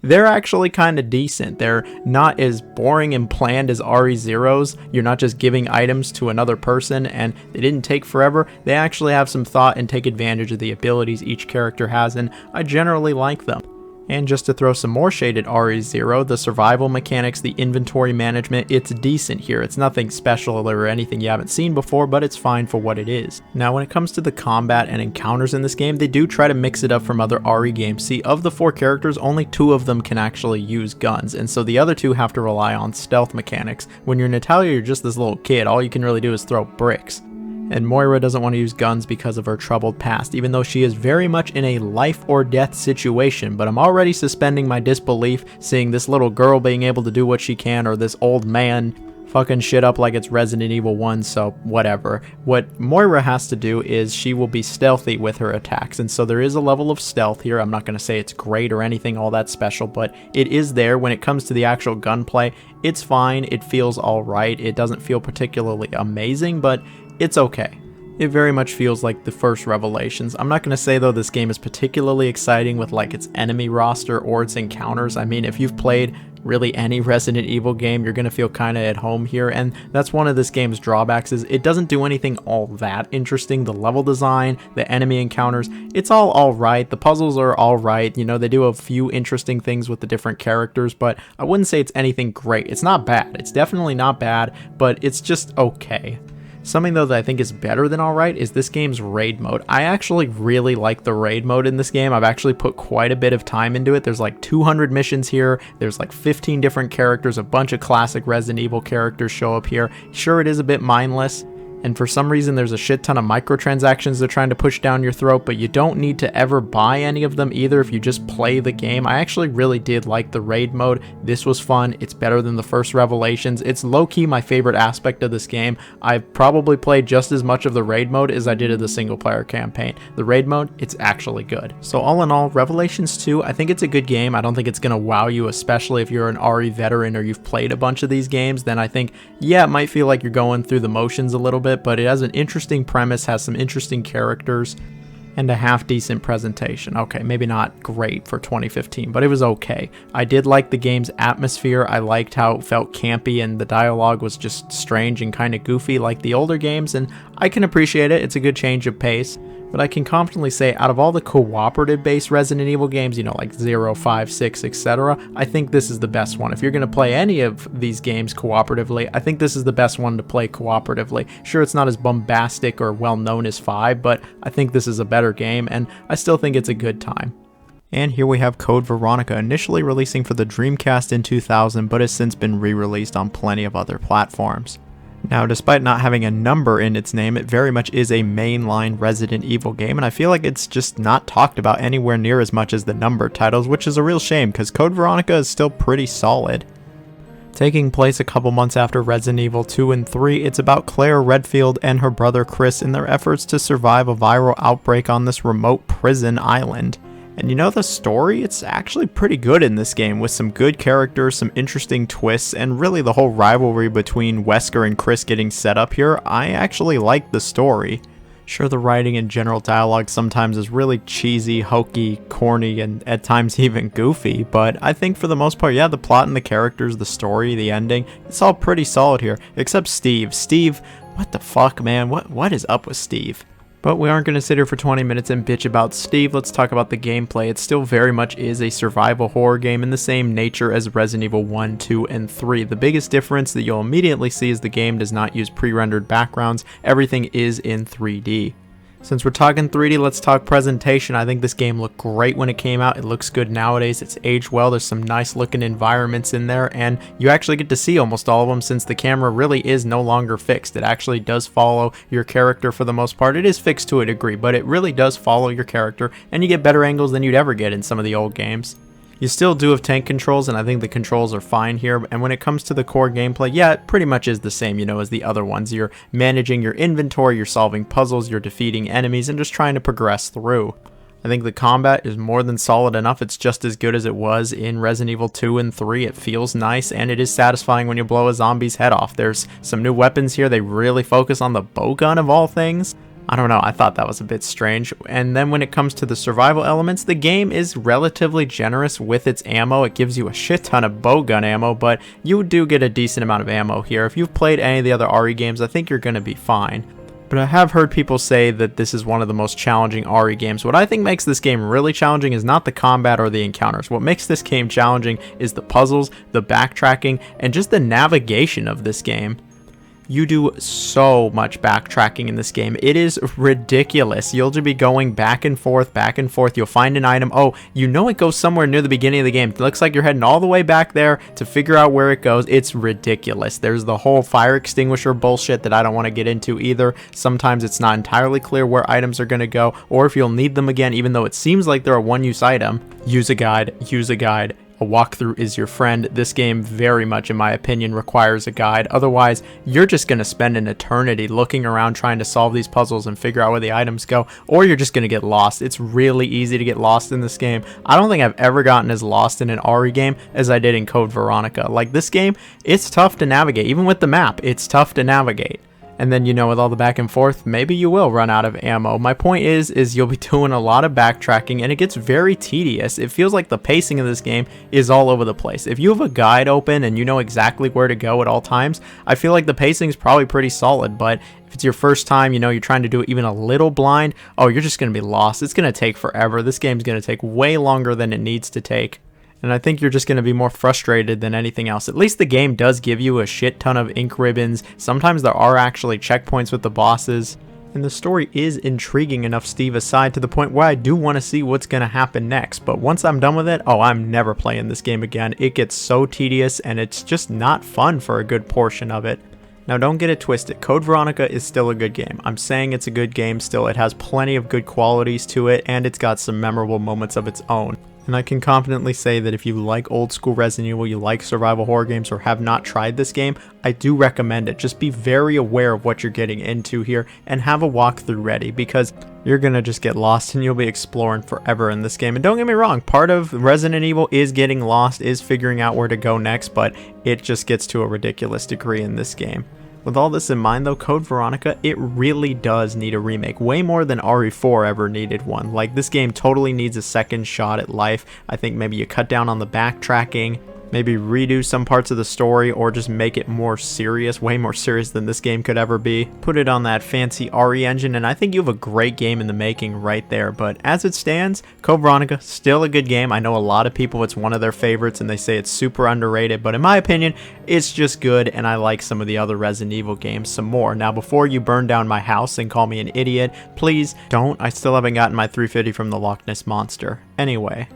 they're actually kind of decent. They're not as boring and planned as RE0's. You're not just giving items to another person and they didn't take forever. They actually have some thought and take advantage of the abilities each character has, and I generally like them. And just to throw some more shade at RE0, the survival mechanics, the inventory management, it's decent here. It's nothing special or anything you haven't seen before, but it's fine for what it is. Now, when it comes to the combat and encounters in this game, they do try to mix it up from other RE games. See, of the 4 characters, only 2 of them can actually use guns, and so the other 2 have to rely on stealth mechanics. When you're Natalia, you're just this little kid. All you can really do is throw bricks. And Moira doesn't want to use guns because of her troubled past, even though she is very much in a life or death situation. But I'm already suspending my disbelief seeing this little girl being able to do what she can, or this old man fucking shit up like it's Resident Evil 1, so whatever. What Moira has to do is she will be stealthy with her attacks, and so there is a level of stealth here. I'm not going to say it's great or anything all that special, but it is there. When it comes to the actual gunplay, it's fine. It feels alright. It doesn't feel particularly amazing, but it's okay. It very much feels like the first Revelations. I'm not going to say though this game is particularly exciting with like its enemy roster or its encounters. I mean, if you've played really any Resident Evil game, you're going to feel kind of at home here, and that's one of this game's drawbacks is it doesn't do anything all that interesting. The level design, the enemy encounters, it's all alright. The puzzles are alright, you know, they do a few interesting things with the different characters, but I wouldn't say it's anything great. It's not bad. It's definitely not bad, but it's just okay. Something though that I think is better than alright is this game's raid mode. I actually really like the raid mode in this game. I've actually put quite a bit of time into it. There's like 200 missions here. There's like 15 different characters. A bunch of classic Resident Evil characters show up here. Sure, it is a bit mindless, and for some reason there's a shit ton of microtransactions they're trying to push down your throat, but you don't need to ever buy any of them either if you just play the game. I actually really did like the raid mode. This was fun. It's better than the first Revelations. It's low-key my favorite aspect of this game. I've probably played just as much of the raid mode as I did of the single-player campaign. The raid mode, it's actually good. So all in all, Revelations 2, I think it's a good game. I don't think it's going to wow you, especially if you're an RE veteran or you've played a bunch of these games. Then I think, yeah, it might feel like you're going through the motions a little bit, but it has an interesting premise, has some interesting characters, and a half-decent presentation. Okay, maybe not great for 2015, but it was okay. I did like the game's atmosphere. I liked how it felt campy, and the dialogue was just strange and kind of goofy like the older games, and I can appreciate it. It's a good change of pace. But I can confidently say, out of all the cooperative-based Resident Evil games, you know, like 0, 5, 6, etc., I think this is the best one. If you're going to play any of these games cooperatively, I think this is the best one to play cooperatively. Sure, it's not as bombastic or well-known as 5, but I think this is a better game, and I still think it's a good time. And here we have Code Veronica, initially releasing for the Dreamcast in 2000, but has since been re-released on plenty of other platforms. Now, despite not having a number in its name, it very much is a mainline Resident Evil game, and I feel like it's just not talked about anywhere near as much as the numbered titles, which is a real shame, because Code Veronica is still pretty solid. Taking place a couple months after Resident Evil 2 and 3, it's about Claire Redfield and her brother Chris in their efforts to survive a viral outbreak on this remote prison island. And you know, the story, it's actually pretty good in this game, with some good characters, some interesting twists, and really the whole rivalry between Wesker and Chris getting set up here. I actually like the story. Sure, the writing and general dialogue sometimes is really cheesy, hokey, corny, and at times even goofy, but I think for the most part, yeah, the plot and the characters, the story, the ending, it's all pretty solid here, except Steve. Steve, what the fuck, man? What is up with Steve? But we aren't going to sit here for 20 minutes and bitch about Steve. Let's talk about the gameplay. It still very much is a survival horror game in the same nature as Resident Evil 1, 2, and 3. The biggest difference that you'll immediately see is the game does not use pre-rendered backgrounds. Everything is in 3D. Since we're talking 3D, let's talk presentation. I think this game looked great when it came out. It looks good nowadays. It's aged well. There's some nice looking environments in there, and you actually get to see almost all of them since the camera really is no longer fixed. It actually does follow your character for the most part. It is fixed to a degree, but it really does follow your character, and you get better angles than you'd ever get in some of the old games. You still do have tank controls, and I think the controls are fine here, and when it comes to the core gameplay, yeah, it pretty much is the same, you know, as the other ones. You're managing your inventory, you're solving puzzles, you're defeating enemies, and just trying to progress through. I think the combat is more than solid enough. It's just as good as it was in Resident Evil 2 and 3. It feels nice, and it is satisfying when you blow a zombie's head off. There's some new weapons here. They really focus on the bow gun of all things. I don't know, I thought that was a bit strange. And then when it comes to the survival elements, the game is relatively generous with its ammo. It gives you a shit ton of bowgun ammo, but you do get a decent amount of ammo here. If you've played any of the other RE games, I think you're going to be fine. But I have heard people say that this is one of the most challenging RE games. What I think makes this game really challenging is not the combat or the encounters. What makes this game challenging is the puzzles, the backtracking, and just the navigation of this game. You do so much backtracking in this game. It is ridiculous. You'll just be going back and forth, back and forth. You'll find an item. Oh, you know it goes somewhere near the beginning of the game. It looks like you're heading all the way back there to figure out where it goes. It's ridiculous. There's the whole fire extinguisher bullshit that I don't want to get into either. Sometimes it's not entirely clear where items are going to go, or if you'll need them again, even though it seems like they're a one-use item. Use a guide, use a guide. a walkthrough is your friend. This game very much, in my opinion, requires a guide. Otherwise, you're just going to spend an eternity looking around trying to solve these puzzles and figure out where the items go, or you're just going to get lost. It's really easy to get lost in this game. I don't think I've ever gotten as lost in an RE game as I did in Code Veronica. Like, this game, it's tough to navigate. Even with the map, it's tough to navigate. And then, you know, with all the back and forth, maybe you will run out of ammo. My point is you'll be doing a lot of backtracking, and it gets very tedious. It feels like the pacing of this game is all over the place. If you have a guide open and you know exactly where to go at all times, I feel like the pacing is probably pretty solid. But if it's your first time, you know, you're trying to do it even a little blind, oh, you're just going to be lost. It's going to take forever. This game's going to take way longer than it needs to take. And I think you're just going to be more frustrated than anything else. At least the game does give you a shit ton of ink ribbons. Sometimes there are actually checkpoints with the bosses. And the story is intriguing enough, Steve aside, to the point where I do want to see what's going to happen next. But once I'm done with it, oh, I'm never playing this game again. It gets so tedious and it's just not fun for a good portion of it. Now, don't get it twisted. Code Veronica is still a good game. I'm saying it's a good game still. It has plenty of good qualities to it, and it's got some memorable moments of its own. And I can confidently say that if you like old school Resident Evil, you like survival horror games, or have not tried this game, I do recommend it. Just be very aware of what you're getting into here and have a walkthrough ready, because you're gonna just get lost and you'll be exploring forever in this game. And don't get me wrong, part of Resident Evil is getting lost, is figuring out where to go next, but it just gets to a ridiculous degree in this game. With all this in mind though, Code Veronica, it really does need a remake, way more than RE4 ever needed one. Like, this game totally needs a second shot at life. I think maybe you cut down on the backtracking, maybe redo some parts of the story, or just make it more serious, way more serious than this game could ever be. Put it on that fancy RE engine, and I think you have a great game in the making right there. But as it stands, Code Veronica, still a good game. I know a lot of people, it's one of their favorites, and they say it's super underrated, but in my opinion, it's just good, and I like some of the other Resident Evil games some more. Now, before you burn down my house and call me an idiot, please don't. I still haven't gotten my 350 from the Loch Ness Monster. Anyway.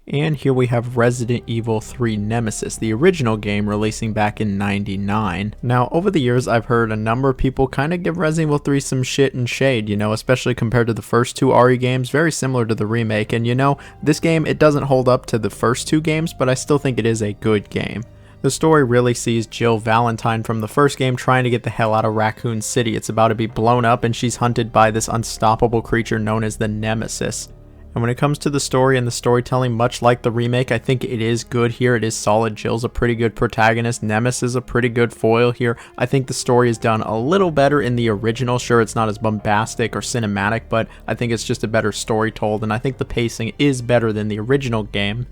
And here we have Resident Evil 3 Nemesis, the original game releasing back in '99. Now, over the years, I've heard a number of people kind of give Resident Evil 3 some shit and shade, you know, especially compared to the first two RE games, very similar to the remake. And you know, this game, it doesn't hold up to the first two games, but I still think it is a good game. The story really sees Jill Valentine from the first game trying to get the hell out of Raccoon City. It's about to be blown up, and she's hunted by this unstoppable creature known as the Nemesis. And when it comes to the story and the storytelling, much like the remake, I think it is good here. It is solid. Jill's a pretty good protagonist. Nemesis is a pretty good foil here. I think the story is done a little better in the original. Sure, it's not as bombastic or cinematic, but I think it's just a better story told, and I think the pacing is better than the original game.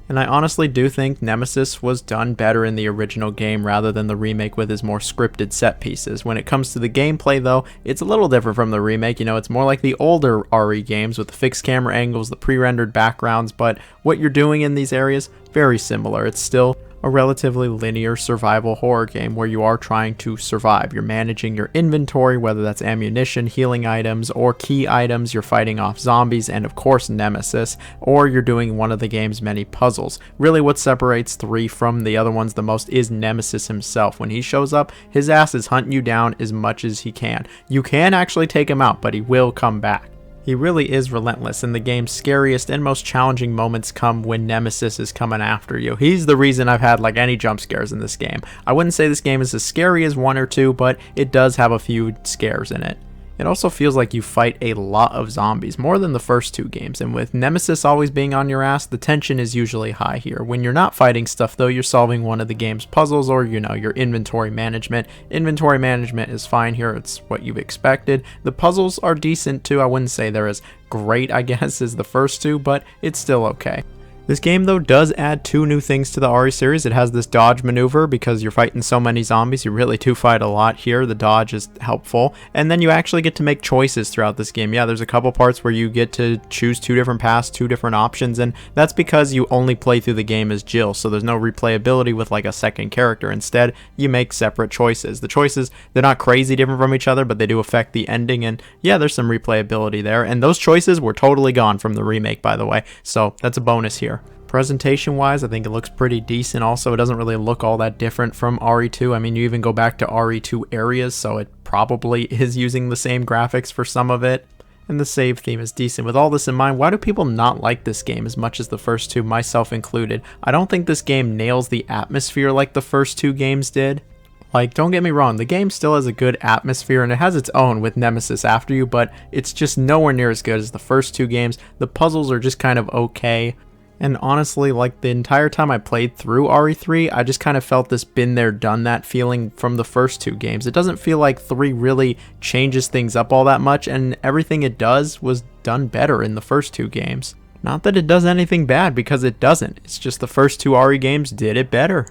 And I honestly do think Nemesis was done better in the original game rather than the remake with his more scripted set pieces. When it comes to the gameplay though, it's a little different from the remake. You know, it's more like the older RE games with the fixed camera angles, the pre-rendered backgrounds, but what you're doing in these areas, very similar. It's still a relatively linear survival horror game where you are trying to survive. You're managing your inventory, whether that's ammunition, healing items, or key items. You're fighting off zombies and of course Nemesis, or you're doing one of the game's many puzzles. Really what separates 3 from the other ones the most is Nemesis himself. When he shows up, his ass is hunting you down as much as he can. You can actually take him out, but he will come back. He really is relentless, and the game's scariest and most challenging moments come when Nemesis is coming after you. He's the reason I've had like any jump scares in this game. I wouldn't say this game is as scary as 1 or 2, but it does have a few scares in it. It also feels like you fight a lot of zombies, more than the first 2 games, and with Nemesis always being on your ass, the tension is usually high here. When you're not fighting stuff though, you're solving one of the game's puzzles, or you know, your inventory management. Inventory management is fine here, it's what you've expected. The puzzles are decent too. I wouldn't say they're as great, I guess, as the first 2, but it's still okay. This game though does add 2 new things to the RE series. It has this dodge maneuver because you're fighting so many zombies. You really do fight a lot here. The dodge is helpful. And then you actually get to make choices throughout this game. Yeah, there's a couple parts where you get to choose 2 different paths, 2 different options, and that's because you only play through the game as Jill, so there's no replayability with like a second character. Instead, you make separate choices. The choices, they're not crazy different from each other, but they do affect the ending, and yeah, there's some replayability there. And those choices were totally gone from the remake, by the way, so that's a bonus here. Presentation wise, I think it looks pretty decent. Also, it doesn't really look all that different from RE2. I mean, you even go back to RE2 areas, so it probably is using the same graphics for some of it. and the save theme is decent. With all this in mind, why do people not like this game as much as the first two, myself included? I don't think this game nails the atmosphere like the first two games did. Like, don't get me wrong, the game still has a good atmosphere and it has its own with Nemesis after you, but it's just nowhere near as good as the first two games. The puzzles are just kind of okay. And honestly, like the entire time I played through RE3, I just kind of felt this been there, done that feeling from the first two games. It doesn't feel like 3 really changes things up all that much, and everything it does was done better in the first two games. Not that it does anything bad, because it doesn't. It's just the first two RE games did it better.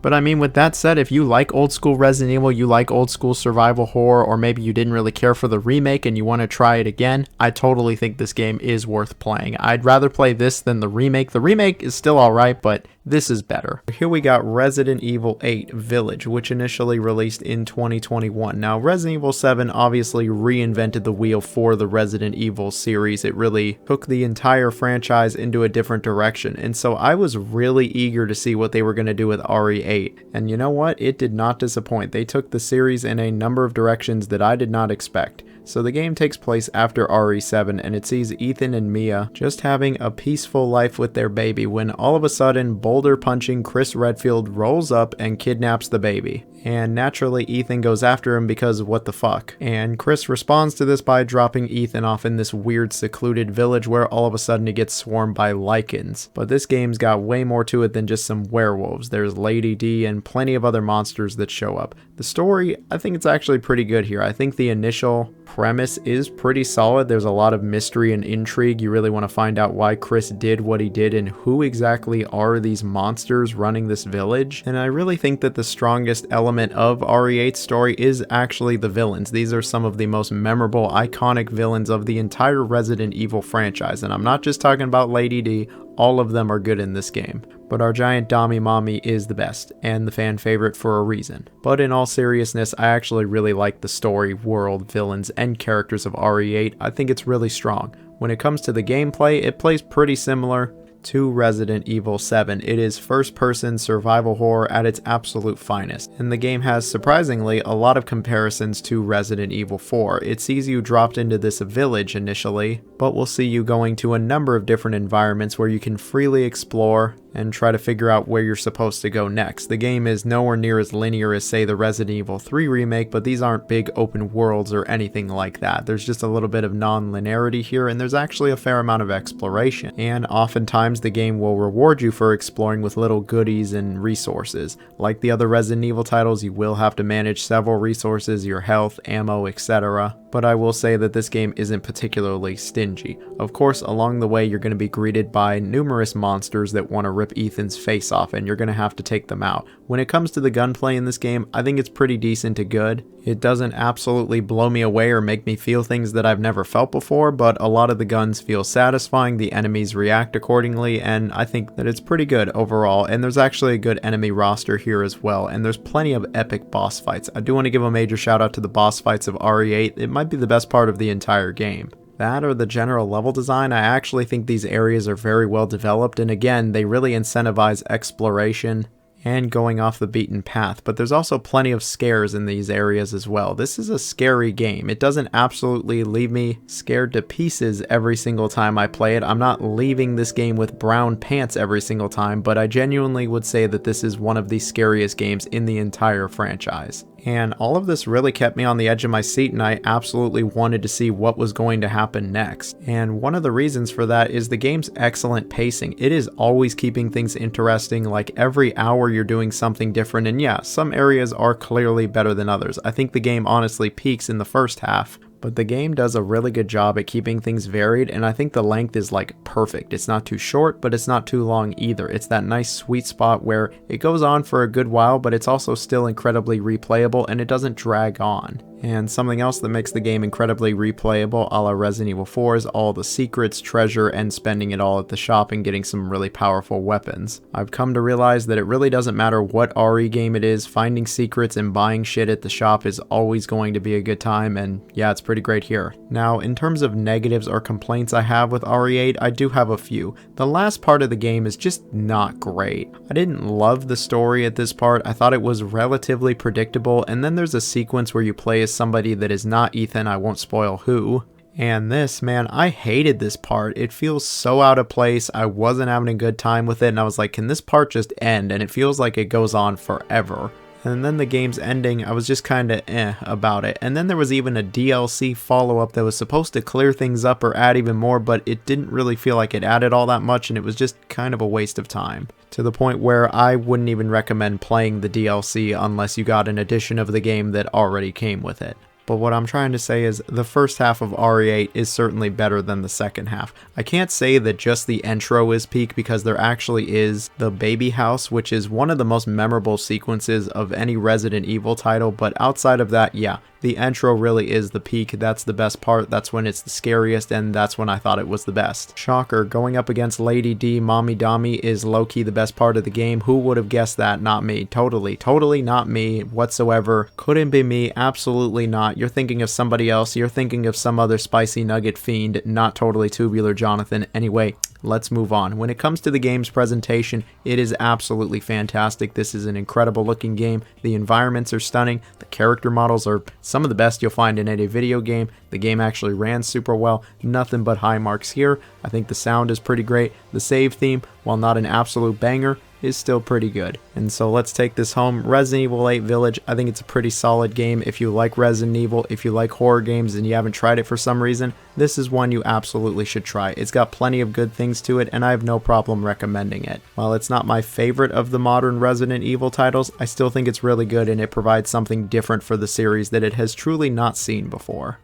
But I mean, with that said, if you like old school Resident Evil, you like old school survival horror, or maybe you didn't really care for the remake and you want to try it again, I totally think this game is worth playing. I'd rather play this than the remake. The remake is still alright, but this is better. Here we got Resident Evil 8 Village, which initially released in 2021. Now, Resident Evil 7 obviously reinvented the wheel for the Resident Evil series. It really took the entire franchise into a different direction, and so I was really eager to see what they were going to do with RE8. And you know what? It did not disappoint. They took the series in a number of directions that I did not expect. So the game takes place after RE7, and it sees Ethan and Mia just having a peaceful life with their baby when all of a sudden boulder punching Chris Redfield rolls up and kidnaps the baby. And naturally Ethan goes after him because what the fuck. And Chris responds to this by dropping Ethan off in this weird secluded village where all of a sudden he gets swarmed by lichens. But this game's got way more to it than just some werewolves. There's Lady D and plenty of other monsters that show up. The story, I think it's actually pretty good here. I think the initial premise is pretty solid. There's a lot of mystery and intrigue. You really want to find out why Chris did what he did and who exactly are these monsters running this village. And I really think that the strongest element of RE8's story is actually the villains. These are some of the most memorable, iconic villains of the entire Resident Evil franchise. And I'm not just talking about Lady D. All of them are good in this game. But our giant Dommy Mommy is the best, and the fan favorite for a reason. But in all seriousness, I actually really like the story, world, villains, and characters of RE8. I think it's really strong. When it comes to the gameplay, it plays pretty similar to Resident Evil 7. It is first-person survival horror at its absolute finest, and the game has, surprisingly, a lot of comparisons to Resident Evil 4. It sees you dropped into this village initially, but will see you going to a number of different environments where you can freely explore and try to figure out where you're supposed to go next. The game is nowhere near as linear as, say, the Resident Evil 3 remake, but these aren't big open worlds or anything like that. There's just a little bit of non-linearity here, and there's actually a fair amount of exploration. And oftentimes the game will reward you for exploring with little goodies and resources. Like the other Resident Evil titles, you will have to manage several resources, your health, ammo, etc. But I will say that this game isn't particularly stingy. Of course, along the way you're going to be greeted by numerous monsters that want to rip Ethan's face off, and you're going to have to take them out. When it comes to the gunplay in this game, I think it's pretty decent to good. It doesn't absolutely blow me away or make me feel things that I've never felt before, but a lot of the guns feel satisfying, the enemies react accordingly, and I think that it's pretty good overall. And there's actually a good enemy roster here as well, and there's plenty of epic boss fights. I do want to give a major shout out to the boss fights of RE8. It might be the best part of the entire game. That or the general level design, I actually think these areas are very well developed, and again, they really incentivize exploration and going off the beaten path, but there's also plenty of scares in these areas as well. This is a scary game. It doesn't absolutely leave me scared to pieces every single time I play it. I'm not leaving this game with brown pants every single time, but I genuinely would say that this is one of the scariest games in the entire franchise. And all of this really kept me on the edge of my seat, and I absolutely wanted to see what was going to happen next. And one of the reasons for that is the game's excellent pacing. It is always keeping things interesting, like every hour you're doing something different, and yeah, some areas are clearly better than others. I think the game honestly peaks in the first half, but the game does a really good job at keeping things varied, and I think the length is like perfect. It's not too short, but it's not too long either. It's that nice sweet spot where it goes on for a good while, but it's also still incredibly replayable, and it doesn't drag on. And something else that makes the game incredibly replayable, a la Resident Evil 4, is all the secrets, treasure, and spending it all at the shop and getting some really powerful weapons. I've come to realize that it really doesn't matter what RE game it is, finding secrets and buying shit at the shop is always going to be a good time, and yeah, it's pretty great here. Now, in terms of negatives or complaints I have with RE8, I do have a few. The last part of the game is just not great. I didn't love the story at this part. I thought it was relatively predictable, and then there's a sequence where you play as somebody that is not Ethan, I won't spoil who, And this, man, I hated this part. It feels so out of place. I wasn't having a good time with it, and I was like, can this part just end? And it feels like it goes on forever. And then the game's ending, I was just kinda about it. And then there was even a DLC follow-up that was supposed to clear things up or add even more, but it didn't really feel like it added all that much, and it was just kind of a waste of time. To the point where I wouldn't even recommend playing the DLC unless you got an edition of the game that already came with it. But what I'm trying to say is the first half of RE8 is certainly better than the second half. I can't say that just the intro is peak because there actually is the baby house, which is one of the most memorable sequences of any Resident Evil title, but outside of that, yeah, the intro really is the peak. That's the best part, that's when it's the scariest, and that's when I thought it was the best. Shocker, going up against Lady D, Mommy Dommy is low-key the best part of the game. Who would have guessed that? Not me. Totally not me whatsoever. Couldn't be me, absolutely not. You're thinking of somebody else, you're thinking of some other spicy nugget fiend, not totally tubular Jonathan. Anyway, let's move on. When it comes to the game's presentation, it is absolutely fantastic. This is an incredible looking game. The environments are stunning. The character models are some of the best you'll find in any video game. The game actually ran super well. Nothing but high marks here. I think the sound is pretty great. The save theme, while not an absolute banger, is still pretty good. And so let's take this home. Resident Evil 8 Village, I think it's a pretty solid game. If you like Resident Evil, if you like horror games and you haven't tried it for some reason, this is one you absolutely should try. It's got plenty of good things to it, and I have no problem recommending it. While it's not my favorite of the modern Resident Evil titles, I still think it's really good, and it provides something different for the series that it has truly not seen before.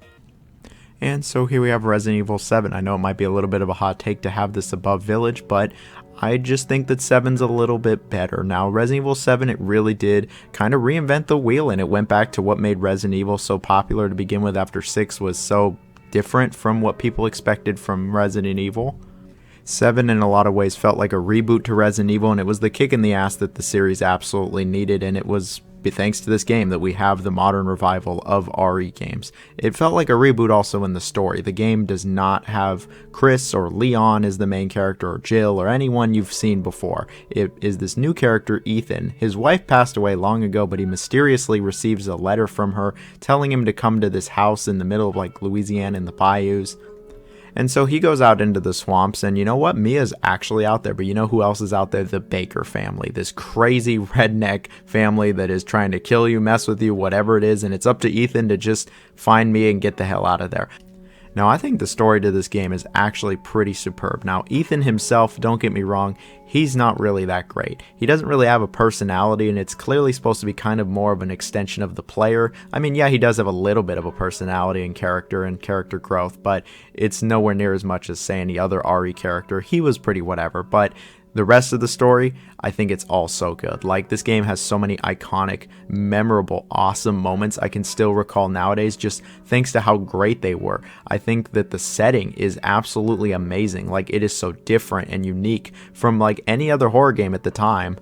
And so here we have Resident Evil 7. I know it might be a little bit of a hot take to have this above Village, but I just think that 7's a little bit better. Now, Resident Evil 7, it really did kind of reinvent the wheel, and it went back to what made Resident Evil so popular to begin with after 6 was so different from what people expected from Resident Evil. 7 in a lot of ways felt like a reboot to Resident Evil, and it was the kick in the ass that the series absolutely needed, and it was thanks to this game that we have the modern revival of RE games. It felt like a reboot also in the story. The game does not have Chris or Leon as the main character, or Jill, or anyone you've seen before. It is this new character, Ethan. His wife passed away long ago, but he mysteriously receives a letter from her telling him to come to this house in the middle of like Louisiana in the bayous. And so he goes out into the swamps, and you know what? Mia's actually out there, but you know who else is out there? The Baker family. This crazy redneck family that is trying to kill you, mess with you, whatever it is, and it's up to Ethan to just find Mia and get the hell out of there. Now, I think the story to this game is actually pretty superb. Now, Ethan himself, don't get me wrong, he's not really that great. He doesn't really have a personality, and it's clearly supposed to be kind of more of an extension of the player. I mean, yeah, he does have a little bit of a personality and character growth, but it's nowhere near as much as, say, any other RE character. He was pretty whatever, but the rest of the story, I think it's all so good. Like, this game has so many iconic, memorable, awesome moments I can still recall nowadays just thanks to how great they were. I think that the setting is absolutely amazing. Like, it is so different and unique from like any other horror game at the time.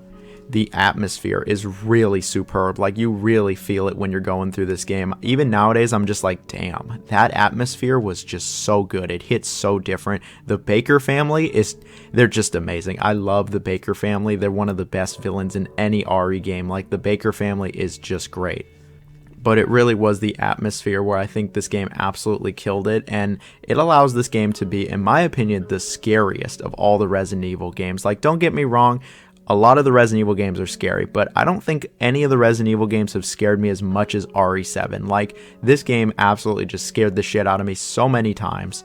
The atmosphere is really superb. Like, you really feel it when you're going through this game. Even nowadays, I'm just like, damn, that atmosphere was just so good. It hits so different. The Baker family they're just amazing. I love the Baker family. They're one of the best villains in any RE game. Like, the Baker family is just great. But it really was the atmosphere where I think this game absolutely killed it, and it allows this game to be, in my opinion, the scariest of all the Resident Evil games. Like, don't get me wrong, a lot of the Resident Evil games are scary, but I don't think any of the Resident Evil games have scared me as much as RE7. Like, this game absolutely just scared the shit out of me so many times,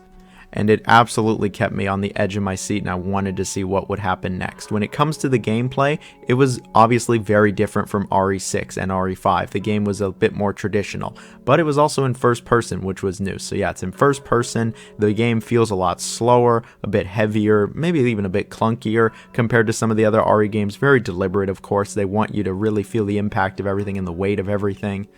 and it absolutely kept me on the edge of my seat, and I wanted to see what would happen next. When it comes to the gameplay, it was obviously very different from RE6 and RE5. The game was a bit more traditional, but it was also in first person, which was new. So yeah, it's in first person. The game feels a lot slower, a bit heavier, maybe even a bit clunkier compared to some of the other RE games. Very deliberate, of course. They want you to really feel the impact of everything and the weight of everything.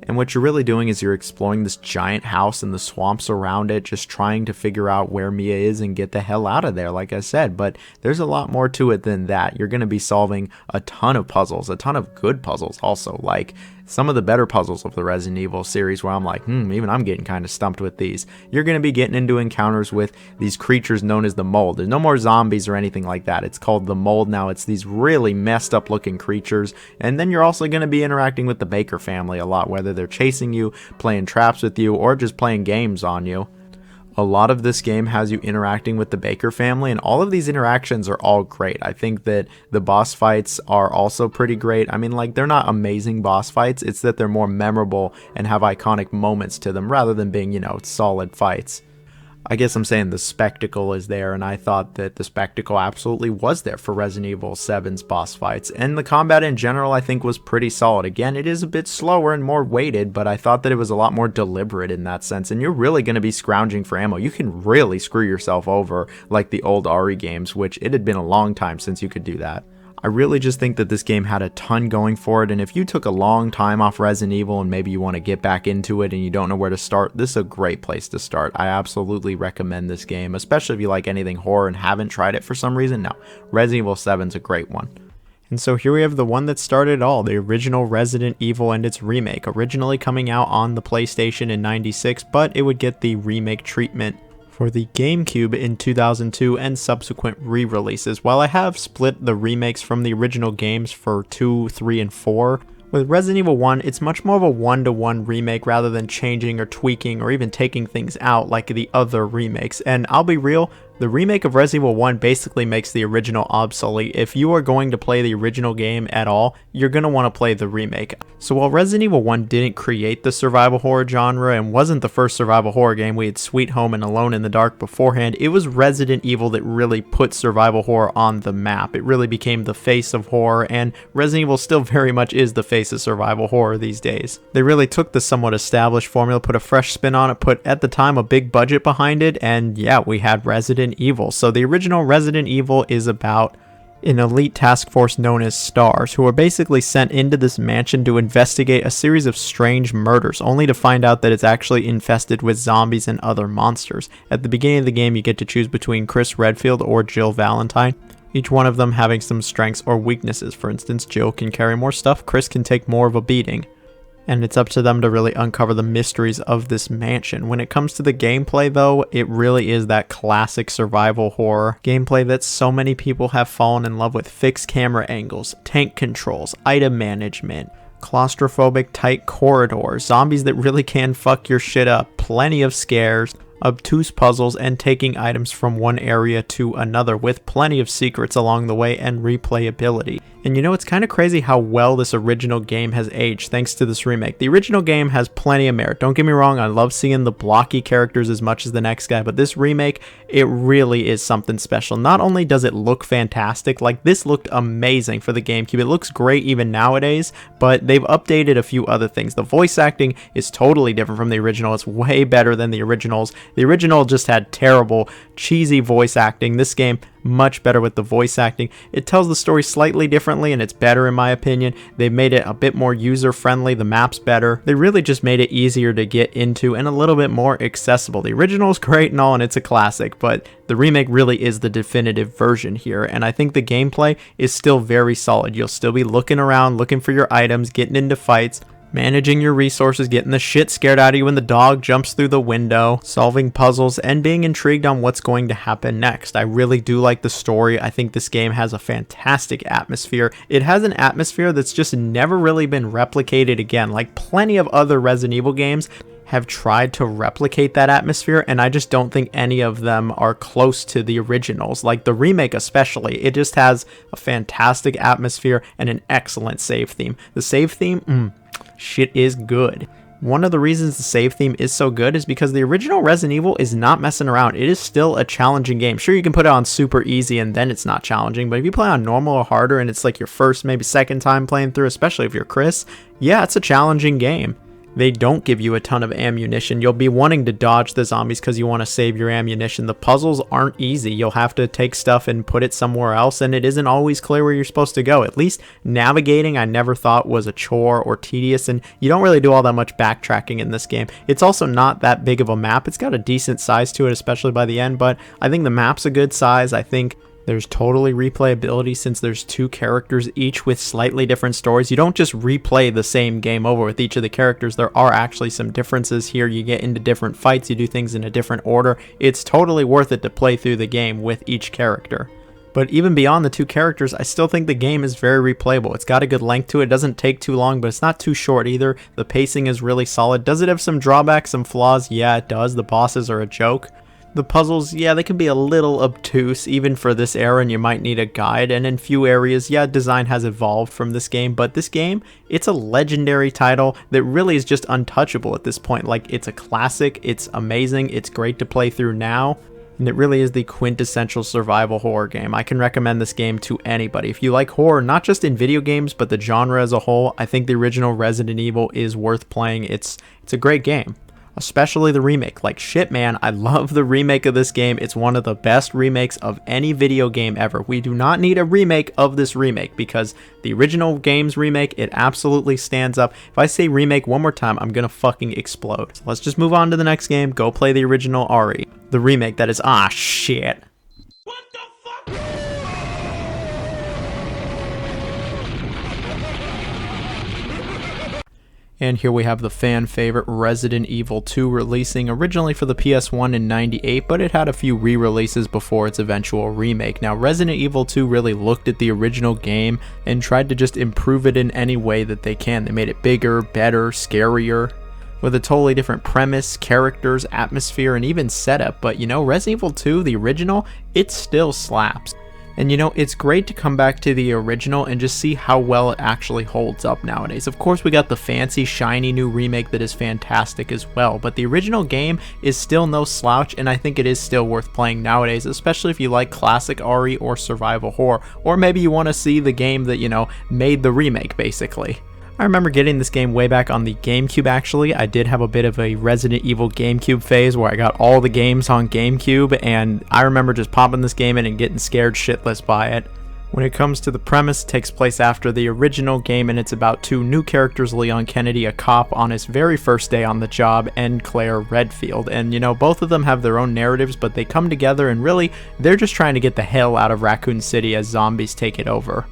And what you're really doing is you're exploring this giant house and the swamps around it, just trying to figure out where Mia is and get the hell out of there, like I said. But there's a lot more to it than that. You're going to be solving a ton of puzzles, a ton of good puzzles also, like some of the better puzzles of the Resident Evil series where I'm like, even I'm getting kind of stumped with these. You're going to be getting into encounters with these creatures known as the Mold. There's no more zombies or anything like that. It's called the Mold now. It's these really messed up looking creatures. And then you're also going to be interacting with the Baker family a lot, whether they're chasing you, playing traps with you, or just playing games on you. A lot of this game has you interacting with the Baker family, and all of these interactions are all great. I think that the boss fights are also pretty great. I mean, like, they're not amazing boss fights, it's that they're more memorable and have iconic moments to them rather than being, solid fights. I guess I'm saying the spectacle is there, and I thought that the spectacle absolutely was there for Resident Evil 7's boss fights. And the combat in general, I think, was pretty solid. Again, it is a bit slower and more weighted, but I thought that it was a lot more deliberate in that sense. And you're really going to be scrounging for ammo. You can really screw yourself over like the old RE games, which it had been a long time since you could do that. I really just think that this game had a ton going for it, and if you took a long time off Resident Evil and maybe you want to get back into it and you don't know where to start, this is a great place to start. I absolutely recommend this game, especially if you like anything horror and haven't tried it for some reason. No, Resident Evil 7 is a great one. And so here we have the one that started it all, the original Resident Evil and its remake, originally coming out on the PlayStation in '96, but it would get the remake treatment for the GameCube in 2002 and subsequent re-releases. While I have split the remakes from the original games for 2, 3, and 4, with Resident Evil 1, it's much more of a one-to-one remake rather than changing or tweaking or even taking things out like the other remakes. And I'll be real, the remake of Resident Evil 1 basically makes the original obsolete. If you are going to play the original game at all, you're going to want to play the remake. So while Resident Evil 1 didn't create the survival horror genre and wasn't the first survival horror game, we had Sweet Home and Alone in the Dark beforehand, it was Resident Evil that really put survival horror on the map. It really became the face of horror, and Resident Evil still very much is the face of survival horror these days. They really took the somewhat established formula, put a fresh spin on it, put at the time a big budget behind it, and yeah, we had Resident Evil. So the original Resident Evil is about an elite task force known as STARS, who are basically sent into this mansion to investigate a series of strange murders, only to find out that it's actually infested with zombies and other monsters. At the beginning of the game, you get to choose between Chris Redfield or Jill Valentine, each one of them having some strengths or weaknesses. For instance, Jill can carry more stuff, Chris can take more of a beating. And it's up to them to really uncover the mysteries of this mansion. When it comes to the gameplay though, it really is that classic survival horror gameplay that so many people have fallen in love with. Fixed camera angles, tank controls, item management, claustrophobic tight corridors, zombies that really can fuck your shit up, plenty of scares, obtuse puzzles, and taking items from one area to another with plenty of secrets along the way and replayability. And it's kind of crazy how well this original game has aged thanks to this remake. The original game has plenty of merit. Don't get me wrong, I love seeing the blocky characters as much as the next guy, but this remake, it really is something special. Not only does it look fantastic, like this looked amazing for the GameCube, it looks great even nowadays, but they've updated a few other things. The voice acting is totally different from the original. It's way better than the originals. The original just had terrible, cheesy voice acting. This game, much better with the voice acting. It tells the story slightly differently and it's better in my opinion. They've made it a bit more user friendly, the map's better. They really just made it easier to get into and a little bit more accessible. The original is great and all and it's a classic, but the remake really is the definitive version here, and I think the gameplay is still very solid. You'll still be looking around, looking for your items, getting into fights, managing your resources, getting the shit scared out of you when the dog jumps through the window, solving puzzles, and being intrigued on what's going to happen next. I really do like the story. I think this game has a fantastic atmosphere. It has an atmosphere that's just never really been replicated again. Like plenty of other Resident Evil games have tried to replicate that atmosphere, and I just don't think any of them are close to the originals. Like the remake especially, it just has a fantastic atmosphere and an excellent save theme. The save theme, shit is good. One of the reasons the save theme is so good is because the original Resident Evil is not messing around. It is still a challenging game. Sure, you can put it on super easy and then it's not challenging, but if you play on normal or harder and it's like your first, maybe second time playing through, especially if you're Chris, yeah, it's a challenging game. They don't give you a ton of ammunition. You'll be wanting to dodge the zombies because you want to save your ammunition. The puzzles aren't easy. You'll have to take stuff and put it somewhere else, and it isn't always clear where you're supposed to go. At least navigating I never thought was a chore or tedious, and you don't really do all that much backtracking in this game. It's also not that big of a map. It's got a decent size to it, especially by the end, but I think the map's a good size. I think there's totally replayability since there's two characters, each with slightly different stories. You don't just replay the same game over with each of the characters. There are actually some differences here. You get into different fights, you do things in a different order. It's totally worth it to play through the game with each character. But even beyond the two characters, I still think the game is very replayable. It's got a good length to it. It doesn't take too long, but it's not too short either. The pacing is really solid. Does it have some drawbacks, some flaws? Yeah, it does. The bosses are a joke. The puzzles, yeah, they can be a little obtuse even for this era, and you might need a guide, and in few areas, yeah, design has evolved from this game, but this game, it's a legendary title that really is just untouchable at this point. Like, it's a classic, it's amazing, it's great to play through now, and it really is the quintessential survival horror game. I can recommend this game to anybody. If you like horror, not just in video games, but the genre as a whole, I think the original Resident Evil is worth playing. It's a great game. Especially the remake. Like, shit, man, I love the remake of this game. It's one of the best remakes of any video game ever. We do not need a remake of this remake because the original game's remake, it absolutely stands up. If I say remake one more time, I'm gonna fucking explode. So let's just move on to the next game. Go play the original RE. The remake that is, shit. What the fuck? And here we have the fan favorite Resident Evil 2 releasing originally for the PS1 in '98, but it had a few re-releases before its eventual remake. Now, Resident Evil 2 really looked at the original game and tried to just improve it in any way that they can. They made it bigger, better, scarier, with a totally different premise, characters, atmosphere, and even setup. But you know, Resident Evil 2, the original, it still slaps. And you know, it's great to come back to the original and just see how well it actually holds up nowadays. Of course, we got the fancy, shiny new remake that is fantastic as well, but the original game is still no slouch, and I think it is still worth playing nowadays, especially if you like classic RE or survival horror, or maybe you want to see the game that, you know, made the remake, basically. I remember getting this game way back on the GameCube actually. I did have a bit of a Resident Evil GameCube phase where I got all the games on GameCube, and I remember just popping this game in and getting scared shitless by it. When it comes to the premise, it takes place after the original game, and it's about two new characters, Leon Kennedy, a cop on his very first day on the job, and Claire Redfield. And you know, both of them have their own narratives, but they come together and really, they're just trying to get the hell out of Raccoon City as zombies take it over.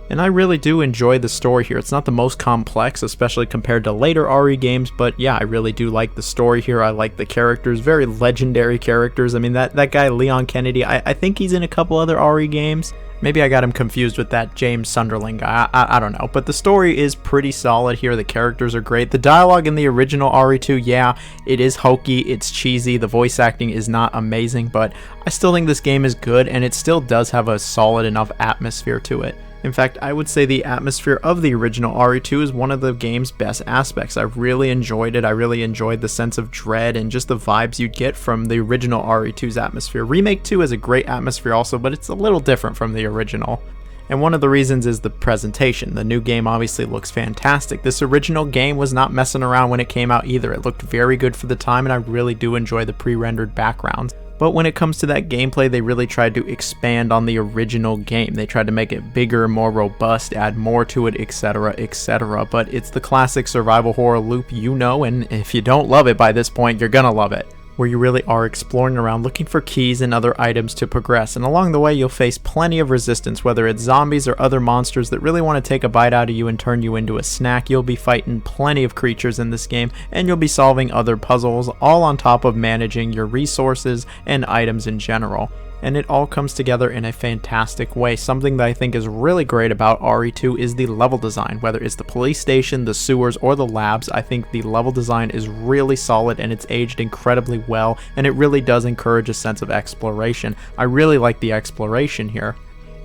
And I really do enjoy the story here. It's not the most complex, especially compared to later RE games, but yeah, I really do like the story here. I like the characters, very legendary characters. I mean, that guy Leon Kennedy, I think he's in a couple other RE games. Maybe I got him confused with that James Sunderland guy, I don't know. But the story is pretty solid here, the characters are great. The dialogue in the original RE2, yeah, it is hokey, it's cheesy, the voice acting is not amazing, but I still think this game is good, and it still does have a solid enough atmosphere to it. In fact, I would say the atmosphere of the original RE2 is one of the game's best aspects. I really enjoyed it. I really enjoyed the sense of dread and just the vibes you'd get from the original RE2's atmosphere. Remake 2 has a great atmosphere also, but it's a little different from the original. And one of the reasons is the presentation. The new game obviously looks fantastic. This original game was not messing around when it came out either. It looked very good for the time, and I really do enjoy the pre-rendered backgrounds. But when it comes to that gameplay, they really tried to expand on the original game. They tried to make it bigger, more robust, add more to it, etc., etc. But it's the classic survival horror loop, you know, and if you don't love it by this point, you're gonna love it. Where you really are exploring around looking for keys and other items to progress, and along the way you'll face plenty of resistance, whether it's zombies or other monsters that really want to take a bite out of you and turn you into a snack. You'll be fighting plenty of creatures in this game, and you'll be solving other puzzles, all on top of managing your resources and items in general. And it all comes together in a fantastic way. Something that I think is really great about RE2 is the level design. Whether it's the police station, the sewers, or the labs, I think the level design is really solid and it's aged incredibly well, and it really does encourage a sense of exploration. I really like the exploration here.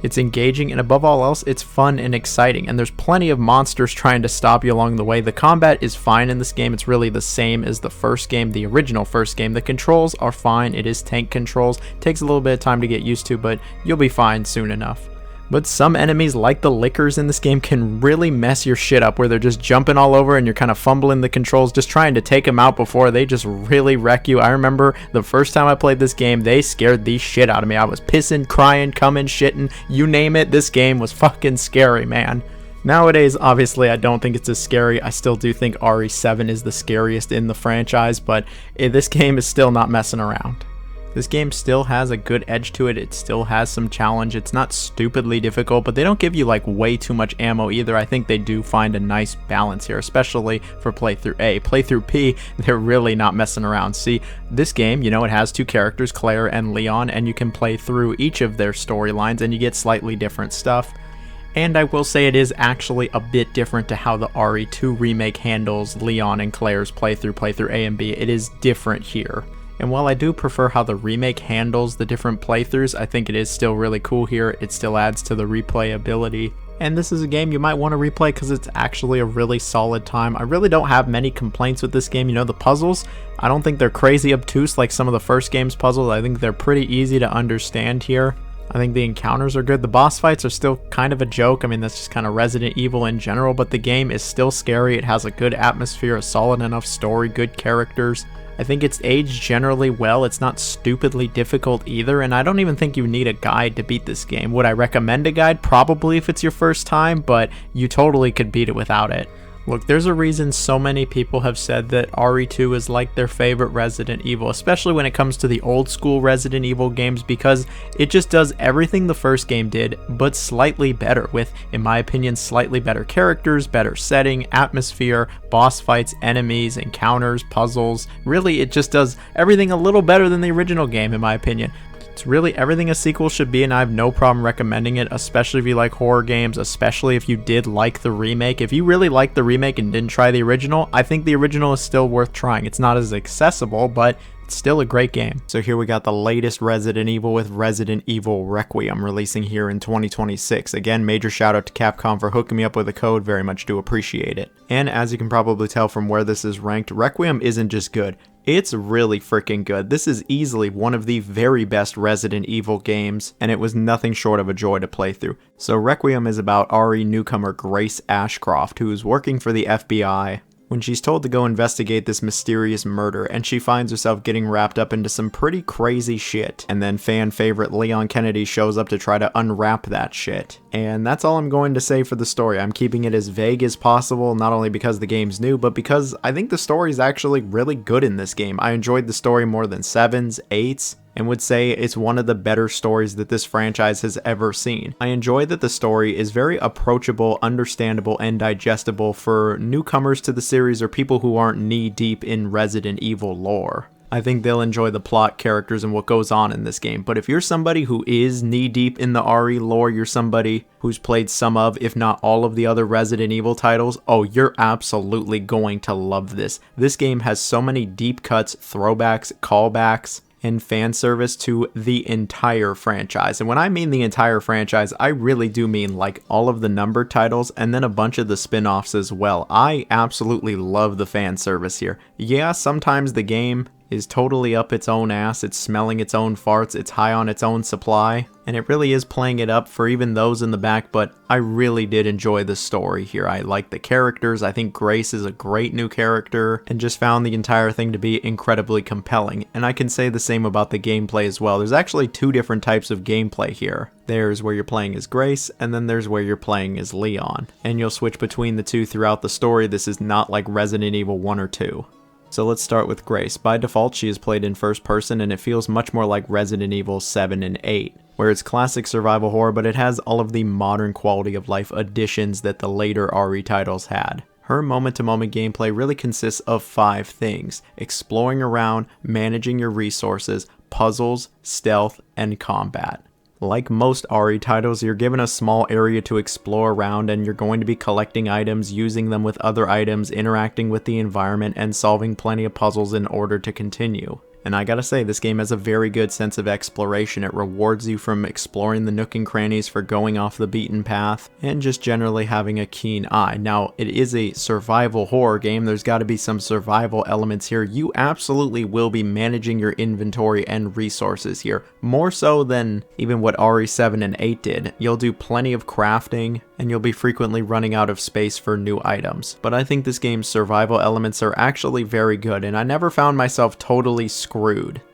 It's engaging, and above all else, it's fun and exciting, and there's plenty of monsters trying to stop you along the way. The combat is fine in this game. It's really the same as the first game, the original first game. The controls are fine. It is tank controls. Takes a little bit of time to get used to, but you'll be fine soon enough. But some enemies, like the lickers in this game, can really mess your shit up, where they're just jumping all over and you're kind of fumbling the controls, just trying to take them out before they just really wreck you. I remember the first time I played this game, they scared the shit out of me. I was pissing, crying, coming, shitting, you name it. This game was fucking scary, man. Nowadays, obviously, I don't think it's as scary. I still do think RE7 is the scariest in the franchise, but this game is still not messing around. This game still has a good edge to it. It still has some challenge. It's not stupidly difficult, but they don't give you like way too much ammo either. I think they do find a nice balance here, especially for playthrough A. Playthrough P, they're really not messing around. See, this game, you know, it has two characters, Claire and Leon, and you can play through each of their storylines and you get slightly different stuff. And I will say it is actually a bit different to how the RE2 remake handles Leon and Claire's playthrough A and B. It is different here. And while I do prefer how the remake handles the different playthroughs, I think it is still really cool here. It still adds to the replayability. And this is a game you might want to replay because it's actually a really solid time. I really don't have many complaints with this game. You know, the puzzles, I don't think they're crazy obtuse like some of the first game's puzzles. I think they're pretty easy to understand here. I think the encounters are good. The boss fights are still kind of a joke. I mean, that's just kind of Resident Evil in general, but the game is still scary. It has a good atmosphere, a solid enough story, good characters. I think it's aged generally well. It's not stupidly difficult either, and I don't even think you need a guide to beat this game. Would I recommend a guide? Probably if it's your first time, but you totally could beat it without it. Look, there's a reason so many people have said that RE2 is like their favorite Resident Evil, especially when it comes to the old school Resident Evil games, because it just does everything the first game did, but slightly better, with, in my opinion, slightly better characters, better setting, atmosphere, boss fights, enemies, encounters, puzzles. Really, it just does everything a little better than the original game, in my opinion. It's really everything a sequel should be, and I have no problem recommending it, especially if you like horror games, especially if you did like the remake. If you really liked the remake and didn't try the original, I think the original is still worth trying. It's not as accessible, but it's still a great game. So here we got the latest Resident Evil with Resident Evil Requiem releasing here in 2026. Again, major shout out to Capcom for hooking me up with a code, very much do appreciate it. And as you can probably tell from where this is ranked, Requiem isn't just good. It's really freaking good. This is easily one of the very best Resident Evil games, and it was nothing short of a joy to play through. So Requiem is about RE newcomer Grace Ashcroft, who is working for the FBI when she's told to go investigate this mysterious murder, and she finds herself getting wrapped up into some pretty crazy shit. And then fan favorite Leon Kennedy shows up to try to unwrap that shit. And that's all I'm going to say for the story. I'm keeping it as vague as possible, not only because the game's new, but because I think the story is actually really good in this game. I enjoyed the story more than 7's, 8's, and would say it's one of the better stories that this franchise has ever seen. I enjoy that the story is very approachable, understandable, and digestible for newcomers to the series or people who aren't knee-deep in Resident Evil lore. I think they'll enjoy the plot, characters, and what goes on in this game. But if you're somebody who is knee-deep in the RE lore, you're somebody who's played some of, if not all of the other Resident Evil titles, oh, you're absolutely going to love this. This game has so many deep cuts, throwbacks, callbacks, and fan service to the entire franchise. And when I mean the entire franchise, I really do mean like all of the numbered titles and then a bunch of the spin-offs as well. I absolutely love the fan service here. Yeah, sometimes the game is totally up its own ass, it's smelling its own farts, it's high on its own supply, and it really is playing it up for even those in the back, but I really did enjoy the story here. I like the characters, I think Grace is a great new character, and just found the entire thing to be incredibly compelling. And I can say the same about the gameplay as well. There's actually two different types of gameplay here. There's where you're playing as Grace, and then there's where you're playing as Leon. And you'll switch between the two throughout the story. This is not like Resident Evil 1 or 2. So let's start with Grace. By default, she is played in first person, and it feels much more like Resident Evil 7 and 8, where it's classic survival horror, but it has all of the modern quality of life additions that the later RE titles had. Her moment-to-moment gameplay really consists of 5 things: exploring around, managing your resources, puzzles, stealth, and combat. Like most RE titles, you're given a small area to explore around, and you're going to be collecting items, using them with other items, interacting with the environment, and solving plenty of puzzles in order to continue. And I gotta say, this game has a very good sense of exploration. It rewards you from exploring the nook and crannies, for going off the beaten path, and just generally having a keen eye. Now, it is a survival horror game. There's gotta be some survival elements here. You absolutely will be managing your inventory and resources here, more so than even what RE7 and 8 did. You'll do plenty of crafting, and you'll be frequently running out of space for new items. But I think this game's survival elements are actually very good, and I never found myself totally screwed.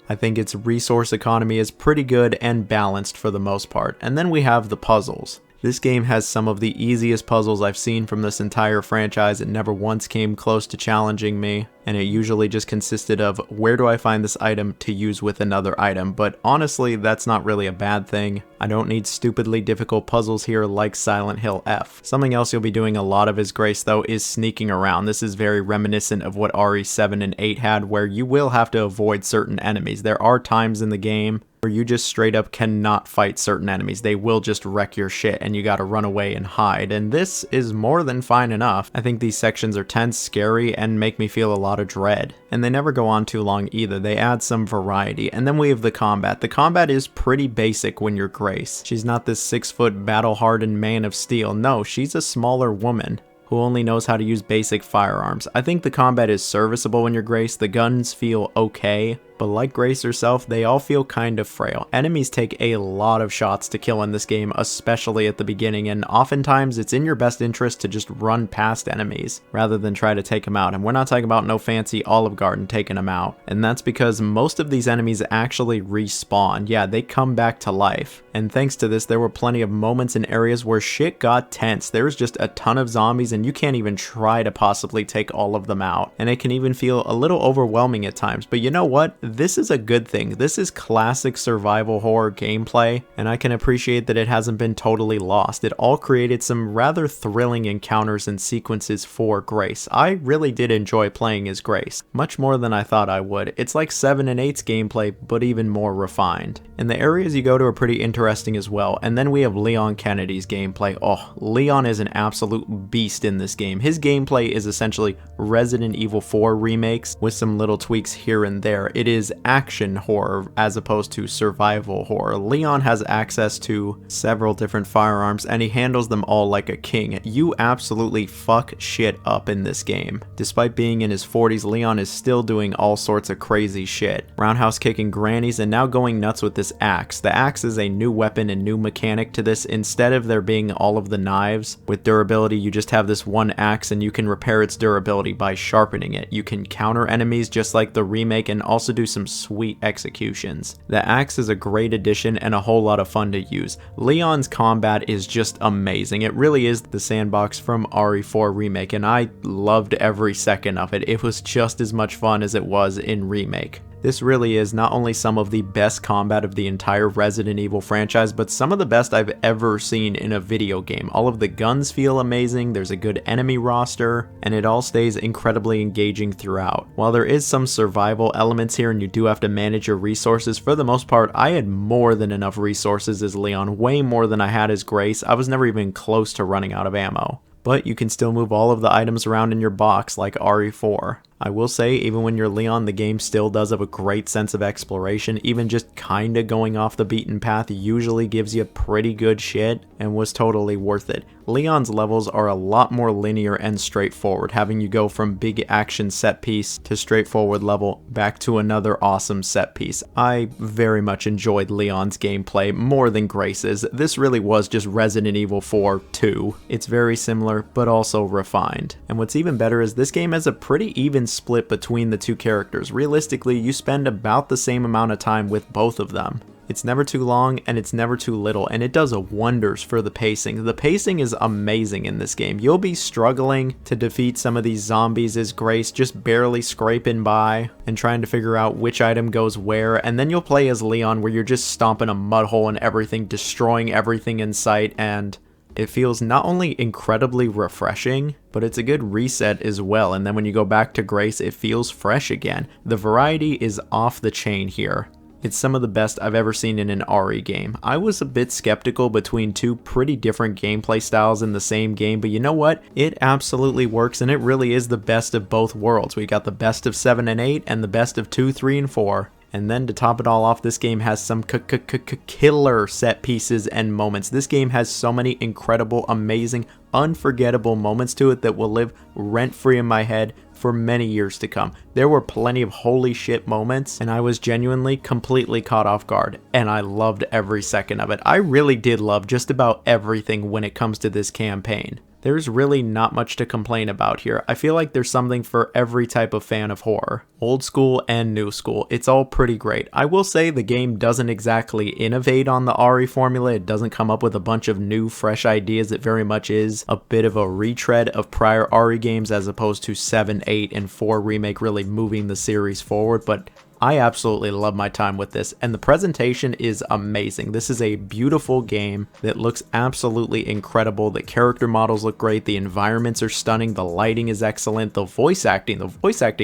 I think its resource economy is pretty good and balanced for the most part. And then we have the puzzles. This game has some of the easiest puzzles I've seen from this entire franchise. It never once came close to challenging me, and it usually just consisted of, where do I find this item to use with another item? But honestly, that's not really a bad thing. I don't need stupidly difficult puzzles here like Silent Hill F. Something else you'll be doing a lot of as Grace though is sneaking around. This is very reminiscent of what RE7 and 8 had, where you will have to avoid certain enemies. There are times in the game where you just straight up cannot fight certain enemies. They will just wreck your shit and you gotta run away and hide, and this is more than fine enough. I think these sections are tense, scary, and make me feel a lot of dread. And they never go on too long either. They add some variety. And then we have the combat. The combat is pretty basic when you're Grace. She's not this 6-foot battle-hardened man of steel. No, she's a smaller woman who only knows how to use basic firearms. I think the combat is serviceable when you're Grace. The guns feel okay, but like Grace herself, they all feel kind of frail. Enemies take a lot of shots to kill in this game, especially at the beginning, and oftentimes it's in your best interest to just run past enemies rather than try to take them out. And we're not talking about no fancy Olive Garden taking them out. And that's because most of these enemies actually respawn. Yeah, they come back to life. And thanks to this, there were plenty of moments and areas where shit got tense. There's just a ton of zombies and you can't even try to possibly take all of them out. And it can even feel a little overwhelming at times. But you know what? This is a good thing. This is classic survival horror gameplay, and I can appreciate that it hasn't been totally lost. It all created some rather thrilling encounters and sequences for Grace. I really did enjoy playing as Grace, much more than I thought I would. It's like 7 and 8's gameplay, but even more refined. And the areas you go to are pretty interesting as well. And then we have Leon Kennedy's gameplay. Oh, Leon is an absolute beast in this game. His gameplay is essentially Resident Evil 4 remakes with some little tweaks here and there. It is action horror as opposed to survival horror. Leon has access to several different firearms and he handles them all like a king. You absolutely fuck shit up in this game. Despite being in his 40s, Leon is still doing all sorts of crazy shit. Roundhouse kicking grannies and now going nuts with this axe. The axe is a new weapon and new mechanic to this. Instead of there being all of the knives with durability, you just have this one axe and you can repair its durability by sharpening it. You can counter enemies just like the remake and also do some sweet executions. The axe is a great addition and a whole lot of fun to use. Leon's combat is just amazing. It really is the sandbox from RE4 Remake and I loved every second of it. It was just as much fun as it was in Remake. This really is not only some of the best combat of the entire Resident Evil franchise, but some of the best I've ever seen in a video game. All of the guns feel amazing, there's a good enemy roster, and it all stays incredibly engaging throughout. While there is some survival elements here and you do have to manage your resources, for the most part, I had more than enough resources as Leon, way more than I had as Grace. I was never even close to running out of ammo. But you can still move all of the items around in your box like RE4. I will say, even when you're Leon, the game still does have a great sense of exploration. Even just kinda going off the beaten path usually gives you pretty good shit and was totally worth it. Leon's levels are a lot more linear and straightforward, having you go from big action set piece to straightforward level back to another awesome set piece. I very much enjoyed Leon's gameplay more than Grace's. This really was just Resident Evil 4 2. It's very similar, but also refined. And what's even better is this game has a pretty even split between the two characters. Realistically, you spend about the same amount of time with both of them. It's never too long and it's never too little, and it does wonders for the pacing. The pacing is amazing in this game. You'll be struggling to defeat some of these zombies as Grace, just barely scraping by and trying to figure out which item goes where, and then you'll play as Leon where you're just stomping a mud hole and everything, destroying everything in sight, and it feels not only incredibly refreshing, but it's a good reset as well. And then when you go back to Grace, it feels fresh again. The variety is off the chain here. It's some of the best I've ever seen in an RE game. I was a bit skeptical between two pretty different gameplay styles in the same game, but you know what? It absolutely works, and it really is the best of both worlds. We got the best of 7 and 8 and the best of 2, 3, and 4. And then to top it all off, this game has some killer set pieces and moments. This game has so many incredible, amazing, unforgettable moments to it that will live rent-free in my head for many years to come. There were plenty of holy shit moments, and I was genuinely completely caught off guard, and I loved every second of it. I really did love just about everything when it comes to this campaign. There's really not much to complain about here. I feel like there's something for every type of fan of horror. Old school and new school. It's all pretty great. I will say the game doesn't exactly innovate on the RE formula. It doesn't come up with a bunch of new, fresh ideas. It very much is a bit of a retread of prior RE games as opposed to 7, 8, and 4 Remake really moving the series forward. But I absolutely love my time with this, and the presentation is amazing. This is a beautiful game that looks absolutely incredible. The character models look great, the environments are stunning, the lighting is excellent, the voice acting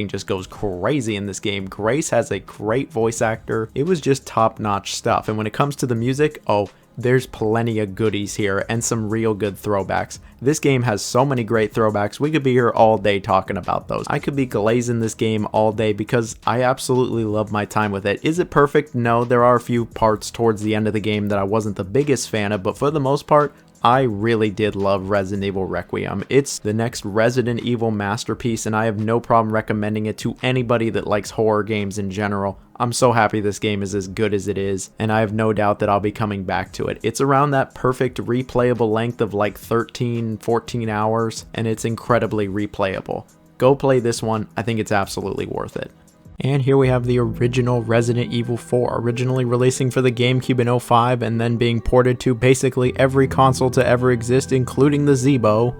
just goes crazy in this game. Grace has a great voice actor. It was just top-notch stuff, and when it comes to the music, oh, there's plenty of goodies here and some real good throwbacks. This game has so many great throwbacks. We could be here all day talking about those. I could be glazing this game all day because I absolutely love my time with it. Is it perfect? No, there are a few parts towards the end of the game that I wasn't the biggest fan of, but for the most part, I really did love Resident Evil Requiem. It's the next Resident Evil masterpiece, and I have no problem recommending it to anybody that likes horror games in general. I'm so happy this game is as good as it is, and I have no doubt that I'll be coming back to it. It's around that perfect replayable length of like 13, 14 hours, and it's incredibly replayable. Go play this one. I think it's absolutely worth it. And here we have the original Resident Evil 4, originally releasing for the GameCube in 2005 and then being ported to basically every console to ever exist, including the Zeebo.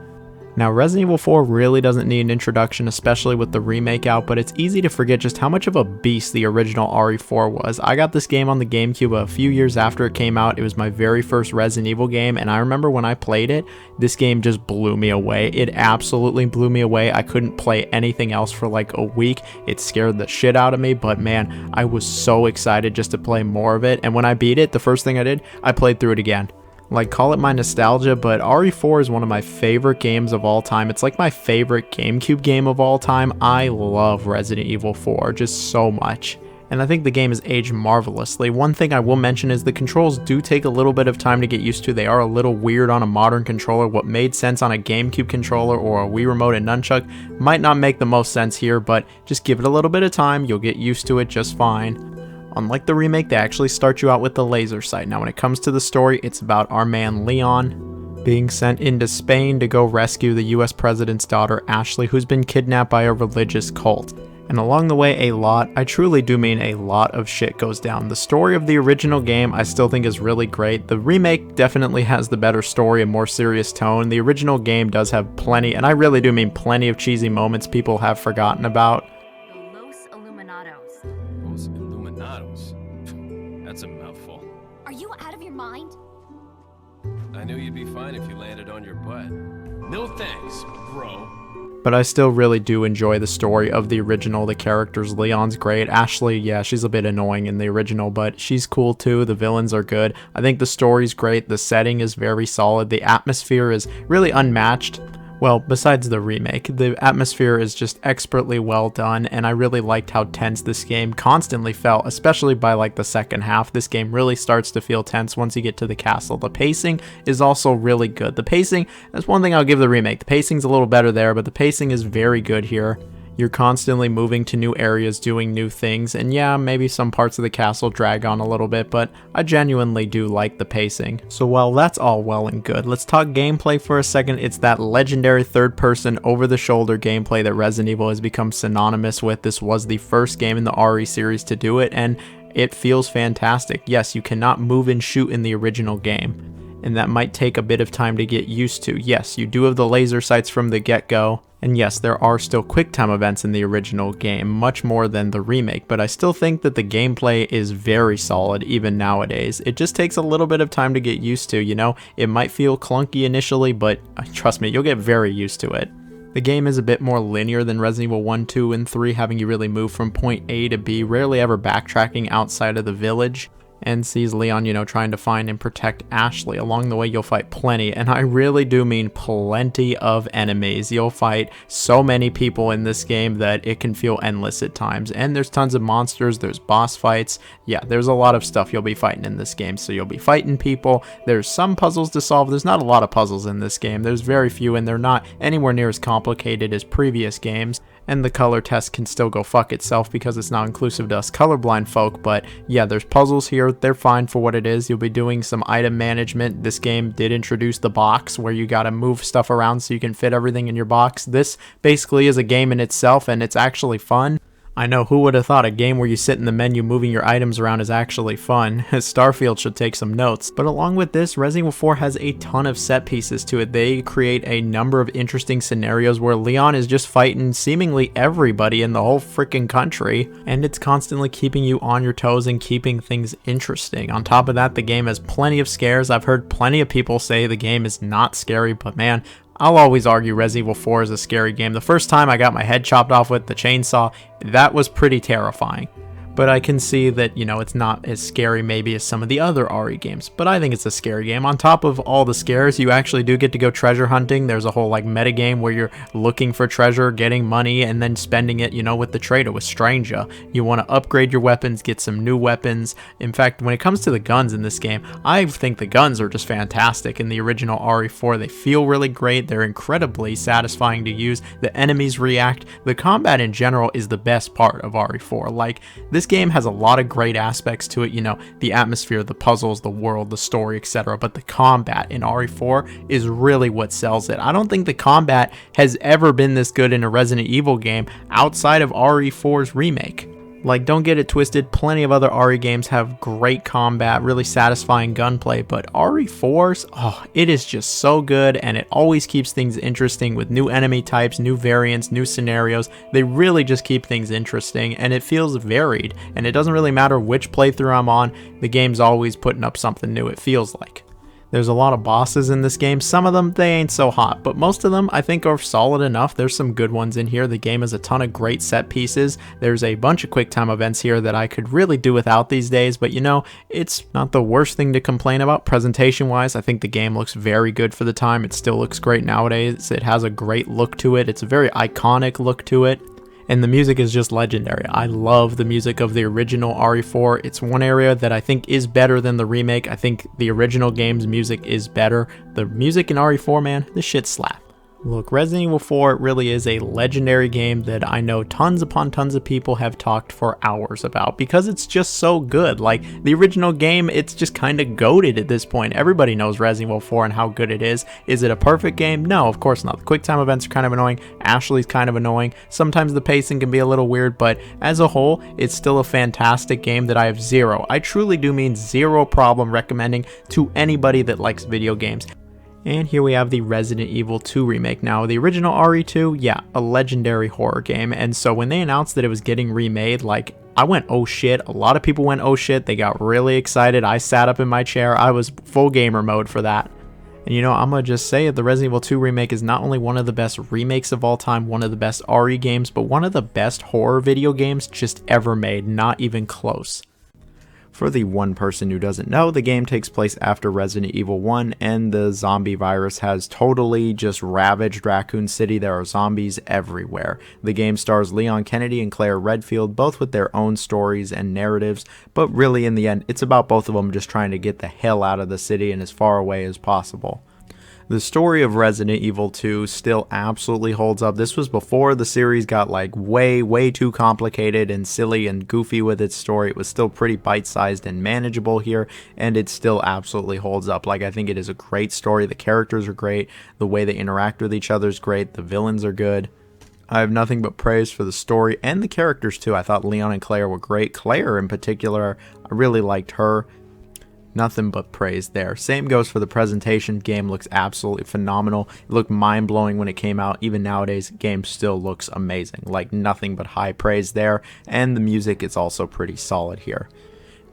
Now, Resident Evil 4 really doesn't need an introduction, especially with the remake out, but it's easy to forget just how much of a beast the original RE4 was. I got this game on the GameCube a few years after it came out. It was my very first Resident Evil game, and I remember when I played it, this game just blew me away. It absolutely blew me away. I couldn't play anything else for like a week. It scared the shit out of me, but man, I was so excited just to play more of it, and when I beat it, the first thing I did, I played through it again. Like, call it my nostalgia, but RE4 is one of my favorite games of all time. It's like my favorite GameCube game of all time. I love Resident Evil 4 just so much. And I think the game has aged marvelously. One thing I will mention is the controls do take a little bit of time to get used to. They are a little weird on a modern controller. What made sense on a GameCube controller or a Wii Remote and Nunchuck might not make the most sense here, but just give it a little bit of time. You'll get used to it just fine. Unlike the remake, they actually start you out with the laser sight. Now when it comes to the story, it's about our man Leon being sent into Spain to go rescue the US president's daughter Ashley, who's been kidnapped by a religious cult. And along the way, I truly do mean a lot of shit goes down. The story of the original game I still think is really great. The remake definitely has the better story and more serious tone. The original game does have plenty, and I really do mean plenty of cheesy moments people have forgotten about. That's a mouthful. Are you out of your mind? I knew you'd be fine if you landed on your butt. No thanks, bro. But I still really do enjoy the story of the original. The characters, Leon's great. Ashley, yeah, she's a bit annoying in the original, but she's cool too. The villains are good. I think the story's great. The setting is very solid. The atmosphere is really unmatched. Well, besides the remake, the atmosphere is just expertly well done, and I really liked how tense this game constantly felt, especially by like the second half. This game really starts to feel tense once you get to the castle. The pacing is also really good. The pacing, that's one thing I'll give the remake. The pacing's a little better there, but the pacing is very good here. You're constantly moving to new areas, doing new things, and yeah, maybe some parts of the castle drag on a little bit, but I genuinely do like the pacing. So while that's all well and good, let's talk gameplay for a second. It's that legendary third-person, over-the-shoulder gameplay that Resident Evil has become synonymous with. This was the first game in the RE series to do it, and it feels fantastic. Yes, you cannot move and shoot in the original game, and that might take a bit of time to get used to. Yes, you do have the laser sights from the get-go, and yes, there are still QuickTime events in the original game, much more than the remake, but I still think that the gameplay is very solid even nowadays. It just takes a little bit of time to get used to, you know? It might feel clunky initially, but trust me, you'll get very used to it. The game is a bit more linear than Resident Evil 1, 2, and 3, having you really move from point A to B, rarely ever backtracking outside of the village. And sees Leon, you know, trying to find and protect Ashley. Along the way, you'll fight plenty, and I really do mean plenty of enemies. You'll fight so many people in this game that it can feel endless at times. And there's tons of monsters, there's boss fights. Yeah, there's a lot of stuff you'll be fighting in this game. So you'll be fighting people. There's some puzzles to solve. There's not a lot of puzzles in this game. There's very few, and they're not anywhere near as complicated as previous games. And the color test can still go fuck itself because it's not inclusive to us colorblind folk, but yeah, there's puzzles here. They're fine for what it is. You'll be doing some item management. This game did introduce the box where you gotta move stuff around so you can fit everything in your box. This basically is a game in itself, and it's actually fun. I know, who would have thought a game where you sit in the menu moving your items around is actually fun. Starfield should take some notes. But along with this, Resident Evil 4 has a ton of set pieces to it. They create a number of interesting scenarios where Leon is just fighting seemingly everybody in the whole freaking country, and it's constantly keeping you on your toes and keeping things interesting. On top of that, the game has plenty of scares. I've heard plenty of people say the game is not scary, but man, I'll always argue Resident Evil 4 is a scary game. The first time I got my head chopped off with the chainsaw, that was pretty terrifying. But I can see that, you know, it's not as scary maybe as some of the other RE games, but I think it's a scary game. On top of all the scares, you actually do get to go treasure hunting. There's a whole like meta game where you're looking for treasure, getting money, and then spending it, you know, with the trader, with Stranger. You want to upgrade your weapons, get some new weapons. In fact, when it comes to the guns in this game, I think the guns are just fantastic. In the original RE4, they feel really great. They're incredibly satisfying to use. The enemies react. The combat in general is the best part of RE4. Like, this game has a lot of great aspects to it, you know, the atmosphere, the puzzles, the world, the story, etc. But the combat in RE4 is really what sells it. I don't think the combat has ever been this good in a Resident Evil game outside of RE4's remake. Like, don't get it twisted, plenty of other RE games have great combat, really satisfying gunplay, but RE4's, oh, it is just so good, and it always keeps things interesting with new enemy types, new variants, new scenarios. They really just keep things interesting, and it feels varied, and it doesn't really matter which playthrough I'm on, the game's always putting up something new, it feels like. There's a lot of bosses in this game. Some of them, they ain't so hot, but most of them I think are solid enough. There's some good ones in here. The game has a ton of great set pieces. There's a bunch of quick time events here that I could really do without these days, but you know, it's not the worst thing to complain about. Presentation wise, I think the game looks very good for the time. It still looks great nowadays. It has a great look to it. It's a very iconic look to it. And the music is just legendary. I love the music of the original RE4. It's one area that I think is better than the remake. I think the original game's music is better. The music in RE4, man, this shit slap. Look, Resident Evil 4 really is a legendary game that I know tons upon tons of people have talked for hours about because it's just so good. Like, the original game, it's just kind of goated at this point. Everybody knows Resident Evil 4 and how good it is. Is it a perfect game? No, of course not. The quick time events are kind of annoying. Ashley's kind of annoying. Sometimes the pacing can be a little weird, but as a whole, it's still a fantastic game that I have I truly do mean zero problem recommending to anybody that likes video games. And here we have the Resident Evil 2 remake. Now, the original RE2, yeah, a legendary horror game. And so when they announced that it was getting remade, like, I went, oh shit. A lot of people went, oh shit. They got really excited. I sat up in my chair. I was full gamer mode for that. And you know, I'm going to just say it, the Resident Evil 2 remake is not only one of the best remakes of all time, one of the best RE games, but one of the best horror video games just ever made. Not even close. For the one person who doesn't know, the game takes place after Resident Evil 1 and the zombie virus has totally just ravaged Raccoon City. There are zombies everywhere. The game stars Leon Kennedy and Claire Redfield, both with their own stories and narratives, but really in the end, it's about both of them just trying to get the hell out of the city and as far away as possible. The story of Resident Evil 2 still absolutely holds up. This was before the series got like way too complicated and silly and goofy with its story. It was still pretty bite-sized and manageable here, and it still absolutely holds up. Like, I think it is a great story. The characters are great. The way they interact with each other is great. The villains are good. I have nothing but praise for the story and the characters too. I thought Leon and Claire were great. Claire in particular, I really liked her. Nothing but praise there. Same goes for the presentation. Game looks absolutely phenomenal. It looked mind-blowing when it came out. Even nowadays, game still looks amazing. Like, nothing but high praise there. And the music is also pretty solid here.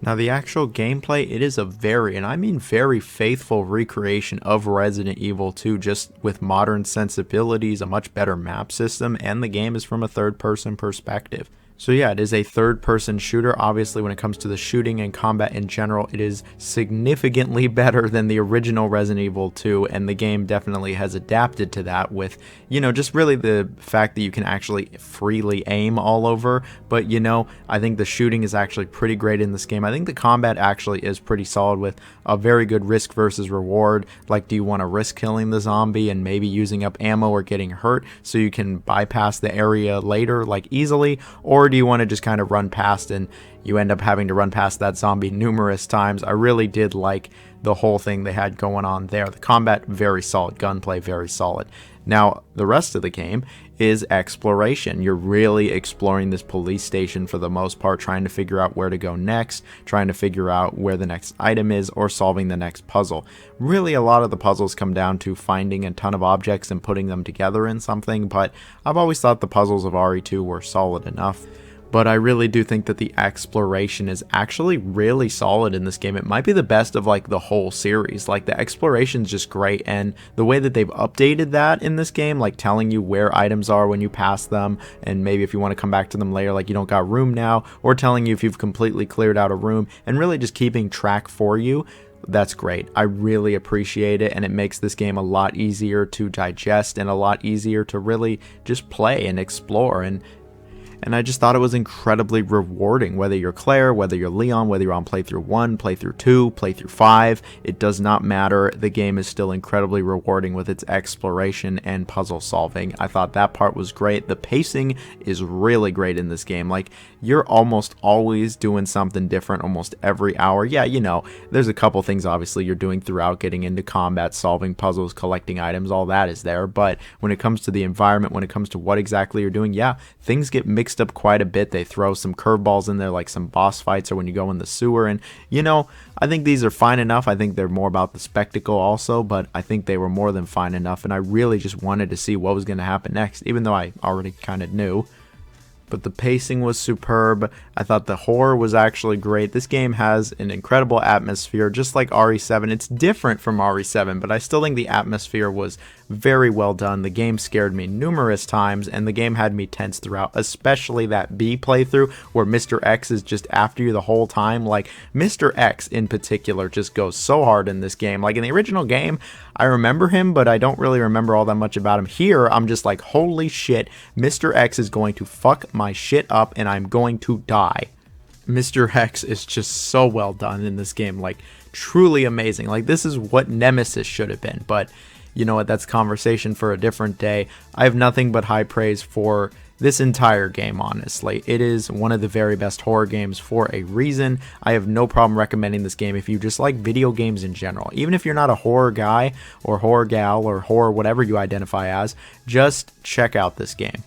Now, the actual gameplay, it is a very, and I mean very faithful recreation of Resident Evil 2, just with modern sensibilities, a much better map system, and the game is from a third-person perspective. So yeah, it is a third-person shooter. Obviously, when it comes to the shooting and combat in general, it is significantly better than the original Resident Evil 2, and the game definitely has adapted to that with, you know, just really the fact that you can actually freely aim all over. But, you know, I think the shooting is actually pretty great in this game. I think the combat actually is pretty solid with a very good risk versus reward. Like, do you want to risk killing the zombie and maybe using up ammo or getting hurt so you can bypass the area later, like, easily? Or do you want to just kind of run past and you end up having to run past that zombie numerous times? I really did like the whole thing they had going on there. The combat, very solid. Gunplay, very solid. Now, the rest of the game, is exploration. You're really exploring this police station for the most part, trying to figure out where to go next, trying to figure out where the next item is, or solving the next puzzle. Really, a lot of the puzzles come down to finding a ton of objects and putting them together in something, but I've always thought the puzzles of RE2 were solid enough. But I really do think that the exploration is actually really solid in this game. It might be the best of like the whole series. Like the exploration is just great, and the way that they've updated that in this game, like telling you where items are when you pass them, and maybe if you want to come back to them later, like you don't got room now, or telling you if you've completely cleared out a room, and really just keeping track for you. That's great. I really appreciate it, and it makes this game a lot easier to digest and a lot easier to really just play and explore. And I just thought it was incredibly rewarding, whether you're Claire, whether you're Leon, whether you're on playthrough 1, playthrough 2, playthrough 5, it does not matter. The game is still incredibly rewarding with its exploration and puzzle solving. I thought that part was great. The pacing is really great in this game. Like, you're almost always doing something different almost every hour. Yeah, you know, there's a couple things obviously you're doing throughout, getting into combat, solving puzzles, collecting items, all that is there. But when it comes to the environment, when it comes to what exactly you're doing, yeah, things get mixed up quite a bit. They throw some curveballs in there, like some boss fights or when you go in the sewer, and you know, I think these are fine enough. I think they're more about the spectacle also, but I think they were more than fine enough, and I really just wanted to see what was going to happen next, even though I already kind of knew. But the pacing was superb. I thought the horror was actually great. This game has an incredible atmosphere, just like RE7. It's different from RE7, but I still think the atmosphere was very well done. The game scared me numerous times, and the game had me tense throughout, especially that B playthrough where Mr. X is just after you the whole time. Like, Mr. X in particular just goes so hard in this game. Like, in the original game, I remember him, but I don't really remember all that much about him. Here, I'm just like, holy shit, Mr. X is going to fuck my shit up, and I'm going to die. Mr. X is just so well done in this game, like, truly amazing. Like, this is what Nemesis should have been, but you know what, that's conversation for a different day. I have nothing but high praise for this entire game, honestly. It is one of the very best horror games for a reason. I have no problem recommending this game if you just like video games in general. Even if you're not a horror guy or horror gal or horror whatever you identify as, just check out this game.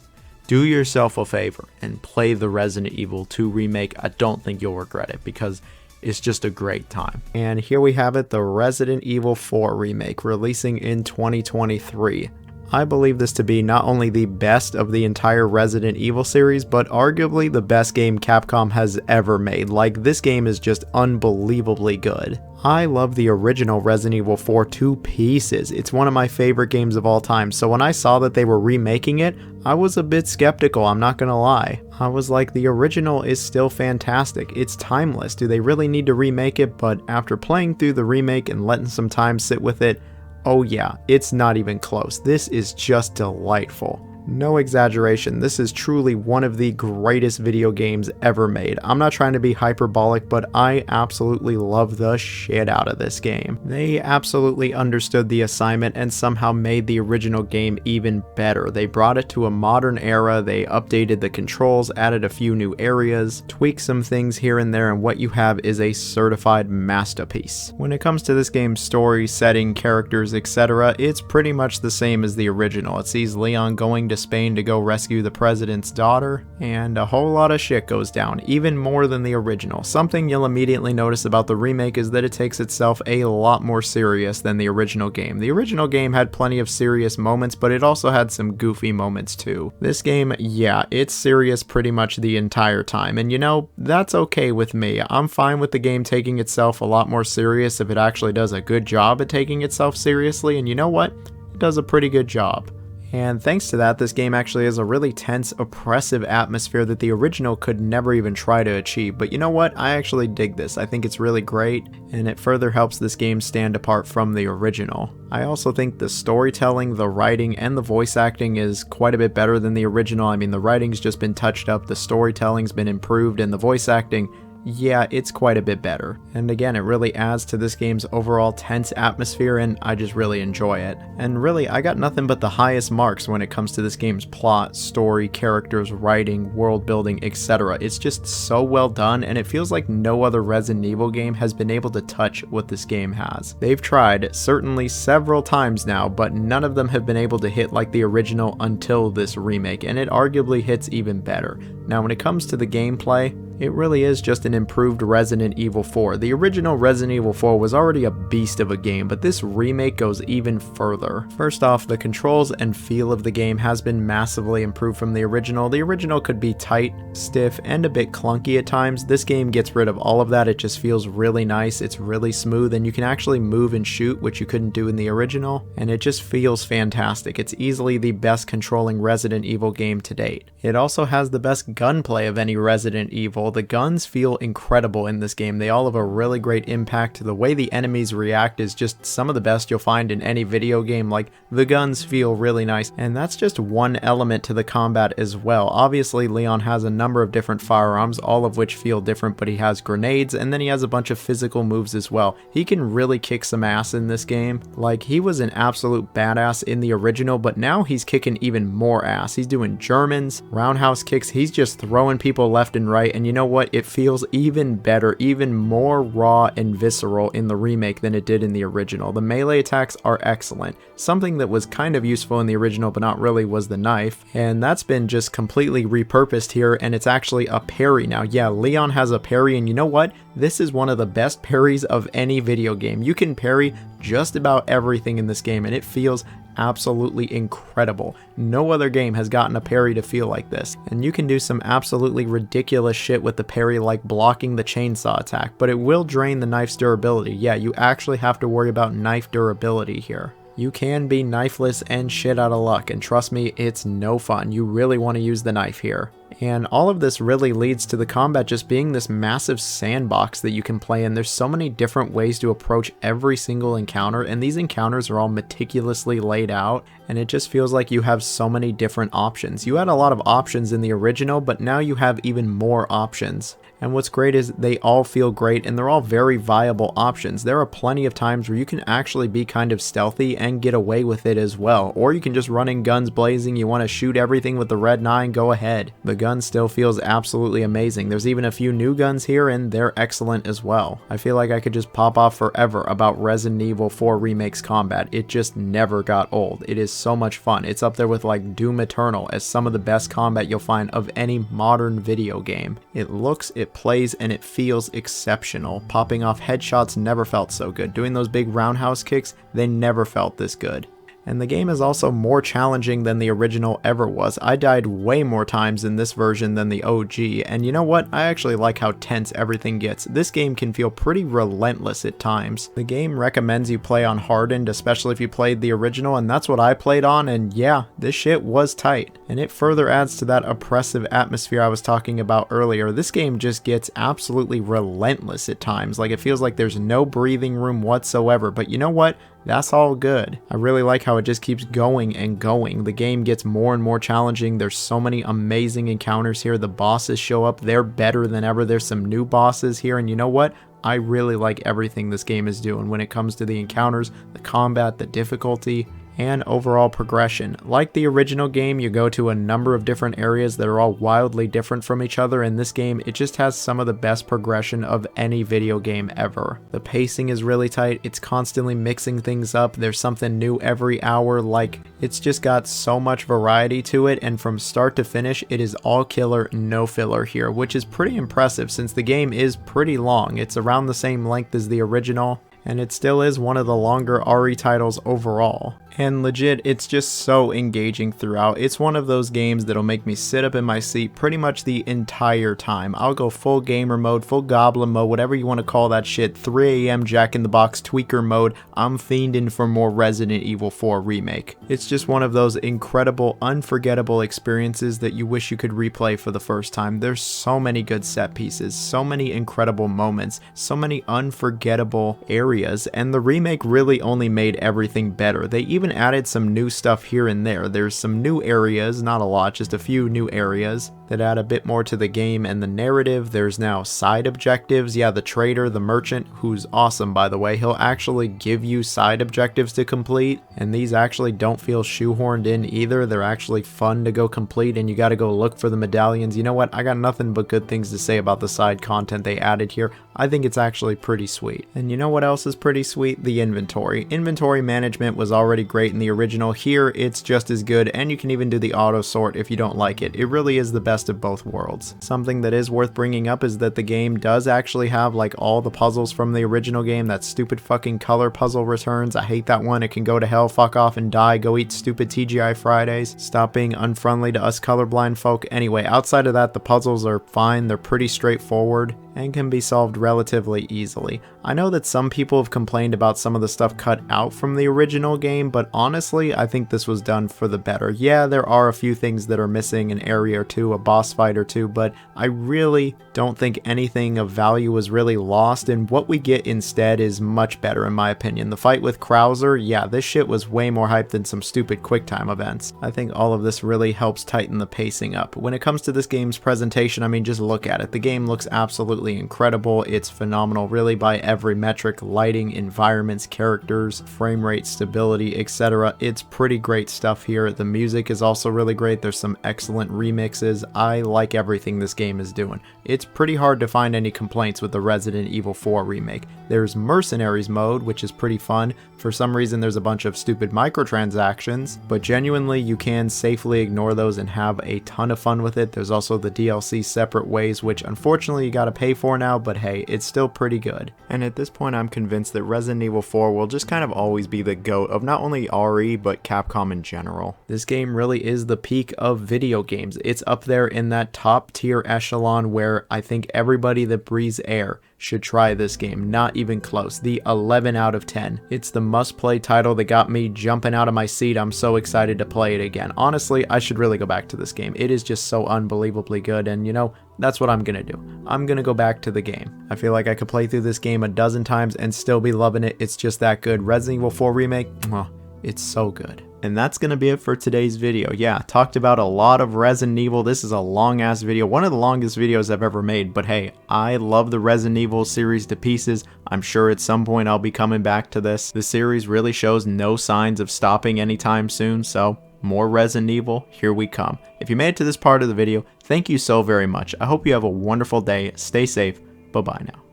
Do yourself a favor and play the Resident Evil 2 remake. I don't think you'll regret it because it's just a great time. And here we have it, the Resident Evil 4 remake, releasing in 2023. I believe this to be not only the best of the entire Resident Evil series, but arguably the best game Capcom has ever made. Like, this game is just unbelievably good. I love the original Resident Evil 4 to pieces. It's one of my favorite games of all time, so when I saw that they were remaking it, I was a bit skeptical, I'm not gonna lie. I was like, the original is still fantastic. It's timeless. Do they really need to remake it? But after playing through the remake and letting some time sit with it, oh yeah, it's not even close. This is just delightful. No exaggeration, this is truly one of the greatest video games ever made. I'm not trying to be hyperbolic, but I absolutely love the shit out of this game. They absolutely understood the assignment and somehow made the original game even better. They brought it to a modern era, they updated the controls, added a few new areas, tweaked some things here and there, and what you have is a certified masterpiece. When it comes to this game's story, setting, characters, etc., it's pretty much the same as the original. It sees Leon going to Spain to go rescue the president's daughter, and a whole lot of shit goes down, even more than the original. Something you'll immediately notice about the remake is that it takes itself a lot more serious than the original game. The original game had plenty of serious moments, but it also had some goofy moments too. This game, yeah, it's serious pretty much the entire time, and you know, that's okay with me. I'm fine with the game taking itself a lot more serious if it actually does a good job at taking itself seriously, and you know what? It does a pretty good job. And thanks to that, this game actually has a really tense, oppressive atmosphere that the original could never even try to achieve. But you know what? I actually dig this. I think it's really great, and it further helps this game stand apart from the original. I also think the storytelling, the writing, and the voice acting is quite a bit better than the original. I mean, the writing's just been touched up, the storytelling's been improved, and the voice acting, yeah, it's quite a bit better. And again, it really adds to this game's overall tense atmosphere, and I just really enjoy it. And really, I got nothing but the highest marks when it comes to this game's plot, story, characters, writing, world building, etc. It's just so well done, and it feels like no other Resident Evil game has been able to touch what this game has. They've tried, certainly several times now, but none of them have been able to hit like the original until this remake, and it arguably hits even better. Now, when it comes to the gameplay, it really is just an improved Resident Evil 4. The original Resident Evil 4 was already a beast of a game, but this remake goes even further. First off, the controls and feel of the game has been massively improved from the original. The original could be tight, stiff, and a bit clunky at times. This game gets rid of all of that. It just feels really nice, it's really smooth, and you can actually move and shoot, which you couldn't do in the original, and it just feels fantastic. It's easily the best controlling Resident Evil game to date. It also has the best gunplay of any Resident Evil. The guns feel incredible in this game. They all have a really great impact. The way the enemies react is just some of the best you'll find in any video game. Like, the guns feel really nice, and that's just one element to the combat as well. Obviously, Leon has a number of different firearms, all of which feel different, but he has grenades, and then he has a bunch of physical moves as well. He can really kick some ass in this game. Like, he was an absolute badass in the original, but now he's kicking even more ass. He's doing Germans, roundhouse kicks, he's just throwing people left and right, and you know what? It feels even better, even more raw and visceral in the remake than it did in the original. The melee attacks are excellent. Something that was kind of useful in the original but not really was the knife, and that's been just completely repurposed here, and it's actually a parry now. Yeah, Leon has a parry, and you know what? This is one of the best parries of any video game. You can parry just about everything in this game, and it feels absolutely incredible. No other game has gotten a parry to feel like this, and you can do some absolutely ridiculous shit with the parry, like blocking the chainsaw attack, but it will drain the knife's durability. Yeah, you actually have to worry about knife durability here. You can be knifeless and shit out of luck, and trust me, it's no fun. You really want to use the knife here. And all of this really leads to the combat just being this massive sandbox that you can play in. There's so many different ways to approach every single encounter, and these encounters are all meticulously laid out, and it just feels like you have so many different options. You had a lot of options in the original, but now you have even more options. And what's great is they all feel great, and they're all very viable options. There are plenty of times where you can actually be kind of stealthy and get away with it as well. Or you can just run in guns blazing, you want to shoot everything with the red 9, go ahead. The gun still feels absolutely amazing. There's even a few new guns here, and they're excellent as well. I feel like I could just pop off forever about Resident Evil 4 Remake's combat. It just never got old. It is so much fun. It's up there with like Doom Eternal as some of the best combat you'll find of any modern video game. It looks, it plays, and it feels exceptional. Popping off headshots never felt so good. Doing those big roundhouse kicks, they never felt this good. And the game is also more challenging than the original ever was. I died way more times in this version than the OG, and you know what? I actually like how tense everything gets. This game can feel pretty relentless at times. The game recommends you play on hardened, especially if you played the original, and that's what I played on, and yeah, this shit was tight. And it further adds to that oppressive atmosphere I was talking about earlier. This game just gets absolutely relentless at times. Like, it feels like there's no breathing room whatsoever, but you know what? That's all good. I really like how it just keeps going and going. The game gets more and more challenging. There's so many amazing encounters here. The bosses show up. They're better than ever. There's some new bosses here, and you know what? I really like everything this game is doing when it comes to the encounters, the combat, the difficulty, and overall progression. Like the original game, you go to a number of different areas that are all wildly different from each other. In this game, it just has some of the best progression of any video game ever. The pacing is really tight, it's constantly mixing things up, there's something new every hour. Like, it's just got so much variety to it, and from start to finish, it is all killer, no filler here, which is pretty impressive since the game is pretty long. It's around the same length as the original, and it still is one of the longer RE titles overall. And legit, it's just so engaging throughout. It's one of those games that'll make me sit up in my seat pretty much the entire time. I'll go full gamer mode, full goblin mode, whatever you want to call that shit, 3 AM Jack in the Box tweaker mode. I'm fiending for more Resident Evil 4 Remake. It's just one of those incredible, unforgettable experiences that you wish you could replay for the first time. There's so many good set pieces, so many incredible moments, so many unforgettable areas, and the remake really only made everything better. They even added some new stuff here and there. There's some new areas, not a lot, just a few new areas. that add a bit more to the game and the narrative. There's now side objectives. Yeah, the trader, the merchant, who's awesome by the way, he'll actually give you side objectives to complete, and these actually don't feel shoehorned in either. They're actually fun to go complete, and you got to go look for the medallions. You know what? I got nothing but good things to say about the side content they added here. I think it's actually pretty sweet. And you know what else is pretty sweet? The inventory. Inventory management was already great in the original. Here, it's just as good, and you can even do the auto sort if you don't like it. It really is the best of both worlds. Something that is worth bringing up is that the game does actually have like all the puzzles from the original game. That stupid fucking color puzzle returns. I hate that one. It can go to hell, fuck off and die, go eat stupid TGI Fridays. Stop being unfriendly to us colorblind folk. Anyway, outside of that, the puzzles are fine. They're pretty straightforward and can be solved relatively easily. I know that some people have complained about some of the stuff cut out from the original game, but honestly, I think this was done for the better. Yeah, there are a few things that are missing, an area or two, a boss fight or two, but I really don't think anything of value was really lost, and what we get instead is much better in my opinion. The fight with Krauser, yeah, this shit was way more hype than some stupid QuickTime events. I think all of this really helps tighten the pacing up. When it comes to this game's presentation, I mean, just look at it. The game looks absolutely incredible. It's phenomenal really by every metric: lighting, environments, characters, frame rate, stability, etc. It's pretty great stuff here. The music is also really great. There's some excellent remixes. I like everything this game is doing. It's pretty hard to find any complaints with the Resident Evil 4 remake. There's Mercenaries mode, which is pretty fun. For some reason there's a bunch of stupid microtransactions, but genuinely you can safely ignore those and have a ton of fun with it. There's also the DLC Separate Ways, which unfortunately you gotta pay for now, but hey, it's still pretty good. And at this point I'm convinced that Resident Evil 4 will just kind of always be the GOAT of not only RE, but Capcom in general. This game really is the peak of video games. It's up there in that top tier echelon where I think everybody that breathes air should try this game. Not even close. The 11 out of 10. It's the must-play title that got me jumping out of my seat. I'm so excited to play it again. Honestly, I should really go back to this game. It is just so unbelievably good, and you know, that's what I'm gonna do. I'm gonna go back to the game. I feel like I could play through this game a dozen times and still be loving it. It's just that good. Resident Evil 4 Remake, well, it's so good. And that's going to be it for today's video. Yeah, talked about a lot of Resident Evil. This is a long ass video, one of the longest videos I've ever made, but hey, I love the Resident Evil series to pieces. I'm sure at some point I'll be coming back to this. The series really shows no signs of stopping anytime soon, so more Resident Evil, here we come. If you made it to this part of the video, thank you so very much. I hope you have a wonderful day. Stay safe. Bye-bye now.